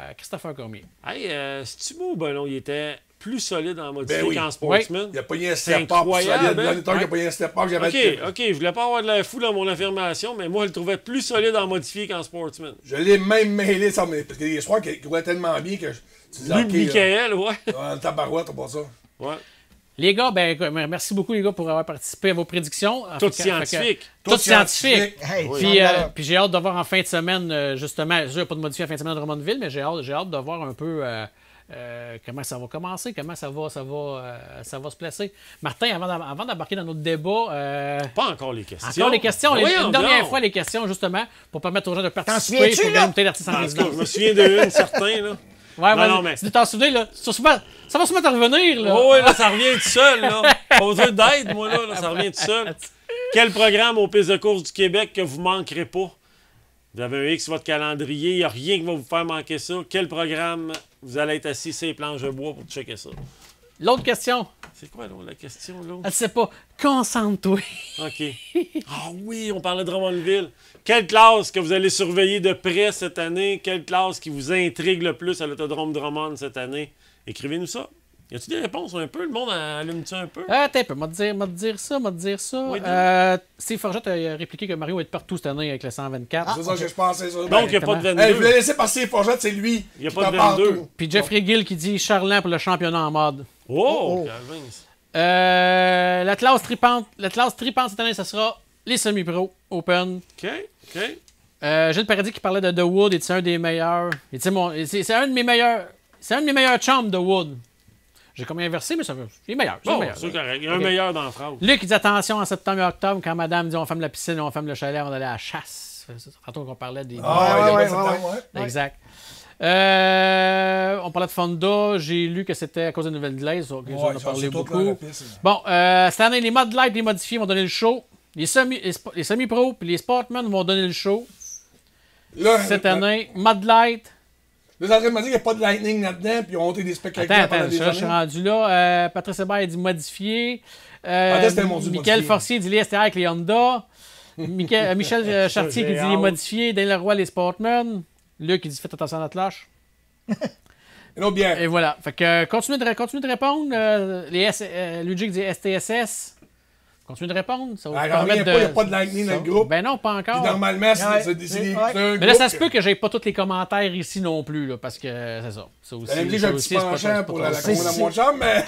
à Christopher Cormier. Hey, c'est-tu beau, non? Il était plus solide en modifié qu'en Sportsman. Il a pas eu un step-up solide. Il a pas eu un step-up. OK, je voulais pas avoir de l'air fou dans mon affirmation, mais moi, je le trouvais plus solide en modifié qu'en Sportsman. Je l'ai même mêlé, ça, parce que les soirs, qu'il roulait tellement bien que tu disais, lui, Michael, ouais. Le tabarouette, t'as pas ça. Ouais. Les gars, merci beaucoup les gars pour avoir participé à vos prédictions. Tout scientifique. Puis j'ai hâte de voir en fin de semaine, justement, je n'ai pas de modifié en fin de semaine de Drummondville, mais j'ai hâte de voir un peu comment ça va commencer, comment ça va se placer. Martin, avant d'embarquer dans notre débat... pas encore les questions. Encore les questions. Une dernière fois les questions, justement, pour permettre aux gens de participer pour gagner d'artiste en résidence. Je me souviens d'une, certain, là. Ouais, non, mais... Si tu t'en souviens, là, ça va se mettre à revenir, là. Oh, oui, là, ça revient tout seul, là. Pas besoin d'aide, moi, là, ça revient tout seul. Quel programme aux pistes de course du Québec que vous manquerez pas? Vous avez un X sur votre calendrier, il n'y a rien qui va vous faire manquer ça. Quel programme vous allez être assis sur les planches de bois pour checker ça? L'autre question. C'est quoi, là, la question, là? Elle sait pas. Concentre-toi. OK. Ah oui, on parlait de Drummondville. Quelle classe que vous allez surveiller de près cette année? Quelle classe qui vous intrigue le plus à l'Autodrome Drummond cette année? Écrivez-nous ça. Y a-t-il des réponses un peu? Le monde allume-tu un peu? T'as un peu. M'a dire ça. Oui, Steve Forgette a répliqué que Mario va être partout cette année avec le 124. C'est ça que je pensais. Ça. Donc, il n'y a pas de 22. Je voulais laisser passer Forgette, c'est lui. Il n'y a pas de 22. Puis Jeffrey Gill qui dit Charland pour le championnat en mode. Oh! La classe tripante cette année, ce sera les semi-pro Open. OK. Gilles Paradis qui parlait de The Wood, c'est un des meilleurs. C'est un de mes meilleurs chums, The Wood. J'ai comme inversé, mais il est meilleur. C'est correct. Il y a un meilleur dans la phrase. Luc, il dit attention en septembre et octobre, quand madame dit on ferme la piscine, on ferme le chalet, on allait à la chasse. C'est tantôt qu'on parlait des. Exact. On parlait de Fonda. J'ai lu que c'était à cause de Nouvelle Glaise. On en a parlé beaucoup. Bon, cette année, les Mod Light, les modifiés vont donner le show. Les semi-pro et les Sportmen vont donner le show. Cette année, Mod Light. Là, t'es en train de me dire qu'il n'y a pas de Lightning là-dedans, puis ils ont monté des spectaculaires pendant des années. Je suis rendu là. Patrice Hébert dit modifié. Michael Forcier dit les STR avec les Honda. Michel Chartier qui dit les modifiés. Daniel Leroy, les Sportmen. Luc qui dit faites attention à notre lâche. Et voilà. Fait que continuez de répondre. Luigi dit STSS. Continue de répondre. Ça va Il vous permettre n'y a pas de Lightning dans le groupe. Ben non, pas encore. Puis normalement, c'est des Mais là, ça se peut que j'ai pas tous les commentaires ici non plus, là, parce que c'est ça. Ça aussi, j'ai un petit penchant pour la commande à mon chum, mais...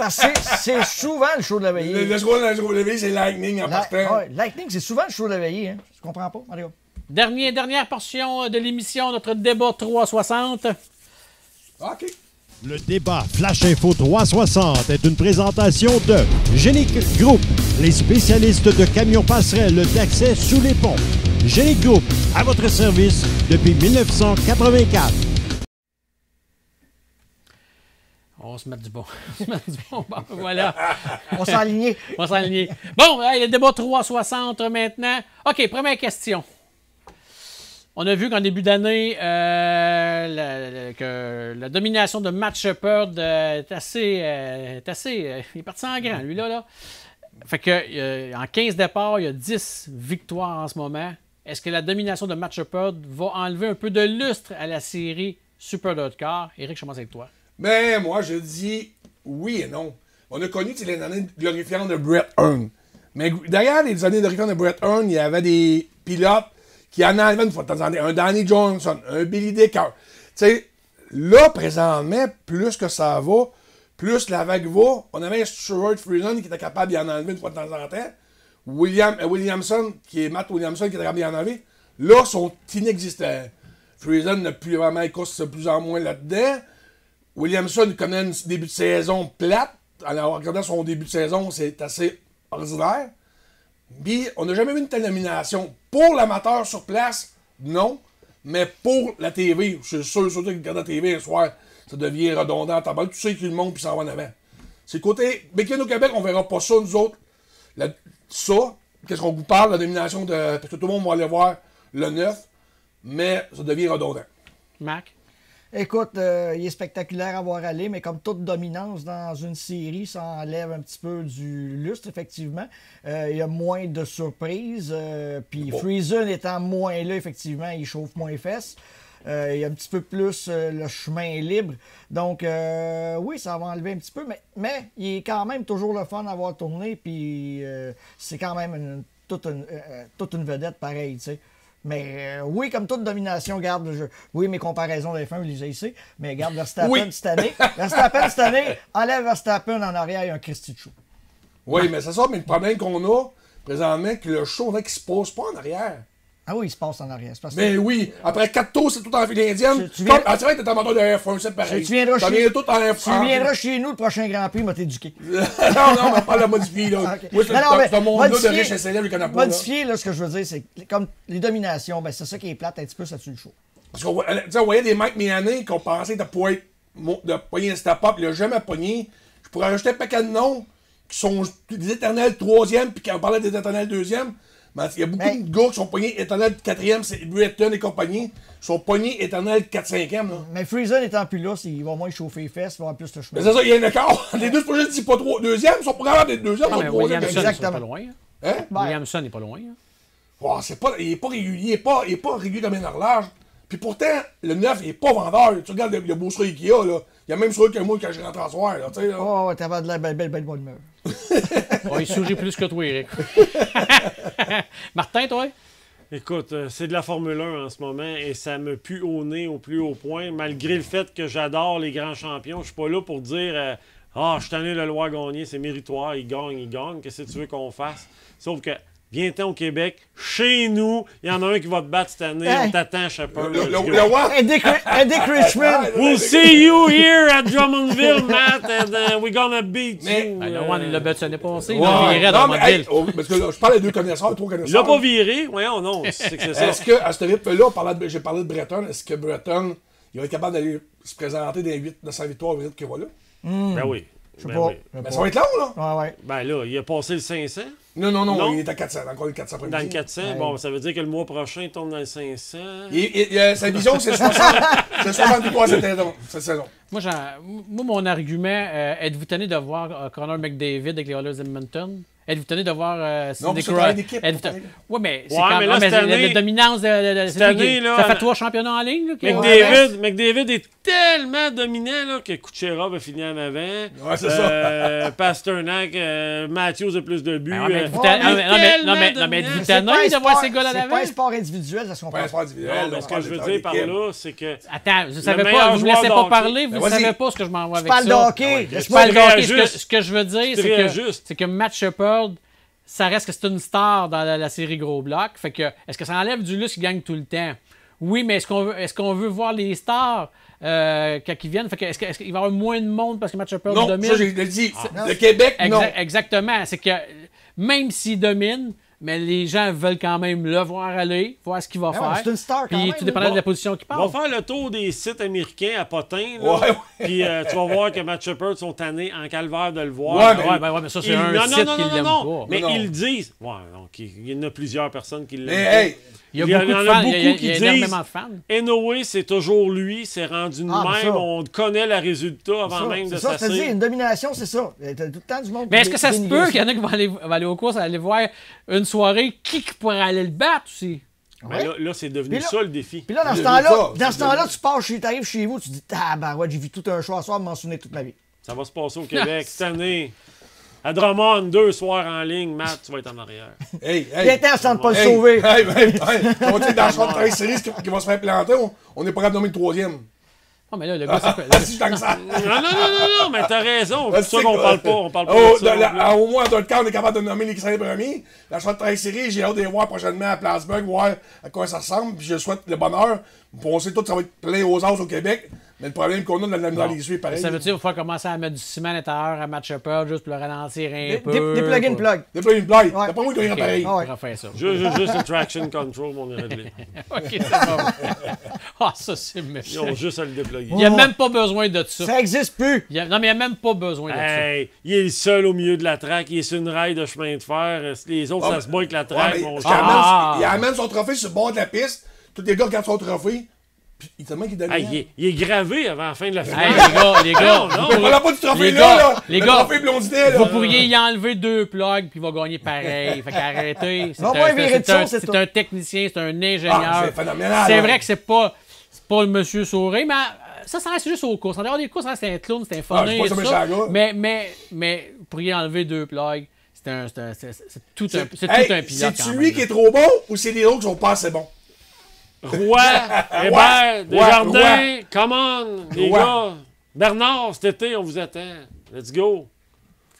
C'est souvent le show de la veillée. Le show de la veillée, c'est Lightning en partant. Lightning, c'est souvent le show de la veillée. Hein. Je comprends pas, Mario. Dernière portion de l'émission, notre débat 360. OK. Le débat Flash Info 360 est une présentation de Génic Group, les spécialistes de camions passerelles d'accès sous les ponts. Génic Group, à votre service depuis 1984. On se met du bon. Bon, voilà. On s'est aligné. On s'est aligné. Bon, le débat 360 maintenant. OK, première question. On a vu qu'en début d'année, que la domination de Matt Shepard est assez... il est parti en grand, lui, là. Fait que en 15 départs, il y a 10 victoires en ce moment. Est-ce que la domination de Matt Shepard va enlever un peu de lustre à la série Super Car? Éric, je commence avec toi. Mais moi, je dis oui et non. On a connu les années glorifiantes de Brett Hearn. Mais derrière les années glorifiantes de Brett Hearn, il y avait des pilotes qui en enlevaient une fois de temps en temps. Un Danny Johnson, un Billy Decker. Tu sais, là, présentement, plus que ça va, plus la vague va. On avait un Stuart Friesen qui était capable d'y en enlever une fois de temps en temps. Williamson, qui est Matt Williamson, qui était capable d'y en enlever. Là, sont inexistants. Friesen n'a plus vraiment écossé plus en moins là-dedans. Williamson connaît un début de saison plate. En regardant son début de saison, c'est assez ordinaire. Puis, on n'a jamais vu une telle nomination. Pour l'amateur sur place, non. Mais pour la TV, je suis sûr, surtout que regarde la TV un soir, ça devient redondant. Tu sais qu'il monte puis s'en va en avant. C'est le côté. Béquin au Québec, on verra pas ça, nous autres. Ça, qu'est-ce qu'on vous parle, la nomination de. Parce que tout le monde va aller voir le 9, mais ça devient redondant. Mac? Écoute, il est spectaculaire à voir aller, mais comme toute dominance dans une série, ça enlève un petit peu du lustre, effectivement. Il y a moins de surprises. Puis Friesen étant moins là, effectivement, il chauffe moins les fesses. Il y a un petit peu plus le chemin libre. Donc, oui, ça va enlever un petit peu, mais il est quand même toujours le fun d'avoir tourné. Puis c'est quand même toute une vedette pareille, tu sais. Mais oui, comme toute domination, garde, oui, mes comparaisons des fins, vous les ici, mais garde Verstappen cette année. Verstappen cette année, enlève Verstappen en arrière, il y a un Christy de show. Oui, mais c'est ça, mais le problème qu'on a présentement, que le show, on a qui se pose pas en arrière. Ah oui, il se passe en arrière. Mais oui, après 4 tours, c'est tout en file indienne. C'est vrai que t'es amateur de F1, c'est pareil. Tu viendras chez nous le prochain Grand Prix, il va t'éduquer. non, on va pas le modifier, là. Okay. Moi, c'est un monde-là de riches et célèbres, je connais pas. Modifier, là, ce que je veux dire, c'est comme les dominations, ben c'est ça qui est plate un petit peu, ça tue le show. Parce qu'on voyait des Mike Miané qu'on pensait de pogner un step-up, il a jamais pogné. Je pourrais rajouter un paquet de noms qui sont des éternels 3e, puis quand on parlait des éternels 2e. Il y a beaucoup de gars qui sont pognés éternel 4e, c'est Bretton et compagnie, sont pognés éternel 4-5e. Mais Friesen étant plus là, il va moins chauffer les fesses, il va avoir plus de chemin. Mais c'est ça, il y a un écart. Les deux projets ne disent pas 2e, ils sont pas capables d'être 2e. Mais Williamson n'est pas loin. Hein? Williamson n'est pas loin. Oh, il n'est pas régulier, il n'est pas régulier comme un horloge. Puis pourtant, le 9, il n'est pas vendeur. Tu regardes le beau sourire qu'il y a, là. Il y a même sourire que moi quand je rentre en soir, là, tu sais, là. Oh, ouais, t'avais de la belle bonne humeur. Il sourit plus que toi, Eric. Martin, toi? Écoute, c'est de la Formule 1 en ce moment et ça me pue au nez au plus haut point. Malgré le fait que j'adore les grands champions, je suis pas là pour dire je suis tanné de le voir gagner, c'est méritoire, il gagne. Qu'est-ce que tu veux qu'on fasse? Sauf que viens-t'en au Québec, chez nous, il y en a un qui va te battre cette année, on t'attend, Shepard. Dick Richmond! We'll see you here at Drummondville, Matt, and we're gonna beat you. Le One, il l'a battu l'année passée, il l'a viré à Drummondville. Parce que je parle des 2 connaisseurs, 3 connaisseurs. Il l'a pas viré, voyons, non, c'est que c'est ça. Est-ce que, à ce rythme-là, j'ai parlé de Breton, est-ce que Breton, il va être capable d'aller se présenter dans les 900 victoires qu'il va là? Ben oui. Je sais pas. Mais ça va être long, là. Ouais. Ben là, il a passé le 500. Non, il est à 400, encore le 400 Dans le 400, bon, ça veut dire que le mois prochain, il tombe dans le 500. Sa vision, c'est 63 cette saison. Moi, mon argument, êtes-vous tanné de voir Connor McDavid avec les Oilers Edmonton? Êtes-vous tenu de voir Non, Cindy parce que Crawford? t'as une équipe, Oui, mais c'est Ouais, quand mais là, même cette année- la dominance cette année, là, ça fait 3 championnats en ligne. Là, McDavid est tellement dominant là, que Kucherov a fini en avant. Ouais, c'est ça. Pasternak, Matthews a plus de buts. Non, mais êtes-vous tanné de voir ces gars-là C'est d'avant? pas un sport individuel, ça se comprend. Pas un sport individuel. Non, mais ce que je veux dire par là, c'est que. Attends, vous le savez meilleur pas, vous me laissez joueur pas de parler, hockey. vous Ben, savez vas-y. pas ce que je m'en vais Tu avec parles ça. de hockey. Je Laisse-moi parle de très hockey. juste. Ce que je veux dire, Très juste. c'est que Matt Shepard, ça reste que c'est une star dans la série Gros Bloc. Fait que, est-ce que ça enlève du lustre qui gagne tout le temps? Oui, mais est-ce qu'on veut voir les stars quand ils viennent? Fait que, est-ce qu'il va y avoir moins de monde parce que Matt Shepard Non, domine? ça, j'ai dit. Le Québec, non. Exactement. C'est que même s'il domine, mais les gens veulent quand même le voir aller, voir ce qu'il va faire. C'est une star quand Puis même. tout dépendant de la position qu'il On parle. va faire le tour des sites américains à Potin. Là, Ouais. Puis tu vas voir que Matt Shepard sont tannés en calvaire de le voir. Ouais, mais ça, c'est Ils- un non, site non, qui non, l'aime non, pas. mais Non, non. ils disent. Ouais, donc il y en a plusieurs personnes qui l'aiment. Mais pas. hey, Il y a beaucoup de en fans. a beaucoup Il y qui a disent énormément de fans. Anyway, c'est toujours lui, c'est rendu de Ah, mais même, ça. on connaît le résultat avant même de C'est ça, je te dis, s'asseoir. une domination, c'est ça. T'as tout le temps du monde. Mais est-ce que ça se dénigrer peut qu'il y en a qui vont aller aux courses, aller voir une soirée, qui pourrait aller le battre aussi? Mais là, c'est devenu Puis là- ça le défi. Puis là, dans ce J'ai temps-là, vu ça, tu pars t'arrives chez vous, tu dis, ouais, j'ai vu tout un choix à soir, m'en souvenir toute ma vie. Ça va se passer au Québec cette année. À Drummond, 2 soirs en ligne, Matt, tu vas être en arrière. hey. Viens t'en sans pas le Hey, sauver. Hey, on dit dans le choix de 13 séries qui va se faire planter, on n'est pas capable de nommer le troisième. Non, mais là, le gars, Si, tant que ça. Non, mais t'as raison. C'est pour ça C'est qu'on quoi? parle pas. On parle pas Oh, de ça. non plus. au moins, dans le cas, on est capable de nommer les 5 premiers. La choix de 13 séries, j'ai hâte de les voir prochainement à Plattsburgh, voir à quoi ça ressemble. Puis je souhaite le bonheur. On sait tout que ça va être plein aux as au Québec. Mais le problème qu'on a de la misère les suivre, pareil. ça veut dire qu'il va falloir commencer à mettre du ciment à l'intérieur à Matt Shepard juste pour le ralentir un peu. Des plug and plug. Des plug and plug. Ouais. T'as pas moi qui dirais pareil. On va faire ça. Juste le traction control, on est réglé. OK, c'est bon. Ah, ça, c'est Ils méchant. ont juste à le déployer. Il n'y a même pas besoin de ça. Ça existe plus. Non, mais il n'y a même pas besoin de ça. Hey, il est le seul au milieu de la traque. Il est sur une rail de chemin de fer. Les autres, ça se bat avec la traque. Ouais, mon mais cher. il amène son trophée sur le bord de la piste. Tous les gars regardent son trophée. Puis il te met qu'il donne. Hey, il est gravé avant la fin de la finale. Hey, les gars, Non, On parle pas du trophée les là, gars, là. les Le gars, trophée blondinet, là. vous pourriez y enlever 2 plugs puis il va gagner pareil. Fait qu'arrêtez. Va pas virer de ça, c'est C'est tout. un technicien, c'est un ingénieur. Ah, c'est phénoménal. C'est là. vrai que c'est pas le monsieur Sauré, mais ça reste juste aux courses. En dehors des courses, ça reste un clown, c'est un Ah, funny je et suis pas tout ce ça. méchant Mais vous pourriez enlever 2 plugs. C'est tout un pilote. C'est-tu lui qui est trop bon ou c'est les autres qui sont pas assez bons? Roy, Hébert, Desjardins, come on, les Roy. gars. Bernard, cet été, on vous attend. Let's go.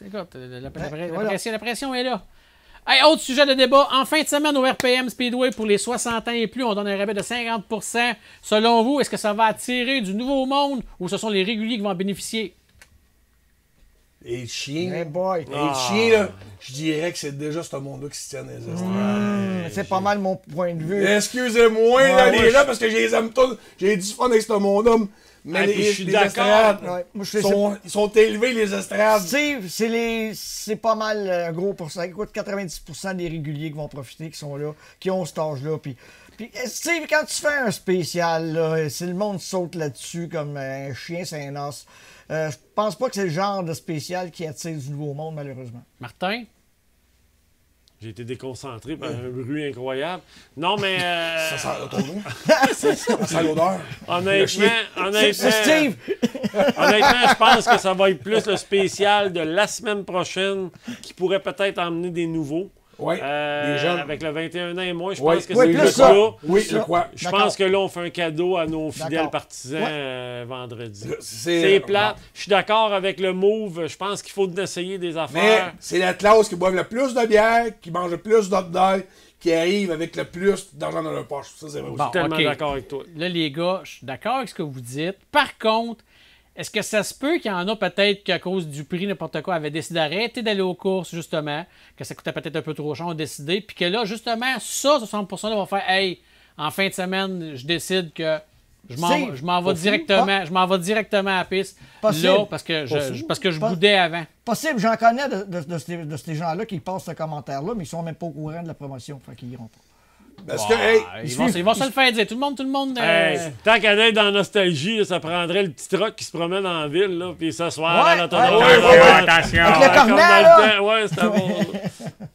Écoute, la pression est là. Hey, autre sujet de débat. En fin de semaine au RPM Speedway pour les 60 ans et plus, on donne un rabais de 50%. Selon vous, est-ce que ça va attirer du nouveau monde ou ce sont les réguliers qui vont en bénéficier? Et le chien. Hey boy. Et le chien, là, je dirais que c'est déjà ce monde-là qui se tient les estrades. C'est pas mal mon point de vue. Excusez-moi, là, les gens, parce que je les aime tous. J'ai du fun avec ce monde-là. Mais puis je suis les d'accord. estrades, Ouais, moi, je ils sont élevés, les estrades. Steve, c'est pas mal un gros pourcentage. Écoute, 90% des réguliers qui vont profiter, qui sont là, qui ont cet âge-là. Puis Steve, quand tu fais un spécial, là, si le monde saute là-dessus comme un chien, c'est un os. Je pense pas que c'est le genre de spécial qui attire du nouveau monde, malheureusement. Martin? J'ai été déconcentré par un bruit incroyable. Non, mais... Ça sent ton nom. Ça sent l'odeur. Honnêtement, C'est Steve! honnêtement, je pense que ça va être plus le spécial de la semaine prochaine qui pourrait peut-être emmener des nouveaux. Oui, les jeunes. Avec le 21 ans et moins, je Oui. pense que Oui, c'est plus juste ça. là. Oui, Ça. je crois. Je D'accord. pense que là, on fait un cadeau à nos fidèles D'accord. partisans vendredi. C'est C'est plate. Je suis d'accord avec le move. Je pense qu'il faut essayer des Mais affaires. c'est la classe qui boit le plus de bière, qui mange le plus d'hot dog, qui arrive avec le plus d'argent dans leur poche. Ça, c'est vrai aussi. Bon, Tellement ok. d'accord avec toi. Là, les gars, je suis d'accord avec ce que vous dites. Par contre, est-ce que ça se peut qu'il y en a peut-être qu'à cause du prix, n'importe quoi, avaient décidé d'arrêter d'aller aux courses, justement, que ça coûtait peut-être un peu trop cher, ont décidé, puis que là, justement, ça, 60%-là vont faire « Hey, en fin de semaine, je décide que je m'en vais directement à la piste, Possible. là, parce que je boudais avant. » Possible, j'en connais de ces gens-là qui passent ce commentaire-là, mais ils sont même pas au courant de la promotion. Fait qu'ils iront pas. Parce que, hey, ils vont se le faire dire. Tout le monde. Tant qu'à être dans la nostalgie, là, ça prendrait le petit truck qui se promène en ville, là, puis s'asseoir à l'autodrome. Attention! Avec le cornet, là! Ouais, c'était bon.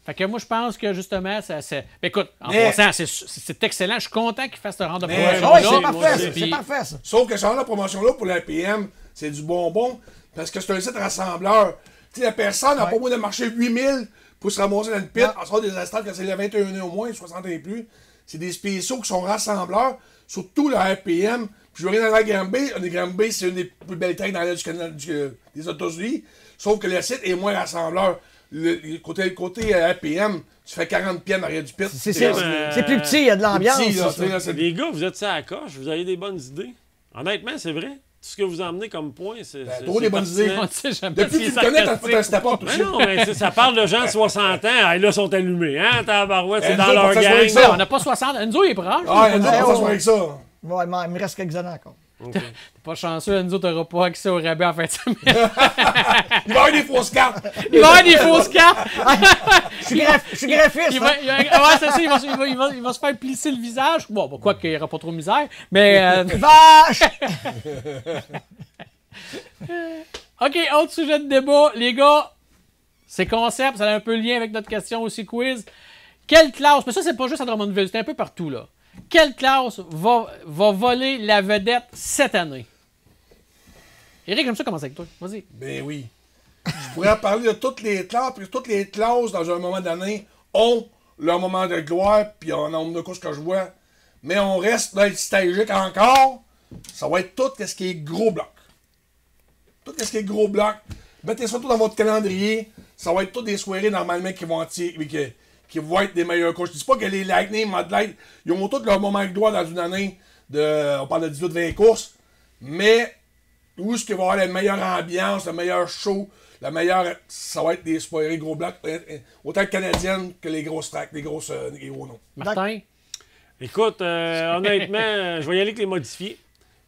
Fait que moi, je pense que justement, c'est. Écoute, en passant, c'est excellent. Je suis content qu'ils fassent ce genre de promotion. Oui, c'est parfait. C'est parfait, ça. Sauf que ce genre de promotion-là, pour la PM, c'est du bonbon, parce que c'est un site rassembleur. Tu sais, la personne n'a pas moins de marcher 8000 pour se ramasser dans le pit. En sort des instants, quand c'est le 21 ans au moins, 60 et plus. C'est des spéciaux qui sont rassembleurs, surtout la RPM. Puis je veux rien dans la Granby. La Granby, c'est une des plus belles tracks dans l'est des États-Unis. Sauf que le site est moins rassembleur. Le côté RPM, tu fais 40 pieds en arrière du pit. C'est plus petit, il y a de l'ambiance. Les gars, vous êtes ça à la coche, vous avez des bonnes idées. Honnêtement, c'est vrai. Tout ce que vous emmenez comme point, c'est. Trop des bonnes idées. Depuis que tu te connais, t'as fait un step-up aussi. Non, mais ça parle de gens de 60 ans. Là, sont allumés. Hein, tabarouette, c'est dans leur gang. gang. On n'a pas 60. Enzo, il est proche. Ah, Enzo, on va s'asseoir avec ça. Ouais, mais il me reste quelques années encore. T'es pas chanceux, Enzo, t'auras pas accès au rabais en fin de semaine. Il va y avoir des fausses cartes. Il va y avoir des fausses cartes. Je suis graphiste. Ouais, c'est ça, il va se faire plisser le visage. Bon, quoi qu'il n'y aura pas trop de misère, mais... Vache! OK, autre sujet de débat. Les gars, c'est concept, ça a un peu lien avec notre question aussi quiz. Quelle classe, mais ça, c'est pas juste à Drummondville, c'est un peu partout, là. Quelle classe va voler la vedette cette année? Éric, j'aime ça commencer avec toi. Vas-y. Ben oui. Je pourrais parler de toutes les classes, puis toutes les classes, dans un moment d'année, ont leur moment de gloire, puis en nombre de courses que je vois. Mais on reste dans le stagique encore. Ça va être tout ce qui est gros bloc. Tout ce qui est gros bloc. Mettez ça tout dans votre calendrier. Ça va être toutes des soirées normalement qui vont être des meilleures courses. Je dis pas que les Lightning, Mud Light, ils ont tous leur moment de gloire dans une année on parle de 18-20 courses. Mais où est-ce qu'il va y avoir la meilleure ambiance, le meilleur show, ça va être des soirées gros blocs, autant canadiennes que les grosses tracks, les gros noms. Martin? Écoute, honnêtement, je vais y aller avec les modifiés.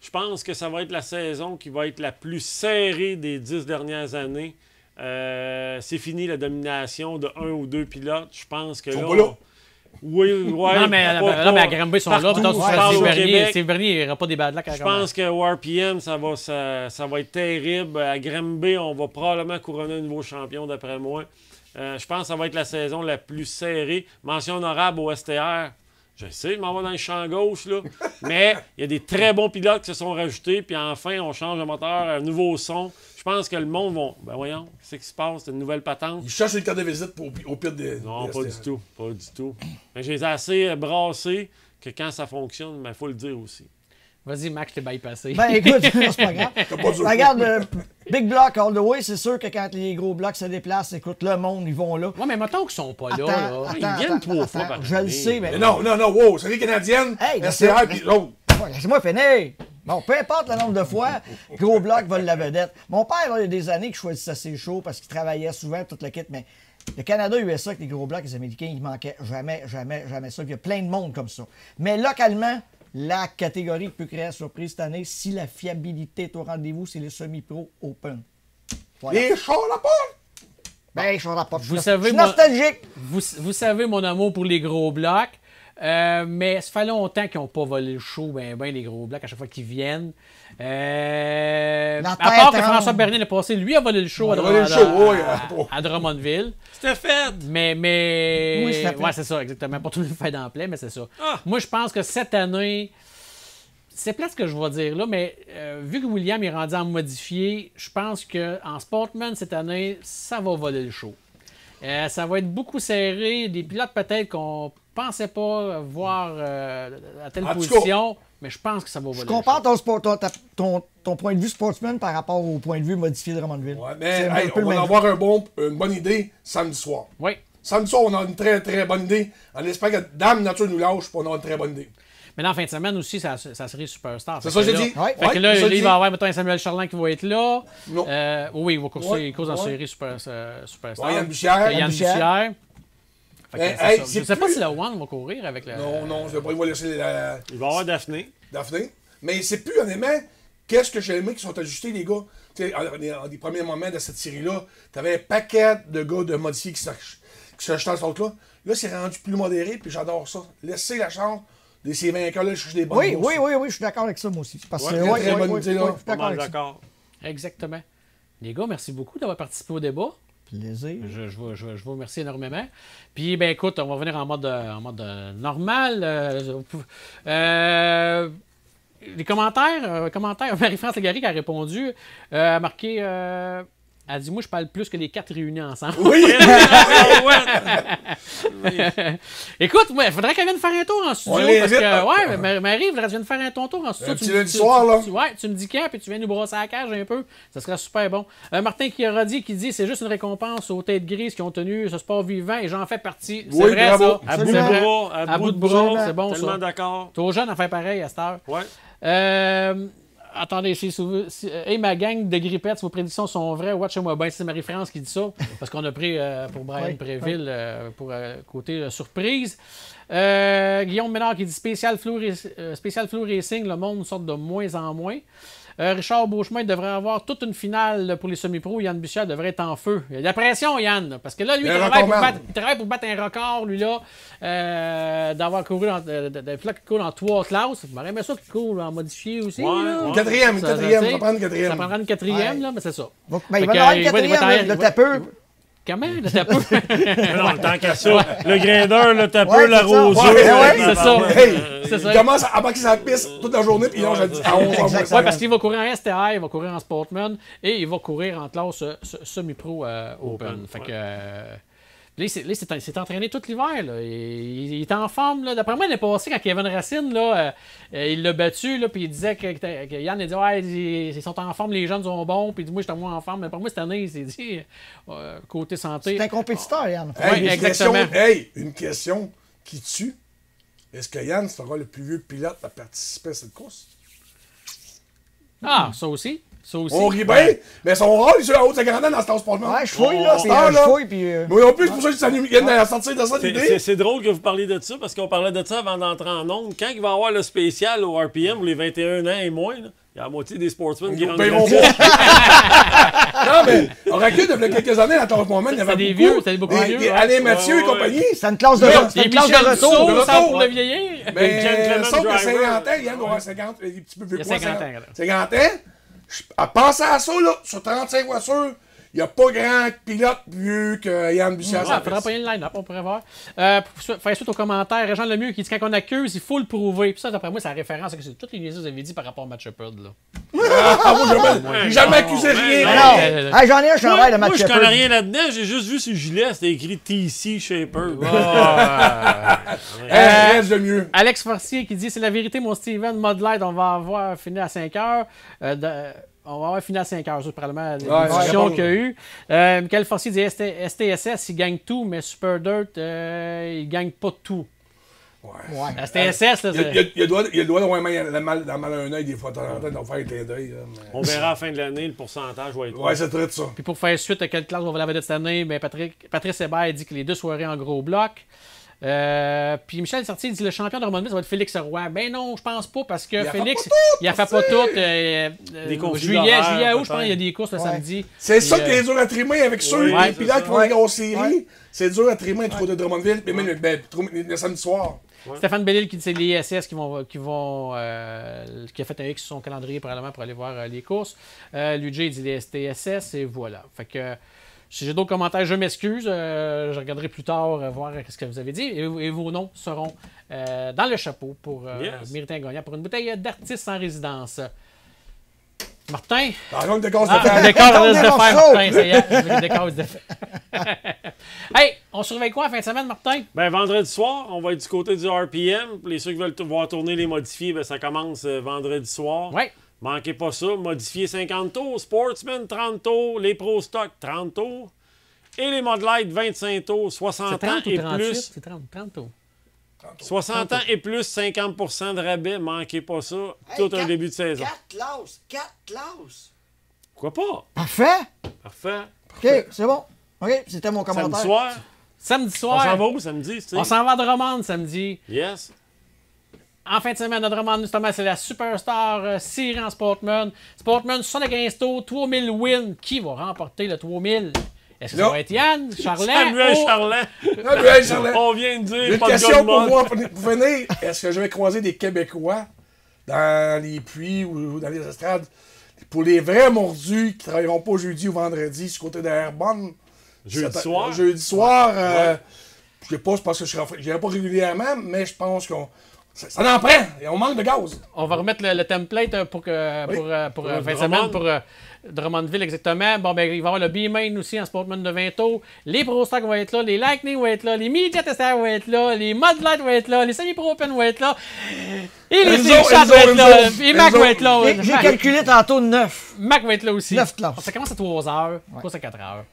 Je pense que ça va être la saison qui va être la plus serrée des 10 dernières années. C'est fini la domination de 1 ou 2 pilotes. Je pense que là... Oui, ouais. Non, mais à Granby, ils sont là. Steve Bernier, il n'y aura pas des bad luck à Je pense que RPM, ça va être terrible. À Granby, on va probablement couronner un nouveau champion, d'après moi. Je pense que ça va être la saison la plus serrée. Mention honorable au STR. Je sais, je m'en vais dans le champ gauche, là. Mais il y a des très bons pilotes qui se sont rajoutés. Puis enfin, on change le moteur, un nouveau son. Je pense que le monde va... Ben voyons, qu'est-ce qui se passe? C'est une nouvelle patente. Ils cherchent une carte de visite au pire des... Non, pas du tout. Pas du tout. Mais je les ai assez brassés que quand ça fonctionne, il faut le dire aussi. Vas-y, Max, je t'ai bypassé. Ben écoute, c'est pas grave. Regarde, Big Block all the way, c'est sûr que quand les gros blocs se déplacent, écoute, le monde, ils vont là. Ouais, mais mettons qu'ils sont pas là. Ils viennent 3 fois par année. Je le sais, mais... Non, wow, c'est les Canadiennes, STR, puis l'autre. Laissez-moi finir. Bon, peu importe le nombre de fois, gros bloc vole la vedette. Mon père, il y a des années que je choisissais ses shows parce qu'il travaillait souvent, tout le kit, mais le Canada-USA avec les gros blocs, les Américains, il manquait jamais ça. Il y a plein de monde comme ça. Mais localement, la catégorie qui peut créer la surprise cette année, si la fiabilité est au rendez-vous, c'est les semi-pro open. Voilà. Les chars à la porte! Ben, je ne pas. Vous Je savez, suis nostalgique. Vous savez mon amour pour les gros blocs. Mais ça fait longtemps qu'ils n'ont pas volé le show, ben les gros blocs à chaque fois qu'ils viennent. À part que François Bernier l'a passé, lui a volé le show à Drummondville. C'était fait! Mais oui, c'était fait. Ouais, c'est ça, exactement. Pas tout le fait d'emploi, mais c'est ça. Ah. Moi, je pense que cette année, c'est plate ce que je vais dire là, mais vu que William est rendu en modifié, je pense qu'en Sportman cette année, ça va voler le show. Ça va être beaucoup serré. Des pilotes peut-être qu'on pensait pas voir à telle position, mais je pense que ça va voler. Je compare ton point de vue sportsman par rapport au point de vue modifié de Drummondville. Ouais, mais on va avoir une bonne idée samedi soir. Oui. Samedi soir, on a une très très bonne idée. En espérant que Dame Nature nous lâche, pour on a une très bonne idée. Mais là, en fin de semaine aussi, ça serait Superstar. C'est ça que j'ai dit. Fait que là, il va y avoir, mettons, un Samuel Charland qui va être là. Non. Oui, il va courser, il course dans la série Superstar. Yann Bouchière. Yann Bouchière. Je ne sais pas si le One va courir avec le... Non, je ne vais pas. Il va laisser la... Il va y avoir Daphné. Mais c'est plus, honnêtement, qu'est-ce que j'ai aimé qui sont ajustés, les gars. Tu sais, en des premiers moments de cette série-là, tu avais un paquet de gars de modifiés qui ce là. Là, c'est rendu plus modéré, puis j'adore ça. Laissez la chance de ces vainqueurs-là chercher des bonnes Oui, bourses. je suis d'accord avec ça, moi aussi. Parce que, très bonne idée, là. je suis d'accord avec ça. Exactement. Les gars, merci beaucoup d'avoir participé au débat. Plaisir. Je vous remercie énormément. Puis, ben écoute, on va revenir en mode normal. Les commentaires, Marie-France Légaré qui a répondu, a marqué... elle dit, moi, je parle plus que les 4 réunis ensemble. Oui! Écoute, il faudrait qu'elle vienne faire un tour en studio. Parce que, Marie, il faudrait qu'elle vienne faire un tour en studio. Un petit lundi soir, là. Tu me dis quand, puis tu viens nous brosser la cage un peu. Ça serait super bon. Martin Chiarodi qui dit, c'est juste une récompense aux têtes grises qui ont tenu ce sport vivant et j'en fais partie. C'est vrai, bravo. ça. À bout de bras, c'est bon, tellement ça. d'accord. T'es aux jeunes à faire pareil à cette heure. Ouais. Attendez, hey, ma gang de grippettes, vos prédictions sont vraies. Watch-moi bien, c'est Marie-France qui dit ça. Parce qu'on a pris pour Brian Préville pour côté surprise. Guillaume Ménard qui dit Spécial Flow Racing, le monde sort de moins en moins. Richard Beauchemin devrait avoir toute une finale pour les semi-pros. Yann Bussière devrait être en feu. Il y a de la pression, Yann. Parce que là, lui, il travaille pour battre un record, lui, là, d'avoir couru dans 3 classes. Il m'aurait aimé ça qu'il court en modifié aussi. Ouais. Quatrième. Ça prendra une quatrième. Ça prendra une quatrième, là, mais c'est ça. Donc, il va y avoir une quatrième, le tapeux. Comment, le tapeux? Non, tant qu'à ça. Le grader, le tapeux, l'arroseur. C'est ça. Il commence à marquer sa piste toute la journée, puis là, je dis à 11h. Oui, parce qu'il va courir en STI, il va courir en Sportman et il va courir en classe semi-pro Open. Fait que... Là, il s'est entraîné tout l'hiver. Il est en forme. Là. D'après moi, l'année passée, quand Kevin Racine, là, il l'a battu, là, puis il disait que Yann a dit ouais, ils sont en forme, les jeunes sont bons, puis moi, j'étais moins en forme. Mais pour moi, cette année, il s'est dit côté santé. C'est un compétiteur, Yann. Oui, exactement. Une question qui tue. Est-ce que Yann sera le plus vieux pilote à participer à cette course? Ah, ça aussi. On rit bien, mais son rôle, il est sur la haute cinquantaine dans ce temps sportif. Ouais, je fouille, là. Je fouille, puis. Moi non plus, c'est pour ça que ça vient à sortir de ça l'idée. C'est drôle que vous parliez de ça, parce qu'on parlait de ça avant d'entrer en ondes. Quand il va y avoir le spécial au RPM pour les 21 ans et moins, là, il y a la moitié des sportsmen qui rentrent. Non, mais on recule depuis quelques années à ton moment, il y avait des vieux, c'était beaucoup de vieux. Alain Mathieu et compagnie. C'est une classe de retour. Ça pour le vieillir. Mais sauf que 50 ans, Yann doit avoir 50, un petit peu plus que 50 ans. À penser à ça, là, sur 35 voitures, il n'y a pas grand pilote mieux que Yann Bussière. Il faudra pas y une line-up, on pourrait voir. Pour faire suite aux commentaires, Régent Lemieux qui dit quand on accuse, il faut le prouver. Puis ça, d'après moi, c'est la référence à toutes les niaises que vous avez dit par rapport au match Shepard. J'ai jamais accusé rien. J'en ai un chandail de match Moi, je connais rien là-dedans. J'ai juste vu sur le gilet, c'était écrit TC Shepard. Reste de mieux. Alex Forcier qui dit c'est la vérité, mon Steven, Mod Light, on va avoir fini à 5 heures. On va avoir fini à 5 heures, c'est probablement la discussion qu'il y a eu. Michael Forcier dit STSS, il gagne tout, mais Super Dirt, il gagne pas tout. Ouais. STSS, là, il a le droit d'avoir mal dans un œil des fois, de temps en temps, faire un clin d'œil. On verra à la fin de l'année, le pourcentage va être. Ouais, c'est très de ça. Puis pour faire suite à quelle classe on va la vedette cette année, ben Patrice Hébert dit que les 2 soirées en gros bloc. Puis Michel Sartier dit le champion de Drummondville, ça va être Félix Roy. Ben non, je pense pas parce que Félix, il a fait pas tout. Juillet, août, je pense qu'il y a des courses le samedi. C'est ça qui est dur à trimer avec ceux les pilotes qui vont aller en série. C'est dur à trimer entre de Drummondville et même le samedi soir. Stéphane Bellil qui dit c'est les SS qui a fait un X sur son calendrier probablement pour aller voir les courses. Luigi dit les STSS et voilà. Fait que si j'ai d'autres commentaires, je m'excuse. Je regarderai plus tard voir ce que vous avez dit. Et vos noms seront dans le chapeau pour mériter un gagnant pour une bouteille d'artiste en résidence. Martin? Le décor de fer. Hey, on surveille quoi la fin de semaine, Martin? Ben, vendredi soir, on va être du côté du RPM. Pour les ceux qui veulent voir tourner les modifiés, ben, ça commence vendredi soir. Oui. Manquez pas ça. Modifié 50 tours. Sportsman 30 tours. Les Pro Stock 30 tours. Et les Mod Light 25 tours. 60 ans et plus. C'est 30 tours. 60 ans et plus, 50% de rabais. Manquez pas ça. Tout un début de saison. 4 classes. Pourquoi pas? Parfait. Parfait. OK, c'est bon. OK, c'était mon commentaire. Samedi soir. On s'en va où samedi? On s'en va à Drummond samedi. Yes. En fin de semaine, à Drummond, justement, c'est la Superstar série en Sportman. Sportman, 75 tours, 3000 wins. Qui va remporter le 3000? Est-ce que ça va être Yann, Charlet? Samuel Charlet. Samuel Charlet. On vient de dire. J'ai une pas de question gars de pour mode. moi, pour finir. Est-ce que je vais croiser des Québécois dans les puits ou dans les estrades pour les vrais mordus qui ne travailleront pas jeudi ou vendredi sur le côté de Airborne? Jeudi soir? Jeudi soir, je sais pas, c'est parce que je n'irai pas régulièrement, mais je pense qu'on. Ça en prend, et on manque de gaz. On va remettre le template pour fin de semaine, pour Drummondville exactement. Bon, ben, il va y avoir le B-Main aussi en Sportman de Vinto. Les Pro Stock vont être là, les Lightning vont être là, les Midget Testers vont être là, les Mud Light vont être là, les Semi-Pro Open vont être là. Et les Six Shots vont être là. Et Mac va être là. J'ai calculé tantôt 9. Mac va être là aussi. 9 classes. Ça commence à 3 heures, course à 4 heures.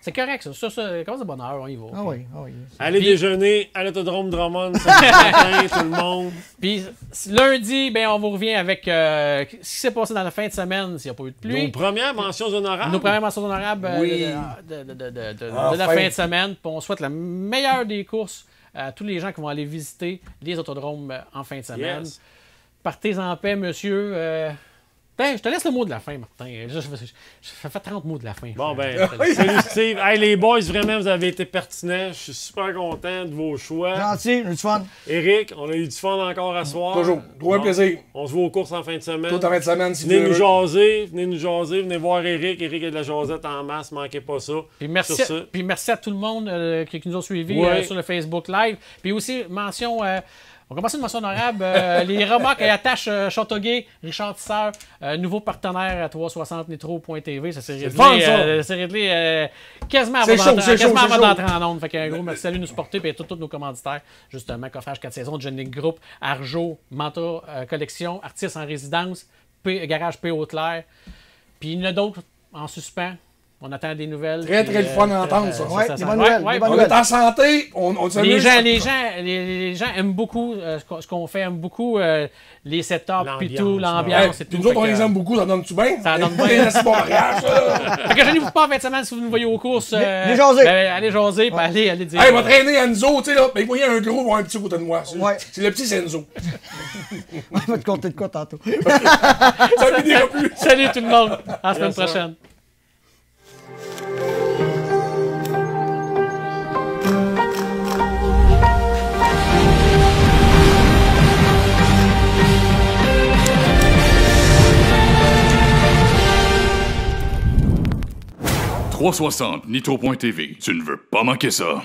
C'est correct, ça. Ça commence à bonne heure, on y va. Ah oui, ah oui. Allez déjeuner à l'autodrome Drummond, samedi matin, tout le monde. Puis lundi, ben, on vous revient avec ce qui s'est passé dans la fin de semaine, s'il n'y a pas eu de pluie. Nos premières mentions honorables. Nos premières mentions honorables Oui. de la fin de semaine. Puis on souhaite la meilleure des courses à tous les gens qui vont aller visiter les autodromes en fin de semaine. Yes. Partez en paix, monsieur. Ben, je te laisse le mot de la fin, Martin. Je fais 30 mots de la fin. Bon, ben, salut Steve. Hey, les boys, vraiment, vous avez été pertinents. Je suis super content de vos choix. Gentil, on a eu du fun. Eric, on a eu du fun encore à soir. Toujours. Gros un plaisir. On se voit aux courses en fin de semaine. Tout en fin de semaine, si venez vous nous voulez. jaser, venez voir Eric. Eric a de la jasette en masse, manquez pas ça. Puis merci à tout le monde qui nous a suivis sur le Facebook Live. Puis aussi, mention... on commence une mention honorable. Les remorques et attaches Châteauguay, Richard Tisseur, nouveau partenaire à 360nitro.tv. Ça s'est réglé quasiment avant d'entrer en onde. Fait qu'un gros merci, salut nous supporter et tous nos commanditaires. Justement, Coffrage 4 saisons, Genic Group, Arjo, Manta Collection, Artistes en résidence, Garage P. Haute-Claire. Puis il y en a d'autres en suspens. On attend des nouvelles. Très, très le fun à entendre, ça. Ouais, des bonnes nouvelles. On est en santé, on les gens aiment beaucoup ce qu'on fait, aiment beaucoup les setups, puis tout, l'ambiance et tout. Nous autres, on les aime beaucoup, ça donne-tu bien? Ça donne bien. C'est bon mariage, ça. Fait que je vous pas en fin de semaine si vous nous voyez aux courses. Allez jaser. Allez jaser, puis allez dire. Hey, votre aîné Enzo, tu sais, là, ben, vous voyez un gros ou un petit côté de moi. C'est le petit Enzo. On va te compter de quoi tantôt. Ça finira plus. Salut tout le monde. À la semaine prochaine. .360 Nitro.tv. Tu ne veux pas manquer ça.